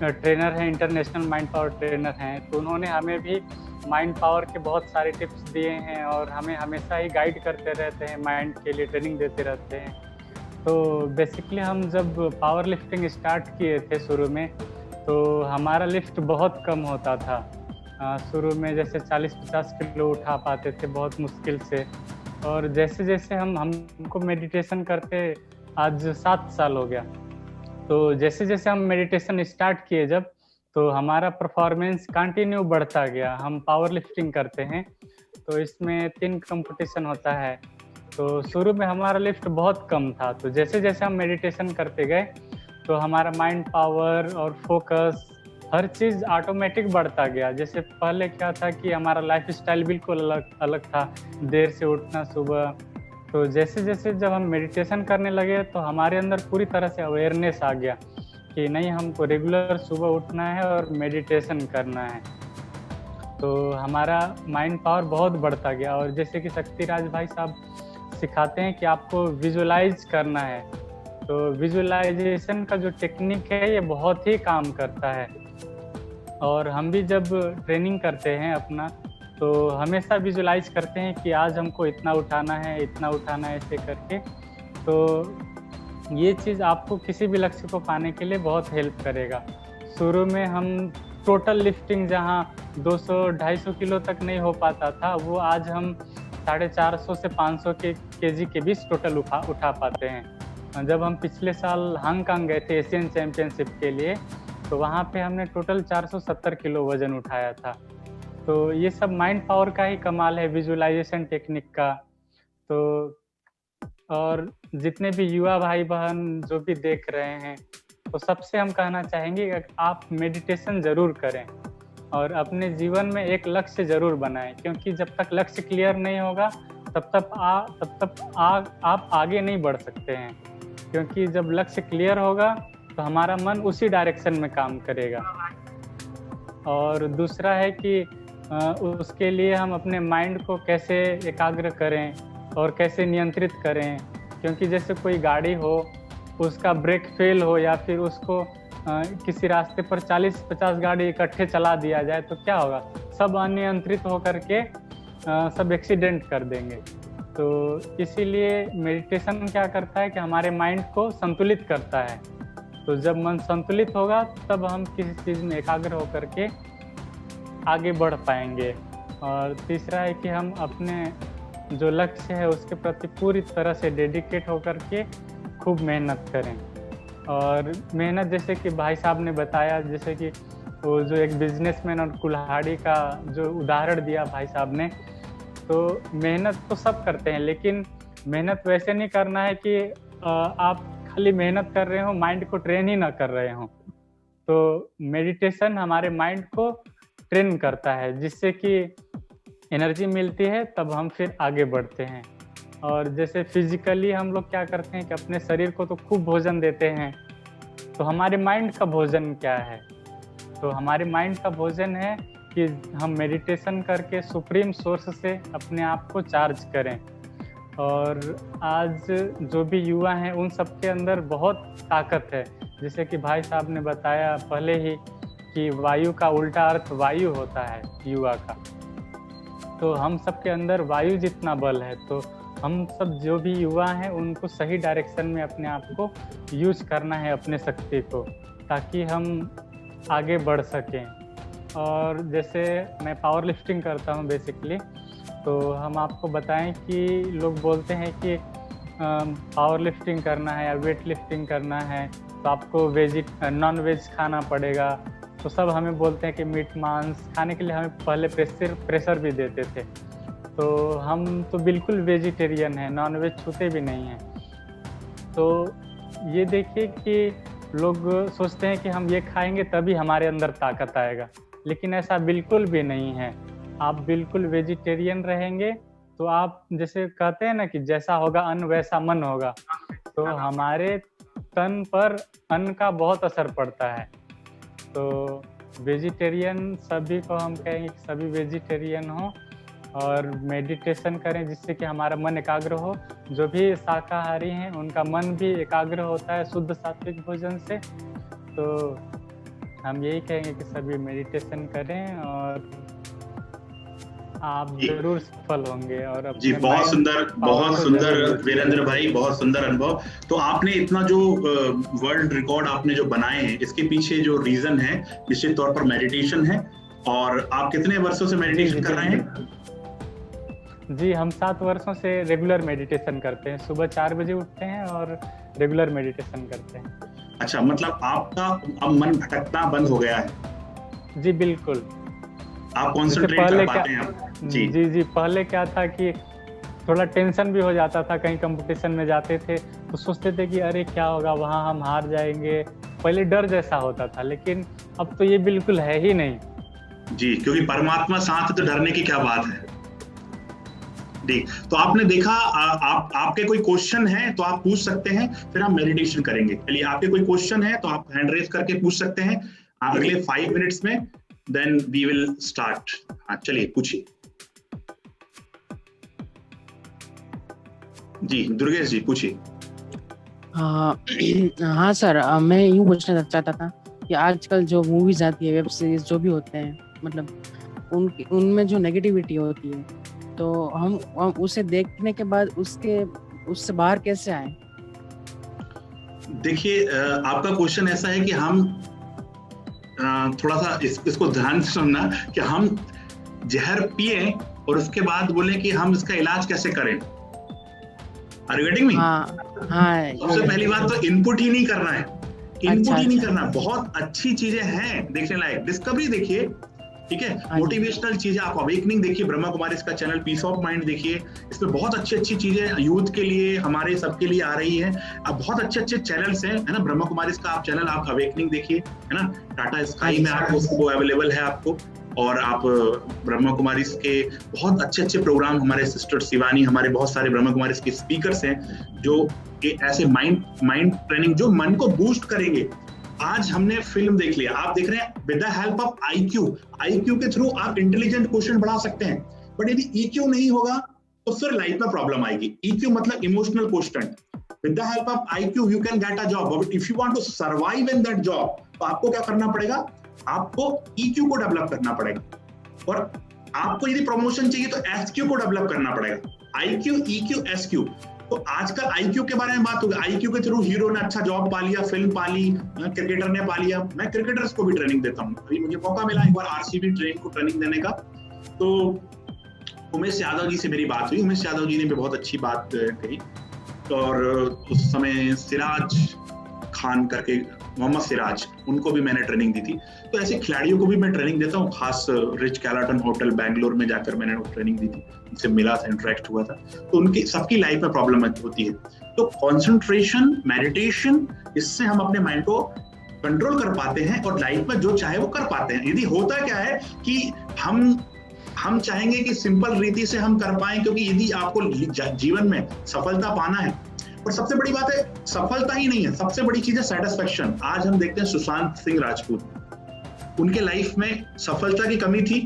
ट्रेनर हैं, इंटरनेशनल माइंड पावर ट्रेनर हैं। तो उन्होंने हमें भी माइंड पावर के बहुत सारे टिप्स दिए हैं और हमें हमेशा ही गाइड करते रहते हैं, माइंड के लिए ट्रेनिंग देते रहते हैं। तो बेसिकली हम जब पावर लिफ्टिंग स्टार्ट किए थे शुरू में, तो हमारा लिफ्ट बहुत कम होता था। शुरू में जैसे 40-50 किलो उठा पाते थे बहुत मुश्किल से। और जैसे जैसे हमको मेडिटेशन करते आज 7 साल हो गया, तो जैसे जैसे हम मेडिटेशन स्टार्ट किए जब, तो हमारा परफॉर्मेंस कंटिन्यू बढ़ता गया। हम पावर लिफ्टिंग करते हैं तो इसमें 3 कंपटीशन होता है। तो शुरू में हमारा लिफ्ट बहुत कम था, तो जैसे जैसे हम मेडिटेशन करते गए तो हमारा माइंड पावर और फोकस हर चीज़ ऑटोमेटिक बढ़ता गया। जैसे पहले क्या था कि हमारा लाइफस्टाइल बिल्कुल अलग था, देर से उठना सुबह। तो जैसे जैसे जब हम मेडिटेशन करने लगे तो हमारे अंदर पूरी तरह से अवेयरनेस आ गया कि नहीं, हमको रेगुलर सुबह उठना है और मेडिटेशन करना है। तो हमारा माइंड पावर बहुत बढ़ता गया। और जैसे कि शक्तिराज भाई साहब सिखाते हैं कि आपको विजुलाइज करना है, तो विजुलाइजेशन का जो टेक्निक है ये बहुत ही काम करता है। और हम भी जब ट्रेनिंग करते हैं अपना, तो हमेशा विजुलाइज करते हैं कि आज हमको इतना उठाना है, इतना उठाना है, ऐसे करके। तो ये चीज़ आपको किसी भी लक्ष्य को पाने के लिए बहुत हेल्प करेगा। शुरू में हम टोटल लिफ्टिंग जहाँ 200-250 किलो तक नहीं हो पाता था, वो आज हम 450 से 500 केजी के बीच टोटल उठा पाते हैं। जब हम पिछले साल हांगकांग गए थे एशियन चैम्पियनशिप के लिए, तो वहाँ पे हमने टोटल 470 किलो वजन उठाया था। तो ये सब माइंड पावर का ही कमाल है, विजुअलाइजेशन टेक्निक का। तो और जितने भी युवा भाई बहन जो भी देख रहे हैं, तो सबसे हम कहना चाहेंगे कि आप मेडिटेशन ज़रूर करें। और अपने जीवन में एक लक्ष्य जरूर बनाएं, क्योंकि जब तक लक्ष्य क्लियर नहीं होगा तब तक आप आगे नहीं बढ़ सकते हैं। क्योंकि जब लक्ष्य क्लियर होगा तो हमारा मन उसी डायरेक्शन में काम करेगा। और दूसरा है कि उसके लिए हम अपने माइंड को कैसे एकाग्र करें और कैसे नियंत्रित करें। क्योंकि जैसे कोई गाड़ी हो, उसका ब्रेक फेल हो या फिर उसको किसी रास्ते पर 40-50 गाड़ी इकट्ठे चला दिया जाए तो क्या होगा, सब अनियंत्रित होकर के सब एक्सीडेंट कर देंगे। तो इसीलिए मेडिटेशन क्या करता है कि हमारे माइंड को संतुलित करता है। तो जब मन संतुलित होगा तब हम किसी चीज़ में एकाग्र होकर के आगे बढ़ पाएंगे। और तीसरा है कि हम अपने जो लक्ष्य है उसके प्रति पूरी तरह से डेडिकेट होकर के खूब मेहनत करें। और मेहनत जैसे कि भाई साहब ने बताया, जैसे कि वो जो एक बिजनेसमैन और कुल्हाड़ी का जो उदाहरण दिया भाई साहब ने, तो मेहनत तो सब करते हैं, लेकिन मेहनत वैसे नहीं करना है कि आप खाली मेहनत कर रहे हो, माइंड को ट्रेन ही ना कर रहे हो। तो मेडिटेशन हमारे माइंड को ट्रेन करता है, जिससे कि एनर्जी मिलती है, तब हम फिर आगे बढ़ते हैं। और जैसे फिजिकली हम लोग क्या करते हैं कि अपने शरीर को तो खूब भोजन देते हैं, तो हमारे माइंड का भोजन क्या है? तो हमारे माइंड का भोजन है कि हम मेडिटेशन करके सुप्रीम सोर्स से अपने आप को चार्ज करें। और आज जो भी युवा हैं उन सबके अंदर बहुत ताकत है। जैसे कि भाई साहब ने बताया पहले ही कि वायु का उल्टा अर्थ वायु होता है युवा का। तो हम सबके अंदर वायु जितना बल है, तो हम सब जो भी युवा हैं उनको सही डायरेक्शन में अपने आप को यूज करना है, अपने शक्ति को, ताकि हम आगे बढ़ सकें। और जैसे मैं पावर लिफ्टिंग करता हूँ बेसिकली, तो हम आपको बताएं कि लोग बोलते हैं कि पावर लिफ्टिंग करना है या वेट लिफ्टिंग करना है तो आपको नॉन वेज खाना पड़ेगा। तो सब हमें बोलते हैं कि मीट मांस खाने के लिए हमें पहले प्रेशर भी देते थे। तो हम तो बिल्कुल वेजिटेरियन हैं, नॉन वेज छूते भी नहीं हैं। तो ये देखिए कि लोग सोचते हैं कि हम ये खाएंगे तभी हमारे अंदर ताकत आएगा, लेकिन ऐसा बिल्कुल भी नहीं है। आप बिल्कुल वेजिटेरियन रहेंगे तो आप जैसे कहते हैं ना कि जैसा होगा अन्न वैसा मन होगा, तो हमारे तन पर अन्न का बहुत असर पड़ता है। तो वेजिटेरियन सभी को हम कहेंगे कि सभी वेजिटेरियन हो और मेडिटेशन करें, जिससे कि हमारा मन एकाग्र हो। जो भी शाकाहारी हैं उनका मन भी एकाग्र होता है शुद्ध सात्विक भोजन से। तो हम यही कहेंगे कि सभी मेडिटेशन करें और आप जरूर सफल होंगे। और जी बहुत सुंदर वीरेंद्र भाई, बहुत सुंदर अनुभव। तो आपने इतना जो वर्ल्ड रिकॉर्ड आपने जो बनाए हैं, इसके पीछे जो रीजन है निश्चित तौर पर मेडिटेशन है। और आप कितने वर्षों से मेडिटेशन कर रहे हैं? जी हम 7 वर्षों से रेगुलर मेडिटेशन करते हैं। सुबह 4 बजे उठते हैं और रेगुलर मेडिटेशन करते हैं। अच्छा, मतलब आपका अब मन भटकना बंद हो गया है? जी बिल्कुल, आप कॉन्सेंट्रेट कर पाते हैं? जी पहले क्या था कि थोड़ा टेंशन भी हो जाता था। कहीं कंपटीशन में जाते थे तो सोचते थे कि अरे क्या होगा, वहाँ हम हार जाएंगे। पहले डर जैसा होता था, लेकिन अब तो ये बिल्कुल है ही नहीं। जी, क्योंकि परमात्मा साथ, तो डरने की क्या बात है। ठीक, तो आपने देखा, आपके कोई क्वेश्चन है तो आप पूछ सकते हैं, फिर हम मेडिटेशन करेंगे। चलिए, आपके कोई क्वेश्चन है तो आप हैंड रेज करके पूछ सकते हैं अगले 5 मिनट्स में, देन वी विल स्टार्ट। हाँ चलिए पूछिए। जी दुर्गेश जी पूछिए। हाँ सर, मैं यूँ पूछना चाहता था कि आजकल जो मूवीज आती है, वेब सीरीज जो भी होते हैं, मतलब उनमें जो नेगेटिविटी होती है, तो हम उसे देखने के बाद उससे बाहर कैसे आए? देखिए, आपका क्वेश्चन ऐसा है कि हम थोड़ा सा इसको ध्यान से सुनना कि हम जहर पिए और उसके बाद बोले कि हम इसका इलाज कैसे करें। Are you getting me? हाँ। सबसे पहली बात तो इनपुट ही नहीं करना है, इनपुट ही नहीं करना। बहुत अच्छी चीजें हैं देखने लायक, डिस्कवरी देखिए, ठीक है, मोटिवेशनल चीजें, आप अवेकनिंग देखिए, ब्रह्मा कुमारी इसका चैनल पीस ऑफ माइंड देखिए, इसमें बहुत अच्छी अच्छी चीजें यूथ के लिए, हमारे सबके लिए आ रही है। अब बहुत अच्छे अच्छे चैनल्स हैं, है ना। ब्रह्मा कुमारी का आप चैनल, आप अवेकनिंग देखिए, है ना। टाटा स्काई में आपको वो अवेलेबल है आपको, और आप ब्रह्मा कुमारी के बहुत अच्छे अच्छे प्रोग्राम, हमारे सिस्टर शिवानी, हमारे बहुत सारे ब्रह्मा कुमारी के स्पीकर्स हैं जो ऐसे माइंड ट्रेनिंग जो मन को बूस्ट करेंगे। आज हमने फिल्म देख लिया, आप देख रहे हैं with the help of IQ के थ्रू आप इंटेलिजेंट क्वेश्चन बढ़ा सकते हैं, बट यदि ईक्यू नहीं होगा तो फिर लाइफ में प्रॉब्लम आएगी। ईक्यू मतलब emotional question. With the help of IQ you can get a job, but if you want to survive in that job, तो आपको क्या करना पड़ेगा? आपको EQ को डेवलप करना पड़ेगा, और आपको यदि प्रमोशन चाहिए तो SQ को डेवलप करना पड़ेगा। IQ, EQ, SQ। तो आजकल IQ के बारे में बात होगी। IQ के थ्रू हीरो ने अच्छा जॉब पा लिया, फिल्म पा ली, क्रिकेटर ने पा लिया। मैं क्रिकेटर्स को भी ट्रेनिंग देता हूँ। अभी मुझे मौका मिला एक बार RCB को ट्रेनिंग देने का, तो उमेश यादव जी से मेरी बात हुई। उमेश यादव जी ने भी बहुत अच्छी बात कही, और उस समय सिराज खान करके, मोहम्मद सिराज, उनको भी मैंने ट्रेनिंग दी थी। तो ऐसे खिलाड़ियों को भी मैं ट्रेनिंग देता हूँ, खास रिच कैलाटन होटल बेंगलोर में जाकर मैंने ट्रेनिंग दी थी, उनसे मिला था, इंटरेक्ट हुआ था। तो उनकी सबकी लाइफ में प्रॉब्लम होती है। तो कंसंट्रेशन, मेडिटेशन, इससे हम अपने माइंड को कंट्रोल कर पाते हैं और लाइफ में जो चाहे वो कर पाते हैं। यदि होता क्या है कि हम चाहेंगे कि सिंपल रीति से हम कर पाएं, क्योंकि यदि आपको जीवन में सफलता पाना है, और सबसे बड़ी बात है सफलता ही नहीं है, सबसे बड़ी चीज है सेटिस्फेक्शन। आज हम देखते हैं सुशांत सिंह राजपूत, उनके लाइफ में सफलता की कमी थी,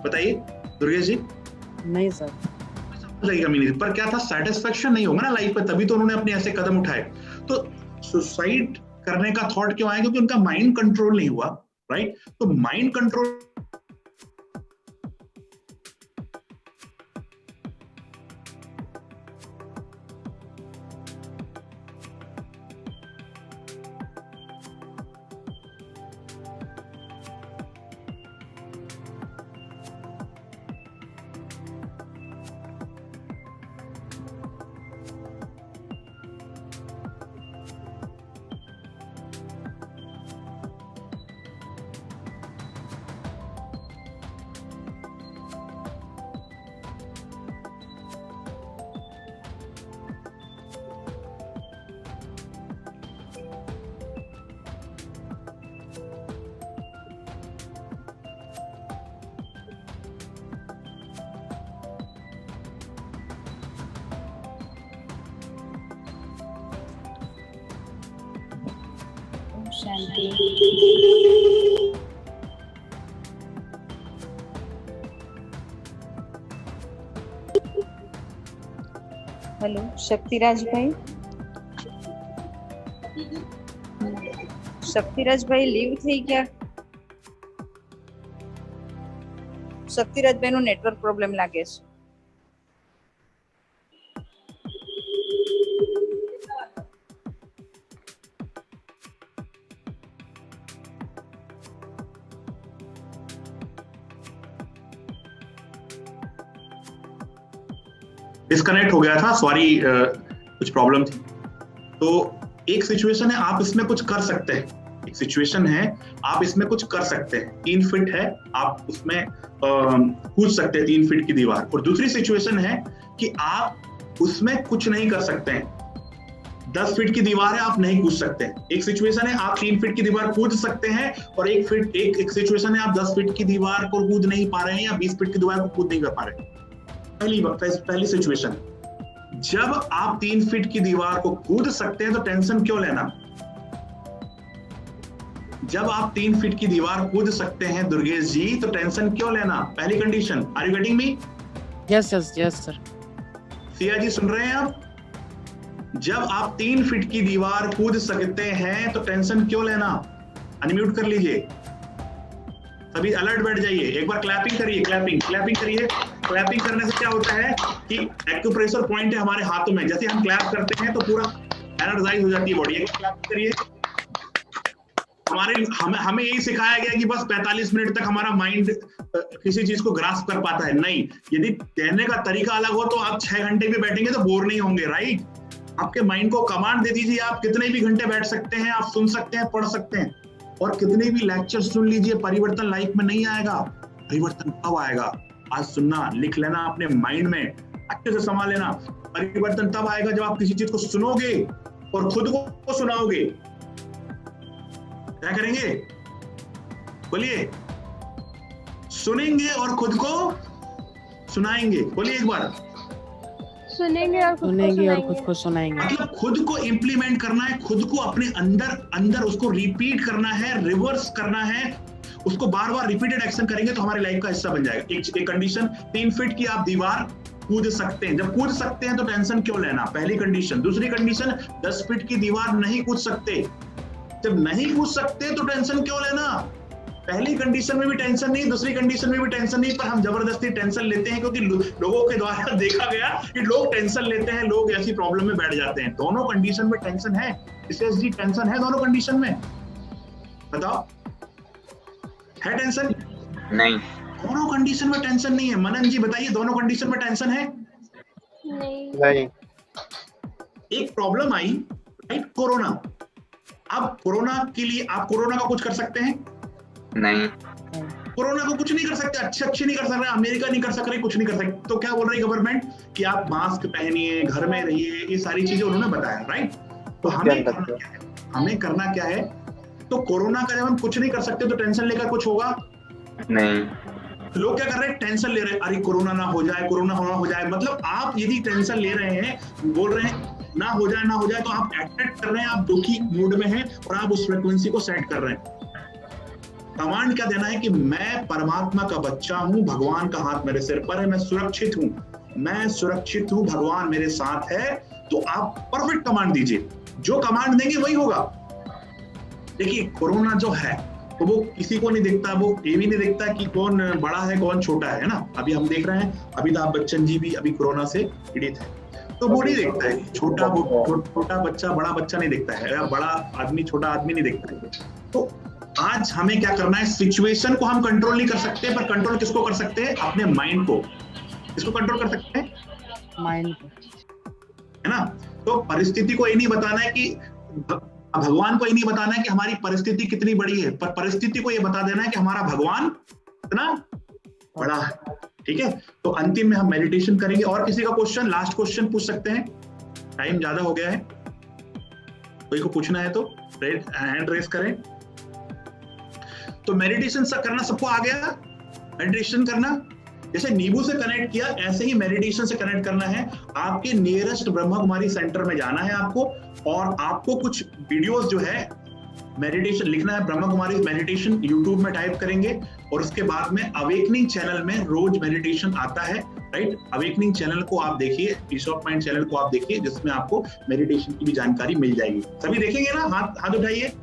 बताइए दुर्गेश जी? नहीं सर, सफलता की कमी नहीं थी, पर क्या था? सेटिस्फेक्शन नहीं होगा ना लाइफ में, तभी तो उन्होंने अपने ऐसे कदम उठाए। तो सुसाइड करने का थॉट क्यों आया? क्योंकि उनका माइंड कंट्रोल नहीं हुआ, राइट? तो माइंड कंट्रोल हेलो शक्तिराज भाई, शक्तिराज भाई લીવ થઈ ગયા? શક્તિરાજ ભાઈ નું નેટવર્ક પ્રોબ્લેમ લાગે છે. डिस्कनेक्ट हो गया था, सॉरी, कुछ प्रॉब्लम थी। तो एक सिचुएशन है, आप इसमें कुछ कर सकते हैं। एक सिचुएशन है, आप इसमें कुछ कर सकते हैं। 3 फीट है, आप उसमें कूद सकते हैं 3 फीट की दीवार। और दूसरी सिचुएशन है कि आप उसमें कुछ नहीं कर सकते हैं। 10 फीट की दीवार है, आप नहीं कूद सकते हैं। एक सिचुएशन है, आप 3 फीट की दीवार कूद सकते हैं, और एक सिचुएशन है, आप 10 फीट की दीवार को कूद नहीं पा रहे हैं, या 20 फीट की दीवार को कूद नहीं कर पा रहे हैं। पहली सिचुएशन, जब आप 3 फीट की दीवार को कूद सकते हैं तो टेंशन क्यों लेना? जब आप 3 फीट की दीवार कूद सकते हैं दुर्गेश जी, तो टेंशन क्यों लेना? पहली condition. Are you getting me? Yes sir. Siya ji सुन रहे हैं आप? जब आप 3 फीट की दीवार कूद सकते हैं तो टेंशन क्यों लेना? अनम्यूट कर लीजिए, सभी अलर्ट बैठ जाइए। एक बार क्लैपिंग करिए, क्लैपिंग करिए। क्लैपिंग करने से क्या होता है कि एक्यूप्रेशर पॉइंट है हमारे हाथों में, जैसे हम क्लैप करते हैं तो पूरा एनर्जाइज हो जाती है बॉडी। एक क्लैप करिए। हमें यही सिखाया गया कि बस 45 मिनट तक हमारा माइंड किसी चीज को ग्रास्प कर पाता है। नहीं, यदि कहने का तरीका अलग हो तो आप 6 घंटे भी बैठेंगे तो बोर नहीं होंगे, राइट? आपके माइंड को कमांड दे दीजिए, आप कितने भी घंटे बैठ सकते हैं, आप सुन सकते हैं, पढ़ सकते हैं, और कितने भी लेक्चर सुन लीजिए, परिवर्तन लाइफ में नहीं आएगा। परिवर्तन कब आएगा? आज सुनना, लिख लेना अपने माइंड में, अच्छे से संभाल लेना। परिवर्तन तब आएगा जब आप किसी चीज को सुनोगे और खुद को सुनाओगे। क्या करेंगे? बोलिए। सुनेंगे और खुद को सुनाएंगे। बोलिए एक बार। सुनेंगे और खुद को सुनाएंगे। मतलब खुद को इम्प्लीमेंट करना है, खुद को अपने अंदर उसको रिपीट करना है, रिवर्स करना है, उसको बार बार रिपीटेड एक्शन करेंगे तो हमारी लाइफ का हिस्सा बन जाएगा। एक कंडीशन, 3 फीट की आप दीवार कूद सकते हैं। जब कूद सकते हैं तो टेंशन क्यों लेना, पहली कंडीशन। दूसरी कंडीशन, 10 फीट की दीवार नहीं कूद सकते। जब नहीं कूद सकते तो टेंशन क्यों लेना। पहली कंडीशन में भी टेंशन नहीं, दूसरी कंडीशन में भी टेंशन नहीं, पर हम जबरदस्ती टेंशन लेते हैं क्योंकि लोगों के द्वारा देखा गया कि लोग टेंशन लेते हैं, लोग ऐसी प्रॉब्लम में बैठ जाते हैं। दोनों कंडीशन में टेंशन है। जी टेंशन है दोनों कंडीशन में, बताओ है टेंशन? नहीं, दोनों कंडीशन में टेंशन नहीं है। मनन जी बताइए, दोनों कंडीशन में टेंशन है? नहीं। एक प्रॉब्लम आई, राइट, कोरोना। अब कोरोना के लिए आप कोरोना का कुछ कर सकते हैं? नहीं, कोरोना को कुछ नहीं कर सकते, अच्छे नहीं कर सकते, अमेरिका नहीं कर सक रहे, कुछ नहीं कर सकते। तो क्या बोल रही गवर्नमेंट कि आप मास्क पहनिए, घर में रहिए, ये सारी चीजें उन्होंने बताया, राइट। तो हमें करना क्या है? तो कोरोना का जब हम कुछ नहीं कर सकते तो टेंशन लेकर कुछ होगा नहीं। लोग क्या कर रहे हैं, टेंशन ले रहे हैं, अरे कोरोना ना हो जाए, कोरोना हो जाए। मतलब आप यदि टेंशन ले रहे हैं, बोल रहे हैं ना हो जाए, तो आप अट्रैक्ट कर रहे हैं, आप दुखी मूड में हैं और आप उस फ्रीक्वेंसी को सेट कर रहे हैं। कमांड क्या देना है कि मैं परमात्मा का बच्चा हूं, भगवान का हाथ मेरे सिर पर है, मैं सुरक्षित हूं, भगवान मेरे साथ है। तो आप परफेक्ट कमांड दीजिए, जो कमांड देंगे वही होगा। देखिए कोरोना जो है तो वो किसी को नहीं दिखता, वो ये भी नहीं दिखता कि कौन बड़ा है कौन छोटा है ना। अभी हम देख रहे हैं अमिताभ बच्चन जी भी अभी कोरोना से पीड़ित है, तो वो नहीं देखता है छोटा बच्चा बड़ा बच्चा नहीं दिखता है, या बड़ा आदमी छोटा आदमी नहीं दिखता है। तो आज हमें क्या करना है, सिचुएशन को हम कंट्रोल नहीं कर सकते, पर कंट्रोल किसको कर सकते हैं? अपने माइंड को। किसको कंट्रोल कर सकते हैं? माइंड को, है ना। तो परिस्थिति को ये नहीं बताना है कि भगवान को ये नहीं बताना है कि हमारी परिस्थिति कितनी बड़ी है, पर परिस्थिति को ये बता देना है कि हमारा भगवान कितना बड़ा है। ठीक है, तो अंतिम में हम मेडिटेशन करेंगे। और किसी का क्वेश्चन, लास्ट क्वेश्चन पूछ सकते हैं, टाइम ज्यादा हो गया है। कोई को पूछना है तो हैंड रेस करें। तो मेडिटेशन करना सबको आ गया? मेडिटेशन करना जैसे नींबू से कनेक्ट किया, ऐसे ही मेडिटेशन से कनेक्ट करना है। आपके नियरेस्ट ब्रह्मा कुमारी सेंटर में जाना है आपको, और आपको कुछ वीडियोस जो है मेडिटेशन लिखना है, ब्रह्मा कुमारी मेडिटेशन यूट्यूब में टाइप करेंगे, और उसके बाद में अवेकनिंग चैनल में रोज मेडिटेशन आता है, राइट। अवेकनिंग चैनल को आप देखिए, पीस ऑफ माइंड चैनल को आप देखिए, जिसमें आपको मेडिटेशन की भी जानकारी मिल जाएगी। सभी देखेंगे ना? हाथ उठाइए।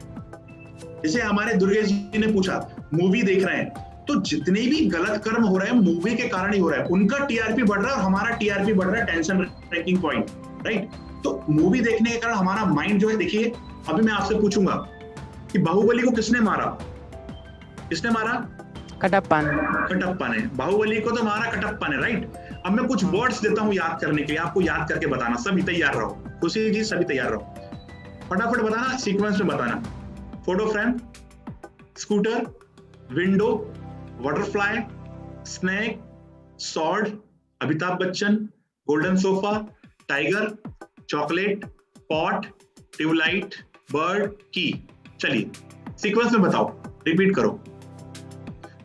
जैसे हमारे दुर्गेश जी ने पूछा, मूवी देख रहे हैं, तो जितने भी गलत कर्म हो रहे हैं मूवी के कारण ही हो रहा है। उनका टीआरपी बढ़ रहा है और हमारा टीआरपी बढ़ रहा है, टेंशन ट्रैकिंग पॉइंट, राइट। तो मूवी देखने के कारण हमारा माइंड जो है, देखिए अभी मैं आपसे पूछूंगा कि बाहुबली को किसने मारा? कटप्पा ने। बाहुबली को तो मारा कटप्पा ने, राइट। अब मैं कुछ वर्ड्स देता हूं याद करने के लिए, आपको याद करके बताना। सभी तैयार रहो, खुशी जी सभी तैयार रहो, फटाफट बताना, सीक्वेंस में बताना। Photo frame, scooter, window, butterfly, snake, sword, Amitabh Bachchan, golden sofa, tiger, chocolate, pot, tubelight, bird, की। चलिए सीक्वेंस में बताओ, रिपीट करो।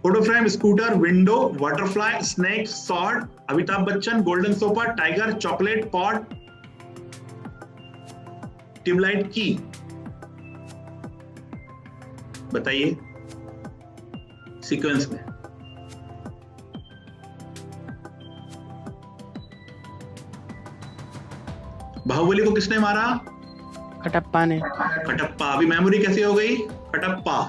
Photo frame, scooter, window, butterfly, snake, sword, Amitabh Bachchan, golden sofa, tiger, chocolate, pot, tubelight, की। बताइए सीक्वेंस में। बाहुबली को किसने मारा? कटप्पा ने। कटप्पा। अभी मेमोरी कैसी हो गई? कटप्पा।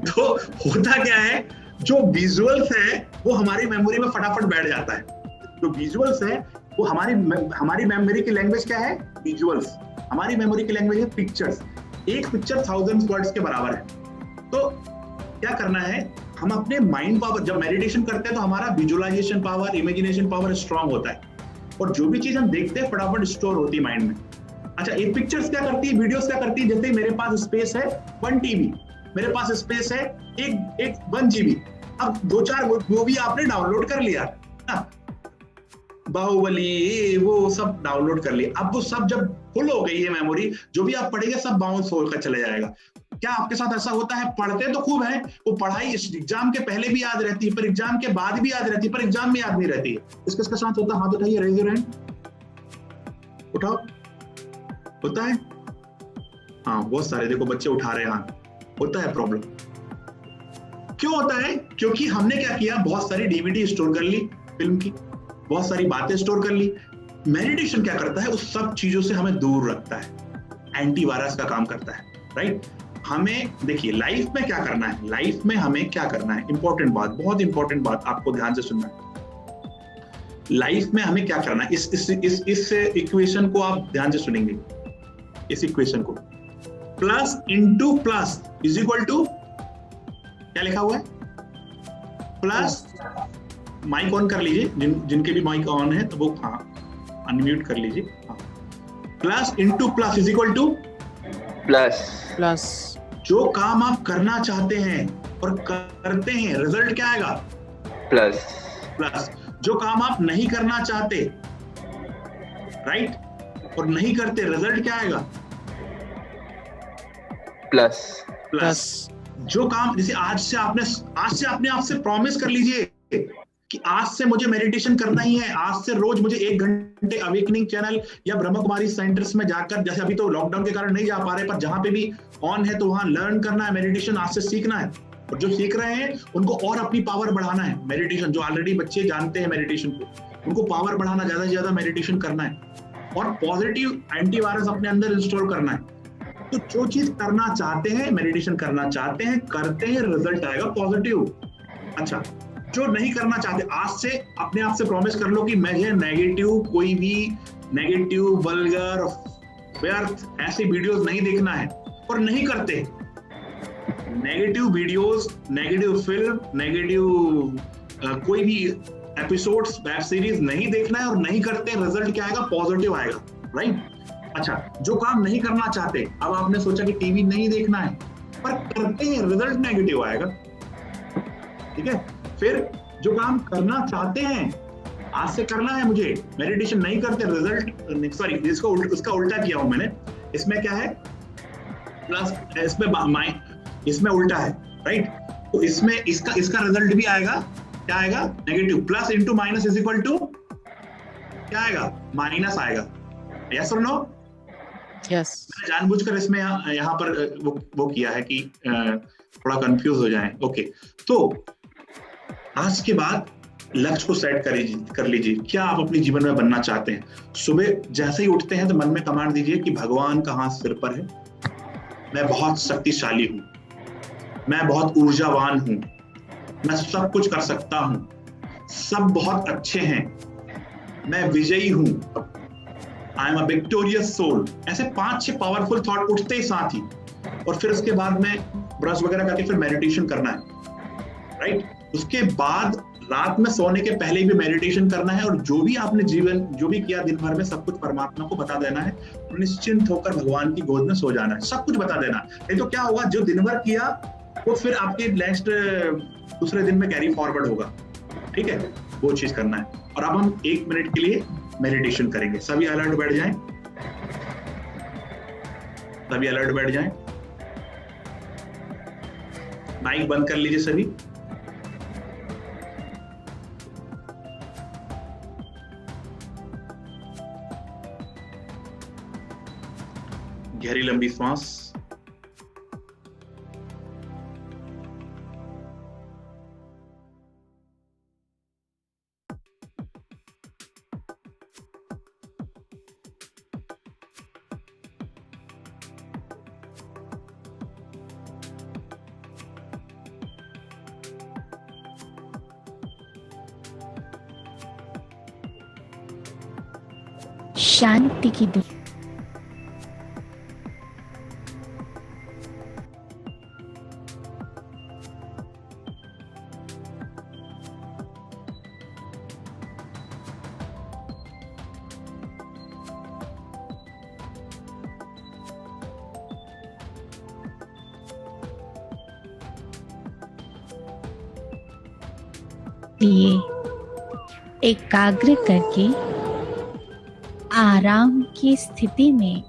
तो होता क्या है, जो विजुअल्स है वो हमारी मेमोरी में फटाफट बैठ जाता है। जो विजुअल्स है वो हमारी मेमोरी की लैंग्वेज क्या है? विजुअल्स। हमारी मेमोरी की लैंग्वेज है पिक्चर्स। एक पिक्चर 1000 वर्ड्स के बराबर है। तो क्या करना है, हम अपने माइंड पावर, जब मेडिटेशन करते हैं तो हमारा visualisation power, imagination power strong होता है, और जो भी चीज हम देखते हैं फटाफट स्टोर होती है माइंड में। अच्छा, ये पिक्चर्स क्या करती है, वीडियोस क्या करती है? जैसे मेरे पास स्पेस है 1 TB, मेरे पास स्पेस है एक 1 GB। अब 2-4 मूवी आपने डाउनलोड कर लिया ना, बाहुबली वो सब डाउनलोड कर लिया। अब वो सब जब फुल हो गई है मेमोरी, जो भी आप पढ़ेंगे सब बाउंस होकर चले जाएगा। क्या आपके साथ ऐसा होता है? पढ़ते तो खूब है, वो पढ़ाई एग्जाम के पहले भी याद रहती है, पर एग्जाम के बाद भी याद रहती है, पर एग्जाम में याद नहीं रहती है। किसके साथ होता है? हाथ उठाइए, रेज योर हैंड, उठाओ। होता है? हाँ, बहुत सारे देखो बच्चे उठा रहे हैं हाथ। होता है प्रॉब्लम। क्यों होता है? क्योंकि हमने क्या किया, बहुत सारी डीवीडी स्टोर कर ली फिल्म की, बहुत सारी बातें स्टोर कर ली। मेडिटेशन क्या करता है? उस सब चीजों से हमें दूर रखता है, एंटीवायरस का काम करता है, राइट? हमें देखिए लाइफ में क्या करना है, लाइफ में हमें क्या करना है, इंपॉर्टेंट बात, बहुत इंपॉर्टेंट बात, आपको ध्यान से सुनना है। लाइफ में हमें क्या करना है, इस इक्वेशन को आप ध्यान से सुनेंगे, इस इक्वेशन को। Plus into plus is equal to क्या लिखा हुआ है? प्लस, माइक ऑन कर लीजिए, जिनके भी माइक ऑन है तो वो हाँ अनम्यूट कर लीजिए। हाँ, plus into plus is equal two plus. Plus जो काम आप करना चाहते हैं और करते हैं, रिजल्ट क्या आएगा? प्लस। प्लस जो काम आप नहीं करना चाहते, राइट, और नहीं करते, रिजल्ट क्या आएगा? प्लस। प्लस जो काम, जैसे आज से अपने आप से प्रॉमिस कर लीजिए कि आज से मुझे मेडिटेशन करना ही है, आज से रोज मुझे 1 घंटे अवेकनिंग चैनल या ब्रह्म कुमारी सेंटर्स में जाकर, जैसे अभी तो लॉकडाउन के कारण नहीं जा पा रहे, पर जहां पे भी ऑन है तो वहां लर्न करना है, मेडिटेशन आज से सीखना है। और जो सीख रहे हैं उनको और अपनी पावर बढ़ाना है। मेडिटेशन जो ऑलरेडी बच्चे जानते हैं मेडिटेशन को, उनको पावर बढ़ाना, ज्यादा से ज्यादा मेडिटेशन करना है और पॉजिटिव एंटीवायरस अपने अंदर इंस्टॉल करना है। तो जो चीज करना चाहते हैं, मेडिटेशन करना चाहते हैं, करते हैं, रिजल्ट आएगा पॉजिटिव। अच्छा, जो नहीं करना चाहते, आज से अपने आप से प्रॉमिस कर लो कि मुझे नेगेटिव, कोई भी नेगेटिव, वल्गर, व्यर्थ ऐसी वीडियोस नहीं देखना है, और नहीं करते। Negative videos, negative film, negative कोई भी एपिसोड्स, वेब सीरीज नहीं देखना है और नहीं करते, रिजल्ट क्या आएगा? पॉजिटिव आएगा, राइट? अच्छा, जो काम नहीं करना चाहते, अब आपने सोचा कि टीवी नहीं देखना है, पर करते हैं, रिजल्ट नेगेटिव आएगा, ठीक है? फिर जो काम करना चाहते हैं, आज से करना है मुझे, मेडिटेशन नहीं करते, रिजल्ट, सॉरी उसका उल्टा किया हूं मैंने, इसमें क्या है? प्लस, इसमें उल्टा है, राइट? तो इसमें इसका रिजल्ट भी आएगा, क्या आएगा? Negative. Plus into minus is equal to क्या आएगा? माइनस आएगा। यस और नो? यस। मैंने जानबूझकर इसमें यहाँ पर वो किया है कि थोड़ा कंफ्यूज हो जाए। ओके, तो आज के बाद लक्ष्य को सेट कर लीजिए, क्या आप अपने जीवन में बनना चाहते हैं। सुबह जैसे ही उठते हैं तो मन में कमांड दीजिए कि भगवान का हाथ सिर पर है, मैं बहुत शक्तिशाली हूं, मैं बहुत ऊर्जावान हूं, मैं सब कुछ कर सकता हूं, सब बहुत अच्छे हैं, मैं विजयी हूं, I am a victorious soul. ऐसे 5-6 पावरफुल थॉट उठते ही साथ ही, और फिर उसके बाद में ब्रश वगैरह करके फिर मेडिटेशन करना है, राइट? उसके बाद रात में सोने के पहले भी मेडिटेशन करना है, और जो भी आपने जीवन जो भी किया दिन भर में, सब कुछ परमात्मा को बता देना है, और निश्चिंत होकर भगवान की गोद में सो जाना है, सब कुछ बता देना। नहीं तो क्या होगा, जो दिन भर किया वो फिर आपके नेक्स्ट दूसरे दिन में कैरी फॉरवर्ड होगा, ठीक है? वो चीज करना है। और अब हम 1 मिनट के लिए मेडिटेशन करेंगे। सभी अलर्ट बैठ जाएं, सभी अलर्ट बैठ जाएं, माइक बंद कर लीजिए सभी। गहरी लंबी सांस, शांति की दुनिया। लिए एकाग्र करके आराम की स्थिति में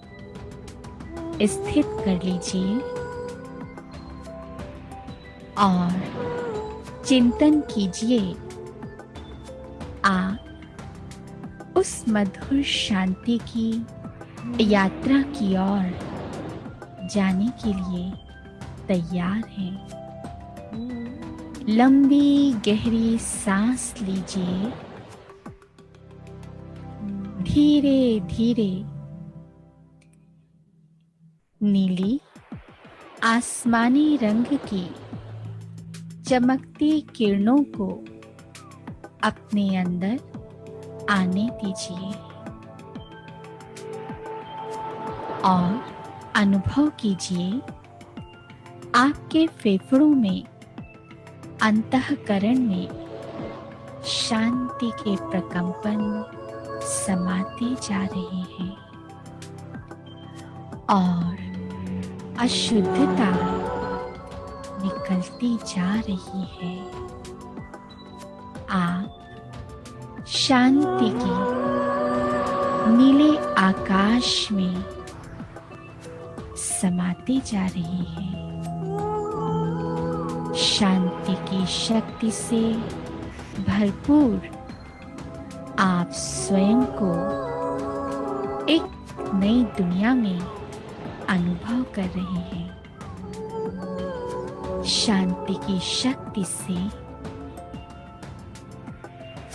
स्थित कर लीजिए। और चिंतन कीजिए, आप उस मधुर शांति की यात्रा की ओर जाने के लिए तैयार हैं। लंबी गहरी सांस लीजिए। धीरे धीरे नीली आसमानी रंग की चमकती किरणों को अपने अंदर आने दीजिए और अनुभव कीजिए आपके फेफड़ों में, अंतःकरण में शांति के प्रकंपन समाते जा रहे हैं और अशुद्धता निकलती जा रही है। आप शांति की नीले आकाश में समाते जा रहे हैं। शांति की शक्ति से भरपूर आप स्वयं को एक नई दुनिया में अनुभव कर रहे हैं। शांति की शक्ति से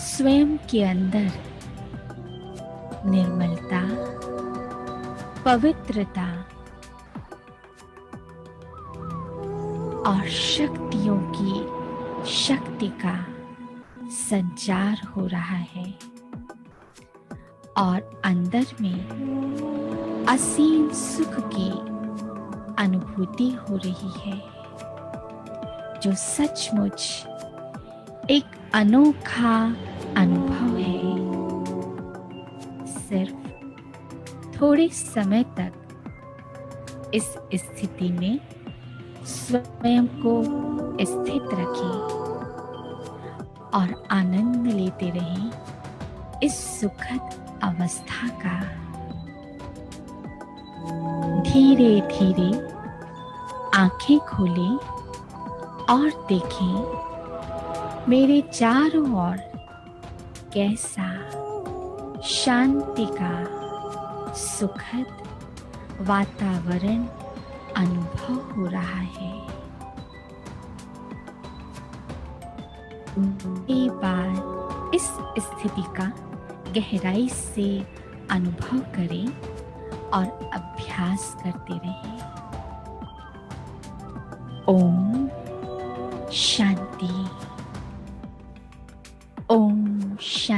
स्वयं के अंदर निर्मलता, पवित्रता और शक्तियों की शक्ति का संचार हो रहा है और अंदर में असीम सुख की अनुभूति हो रही है, जो सचमुच एक अनोखा अनुभव है। सिर्फ थोड़े समय तक इस स्थिति में स्वयं को स्थित रखें और आनंद लेते रहें इस सुखद अवस्था का। धीरे धीरे आंखें खोलें और देखें मेरे चारों ओर कैसा शांति का सुखद वातावरण अनुभव हो रहा है। एक बार इस स्थिति का गहराई से अनुभव करें और अभ्यास करते रहें। ओम शांति। ओम शांति।